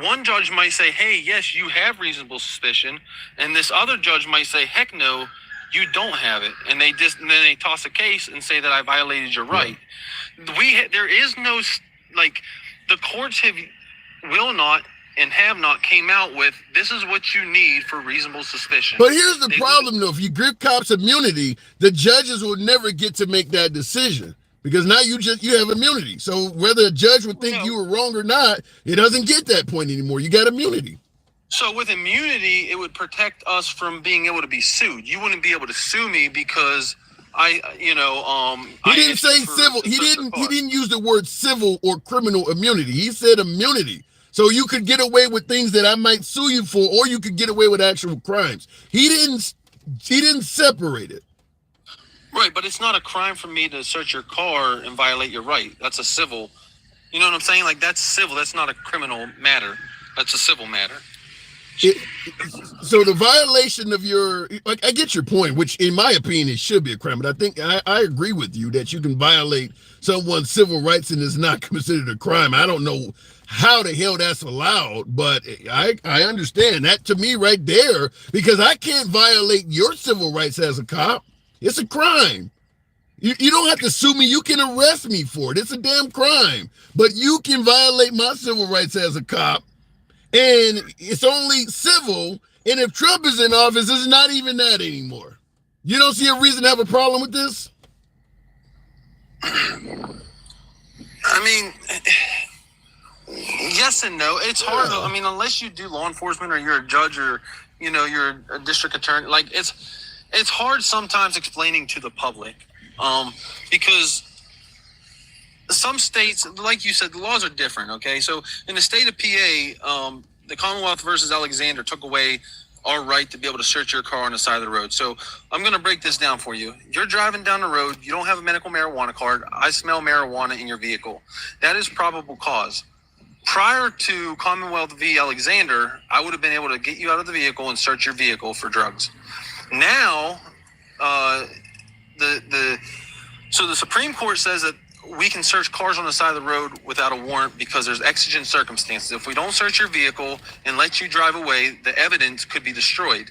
one judge might say, hey, yes, you have reasonable suspicion. And this other judge might say, heck no, you don't have it. And then they toss a case and say that I violated your right. There is no, the courts will not and have not came out with, this is what you need for reasonable suspicion. But here's the problem, though. If you give cops immunity, the judges will never get to make that decision. Because now you have immunity. So whether a judge would think you were wrong or not, it doesn't get that point anymore. You got immunity. So with immunity, it would protect us from being able to be sued. You wouldn't be able to sue me because he didn't say civil. He didn't use the word civil or criminal immunity. He said immunity. So you could get away with things that I might sue you for, or you could get away with actual crimes. He didn't separate it. Right, but it's not a crime for me to search your car and violate your right. That's a civil. You know what I'm saying? Like, that's civil. That's not a criminal matter. That's a civil matter. So the violation of I get your point, which in my opinion, it should be a crime. But I think I agree with you that you can violate someone's civil rights and it's not considered a crime. I don't know how the hell that's allowed, but I understand that to me right there, because I can't violate your civil rights as a cop. It's a crime. You don't have to sue me. You can arrest me for it. It's a damn crime. But you can violate my civil rights as a cop, and it's only civil. And if Trump is in office, it's not even that anymore. You don't see a reason to have a problem with this? I mean, yes and no. It's hard. I mean, unless you do law enforcement or you're a judge or, you're a district attorney, it's hard sometimes explaining to the public because some states, like you said, the laws are different, okay? So in the state of PA, the Commonwealth versus Alexander took away our right to be able to search your car on the side of the road. So I'm going to break this down for you. You're driving down the road. You don't have a medical marijuana card. I smell marijuana in your vehicle. That is probable cause. Prior to Commonwealth v. Alexander, I would have been able to get you out of the vehicle and search your vehicle for drugs. Now, the Supreme Court says that we can search cars on the side of the road without a warrant because there's exigent circumstances. If we don't search your vehicle and let you drive away, the evidence could be destroyed.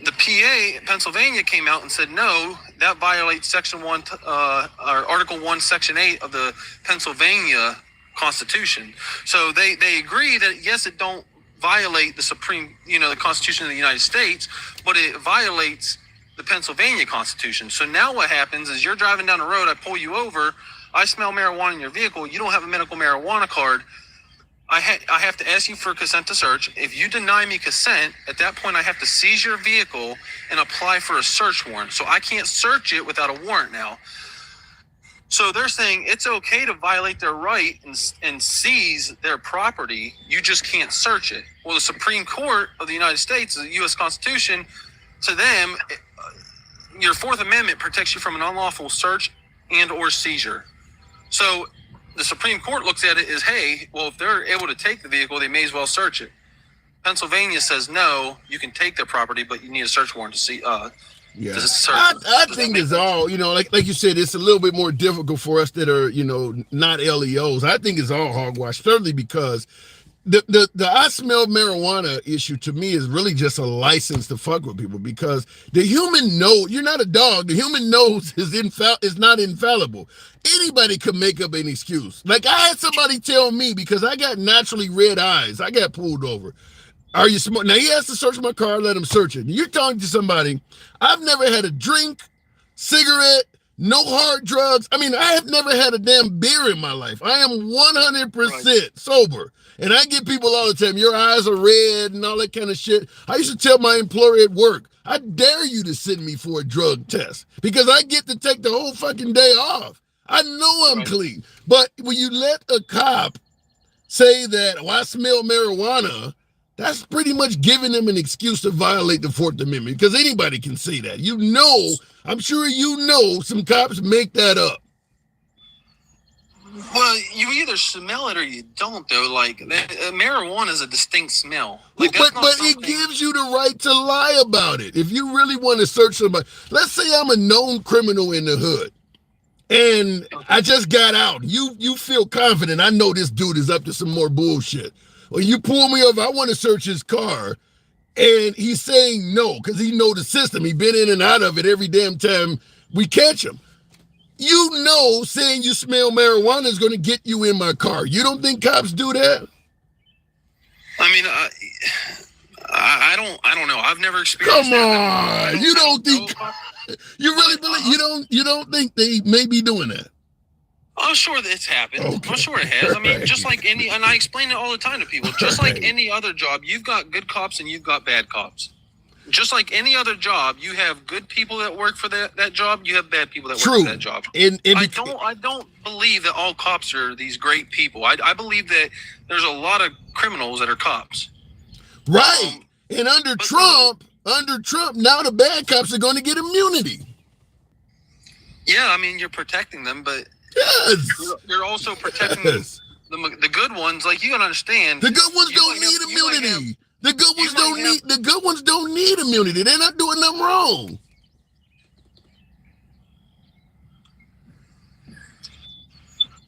The PA, Pennsylvania, came out and said, no, that violates Section 1, or Article 1, Section 8 of the Pennsylvania Constitution. So they agree that, yes, it don't violate the Constitution of the United States, but it violates the Pennsylvania Constitution. So now what happens is you're driving down the road, I pull you over, I smell marijuana in your vehicle, you don't have a medical marijuana card, I have to ask you for consent to search. If you deny me consent, at that point I have to seize your vehicle and apply for a search warrant. So I can't search it without a warrant now. So they're saying it's okay to violate their right and seize their property. You just can't search it. Well, the Supreme Court of the United States, the U.S. Constitution, to them, your Fourth Amendment protects you from an unlawful search and or seizure. So the Supreme Court looks at it as, hey, well, if they're able to take the vehicle, they may as well search it. Pennsylvania says, no, you can take their property, but you need a search warrant to Yeah, I think it's all, like you said, it's a little bit more difficult for us that are, not LEOs. I think it's all hogwash, thirdly, because the I smell marijuana issue to me is really just a license to fuck with people, because the human nose, you're not a dog, the human nose is not infallible. Anybody could make up an excuse. Like, I had somebody tell me, because I got naturally red eyes, I got pulled over. Are you smoking? Now, he has to search my car, let him search it. You're talking to somebody, I've never had a drink, cigarette, no hard drugs. I mean, I have never had a damn beer in my life. I am 100% sober. And I get people all the time, your eyes are red and all that kind of shit. I used to tell my employer at work, I dare you to send me for a drug test, because I get to take the whole fucking day off. I know I'm clean. But when you let a cop say that, I smell marijuana, that's pretty much giving them an excuse to violate the 4th Amendment, because anybody can say that. I'm sure some cops make that up. Well, you either smell it or you don't, though. Like, marijuana is a distinct smell. Like, but it gives you the right to lie about it. If you really want to search somebody, let's say I'm a known criminal in the hood, and I just got out. You feel confident. I know this dude is up to some more bullshit. Well, you pull me over, I want to search his car, and he's saying no, because he know the system. He been in and out of it every damn time we catch him. Saying you smell marijuana is going to get you in my car. You don't think cops do that? I mean, I don't know. I've never experienced that. Come on, you don't think? You really believe? You don't think they may be doing that? I'm sure that it's happened. Okay. I'm sure it has. I mean, just like and I explain it all the time to people, just like any other job, you've got good cops and you've got bad cops. Just like any other job, you have good people that work for that job, you have bad people that work for that job. I don't believe that all cops are these great people. I believe that there's a lot of criminals that are cops. Right. And under Trump, now the bad cops are going to get immunity. Yeah, I mean, you're protecting them, but you're also protecting the good ones. Like, you gotta understand, the good ones don't need immunity. The good ones don't need immunity. They're not doing nothing wrong.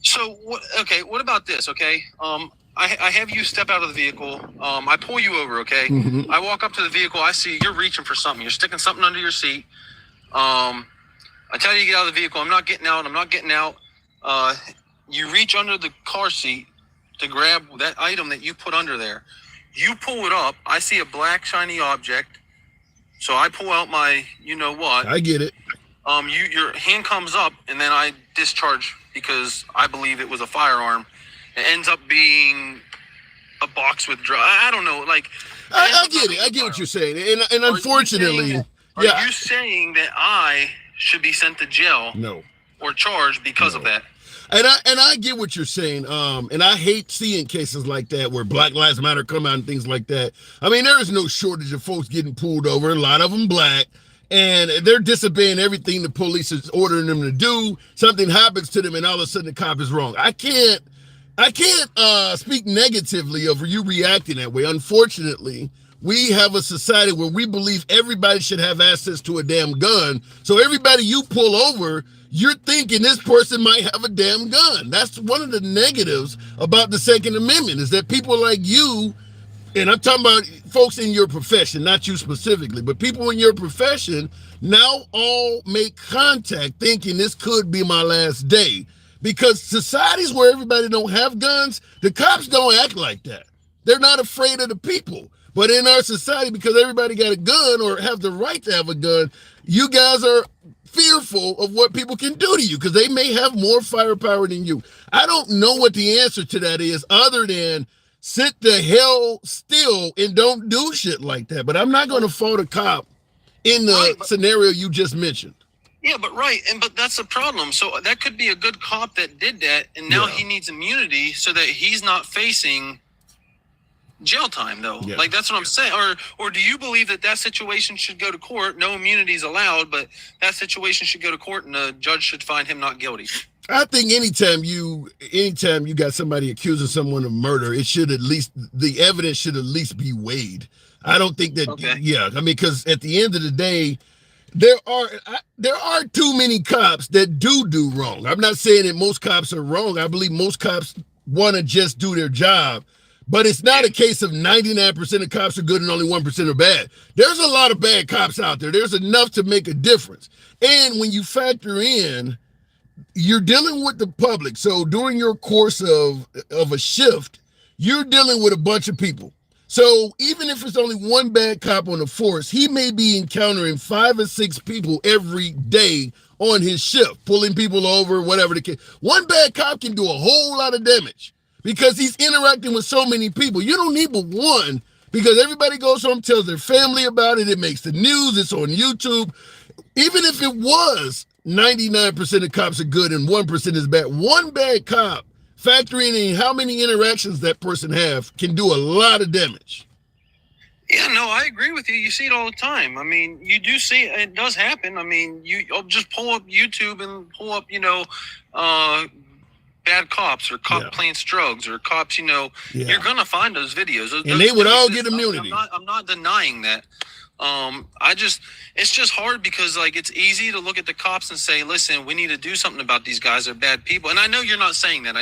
So what about this? Okay, I have you step out of the vehicle. I pull you over. Okay, I walk up to the vehicle. I see you're reaching for something. You're sticking something under your seat. I tell you to get out of the vehicle. I'm not getting out. You reach under the car seat to grab that item that you put under there. You pull it up. I see a black shiny object. So I pull out my, I get it. Your hand comes up, and then I discharge because I believe it was a firearm. It ends up being a box with drugs. I don't know. Like, I get it. I get what you're saying. And unfortunately, are you saying that I should be sent to jail? No. Or charged because of that? And I get what you're saying. And I hate seeing cases like that where Black Lives Matter come out and things like that. I mean, there is no shortage of folks getting pulled over, a lot of them black, and they're disobeying everything the police is ordering them to do. Something happens to them, and all of a sudden the cop is wrong. I can't speak negatively of you reacting that way. Unfortunately, we have a society where we believe everybody should have access to a damn gun. So everybody you pull over, you're thinking this person might have a damn gun. That's one of the negatives about the Second Amendment, is that people like you, and I'm talking about folks in your profession, not you specifically, but people in your profession now all make contact thinking this could be my last day. Because societies where everybody don't have guns, the cops don't act like that. They're not afraid of the people. But in our society, because everybody got a gun or have the right to have a gun, you guys are fearful of what people can do to you because they may have more firepower than you. I don't know what the answer to that is other than sit the hell still and don't do shit like that. But I'm not going to fault a cop in the scenario you just mentioned. Yeah, but that's the problem. So that could be a good cop that did that, and now he needs immunity so that he's not facing jail time, though. Yeah. Like, that's what I'm saying. Or do you believe that situation should go to court? No immunity is allowed, but that situation should go to court, and the judge should find him not guilty. I think anytime you got somebody accusing someone of murder, the evidence should at least be weighed. I don't think that. Okay. Yeah, I mean, because at the end of the day, there are too many cops that do wrong. I'm not saying that most cops are wrong. I believe most cops want to just do their job. But it's not a case of 99% of cops are good and only 1% are bad. There's a lot of bad cops out there. There's enough to make a difference. And when you factor in, you're dealing with the public. So during your course of a shift, you're dealing with a bunch of people. So even if it's only one bad cop on the force, he may be encountering 5 or 6 people every day on his shift, pulling people over, whatever the case. One bad cop can do a whole lot of damage because he's interacting with so many people. You don't need but one, because everybody goes home, tells their family about it. It makes the news. It's on YouTube. Even if it was 99% of cops are good and 1% is bad, one bad cop, factoring in how many interactions that person have, can do a lot of damage. Yeah, no, I agree with you. You see it all the time. I mean, you do see it. It does happen. I mean, you'll just pull up YouTube and pull up, bad cops or cop plants drugs or cops, you're going to find those videos. And they would all get immunity. I'm not denying that. It's just hard because it's easy to look at the cops and say, listen, we need to do something about these guys. They're bad people. And I know you're not saying that.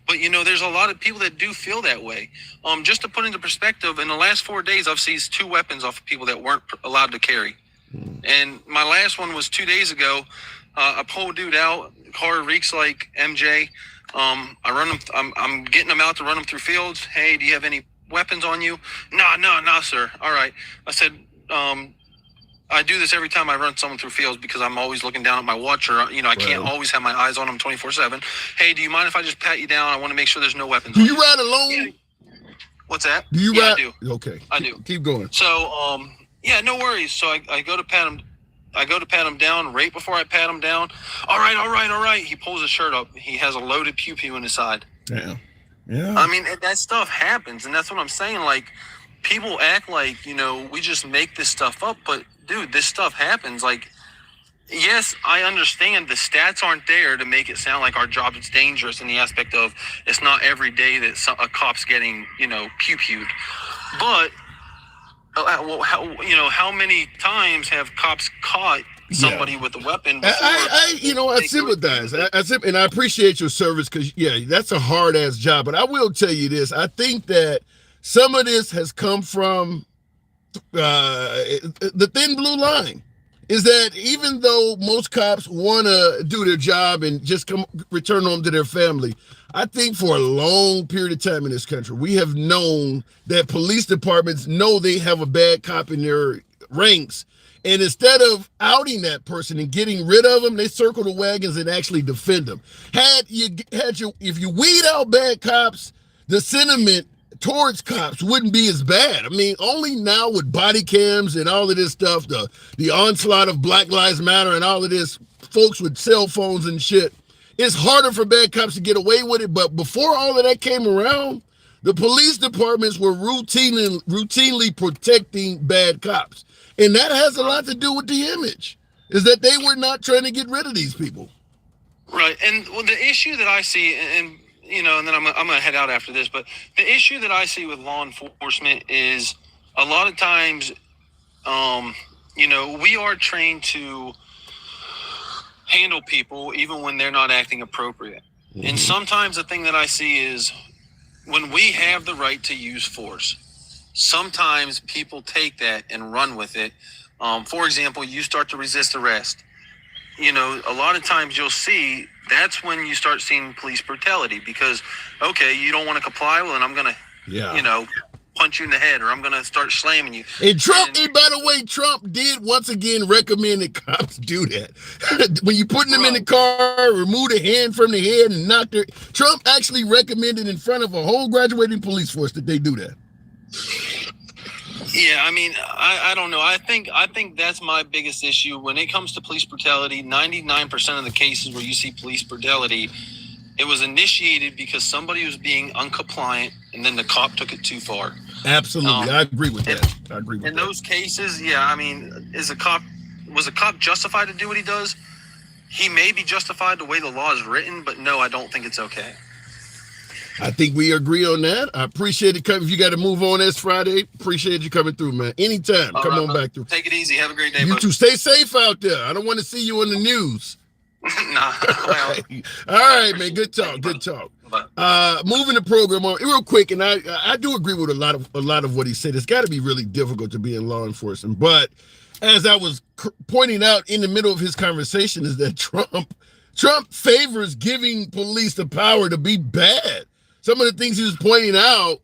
But there's a lot of people that do feel that way. Just to put into perspective, in the last 4 days, I've seized 2 weapons off of people that weren't allowed to carry. And my last one was 2 days ago. I pull a dude out. The car reeks like MJ. I run him. I'm getting them out to run them through fields. Hey, do you have any weapons on you? No, sir. All right. I said, I do this every time I run someone through fields because I'm always looking down at my watch, or I can't always have my eyes on them 24/7. Hey, do you mind if I just pat you down? I want to make sure there's no weapons. Do you ride alone? Yeah. What's that? Do you ride? I do. Okay. I do. Keep going. So, no worries. So I go to pat him. I go to pat him down. Right before I pat him down, all right. He pulls his shirt up. He has a loaded pew-pew in his side. Damn. Yeah. I mean, that stuff happens, and that's what I'm saying. People act like, we just make this stuff up, but dude, this stuff happens. Yes, I understand the stats aren't there to make it sound like our job is dangerous in the aspect of it's not every day that a cop's getting, pew-pewed. But how many times have cops caught somebody with a weapon before? I sympathize. And I appreciate your service because, that's a hard-ass job. But I will tell you this. I think that some of this has come from the thin blue line. Is that even though most cops want to do their job and just return home to their family, I think for a long period of time in this country, we have known that police departments know they have a bad cop in their ranks. And instead of outing that person and getting rid of them, they circle the wagons and actually defend them. If you weed out bad cops, the sentiment towards cops wouldn't be as bad. I mean, only now with body cams and all of this stuff, the onslaught of Black Lives Matter and all of this, folks with cell phones and shit, it's harder for bad cops to get away with it. But before all of that came around, the police departments were routinely protecting bad cops. And that has a lot to do with the image, is that they were not trying to get rid of these people. Right. And the issue that I see, and then I'm going to head out after this, but the issue that I see with law enforcement is a lot of times, we are trained to handle people even when they're not acting appropriate. Mm-hmm. And sometimes the thing that I see is when we have the right to use force, sometimes people take that and run with it. For example, you start to resist arrest. A lot of times you'll see that's when you start seeing police brutality because, okay, you don't want to comply. Well, then I'm going to, punch you in the head or I'm going to start slamming you. And Trump, by the way, Trump did once again recommend that cops do that. When you putting them in the car, remove the hand from the head and knock their... Trump actually recommended in front of a whole graduating police force that they do that. Yeah, I mean, I don't know. I think that's my biggest issue when it comes to police brutality. 99% of the cases where you see police brutality, it was initiated because somebody was being uncompliant, and then the cop took it too far. Absolutely, I agree with that. In those cases, I mean, was a cop justified to do what he does? He may be justified the way the law is written, but no, I don't think it's okay. I think we agree on that. I appreciate it. If you got to move on this Friday, appreciate you coming through, man. Anytime. Come on back through. Take it easy. Have a great day, You buddy. too. Stay safe out there. I don't want to see you on the news. Nah. Well, all right, man. Good talk. Good talk. Moving the program on real quick, and I do agree with a lot of what he said. It's got to be really difficult to be in law enforcement. But as I was pointing out in the middle of his conversation, is that Trump favors giving police the power to be bad. Some of the things he was pointing out,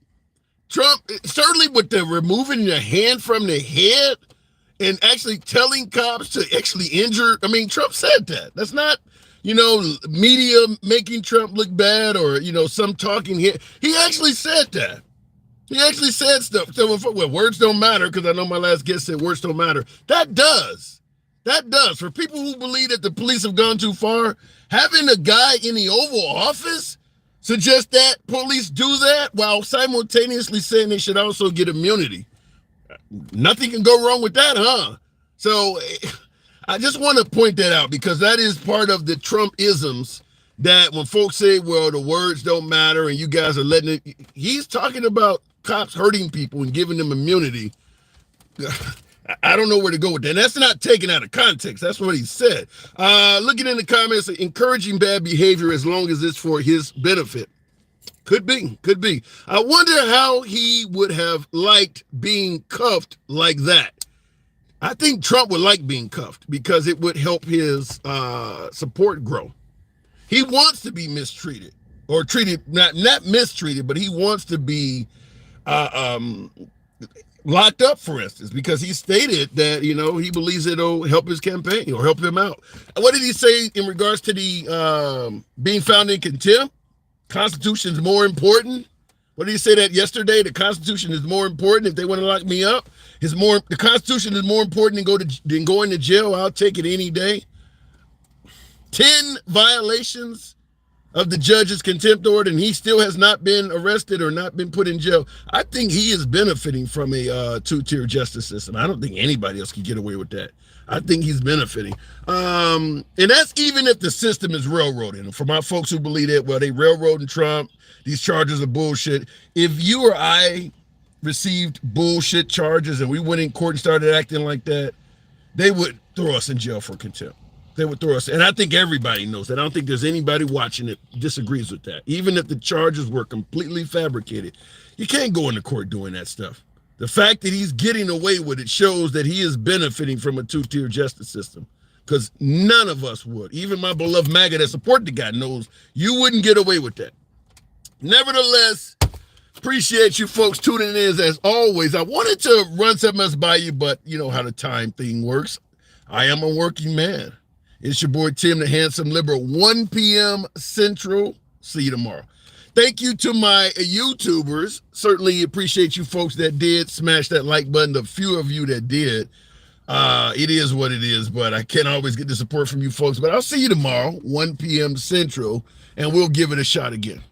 Trump certainly with the removing the hand from the head and actually telling cops to actually injure. I mean, Trump said that. That's not, media making Trump look bad or, some talking here. He actually said that. He actually said stuff. So, well, words don't matter, because I know my last guest said words don't matter. That does. That does. For people who believe that the police have gone too far, having a guy in the Oval Office suggest that police do that while simultaneously saying they should also get immunity. Nothing can go wrong with that, huh? So I just want to point that out, because that is part of the Trump-isms, that when folks say, well, the words don't matter and you guys are letting it, he's talking about cops hurting people and giving them immunity. I don't know where to go with that. And that's not taken out of context. That's what he said. Looking in the comments, encouraging bad behavior as long as it's for his benefit. Could be. I wonder how he would have liked being cuffed like that. I think Trump would like being cuffed because it would help his support grow. He wants to be mistreated or treated, not mistreated, but he wants to be locked up, for instance, because he stated that, he believes it'll help his campaign or help him out. What did he say in regards to the being found in contempt? Constitution is more important. What did he say that yesterday? The Constitution is more important. If they want to lock me up, the Constitution is more important than going to jail. I'll take it any day. 10 violations of the judge's contempt order, and he still has not been arrested or not been put in jail. I think he is benefiting from a two-tier justice system. I don't think anybody else can get away with that. I think he's benefiting. And that's even if the system is railroading. For my folks who believe that, well, they railroading Trump, these charges are bullshit. If you or I received bullshit charges and we went in court and started acting like that, they would throw us in jail for contempt. They would throw us. And I think everybody knows that. I don't think there's anybody watching that disagrees with that. Even if the charges were completely fabricated, you can't go into court doing that stuff. The fact that he's getting away with it shows that he is benefiting from a two-tier justice system, because none of us would. Even my beloved MAGA that support the guy knows you wouldn't get away with that. Nevertheless, appreciate you folks tuning in as always. I wanted to run something else by you, but you know how the time thing works. I am a working man. It's your boy Tim, the Handsome Liberal, 1 p.m. Central. See you tomorrow. Thank you to my YouTubers. Certainly appreciate you folks that did smash that like button. The few of you that did. It is what it is, but I can't always get the support from you folks. But I'll see you tomorrow, 1 p.m. Central, and we'll give it a shot again.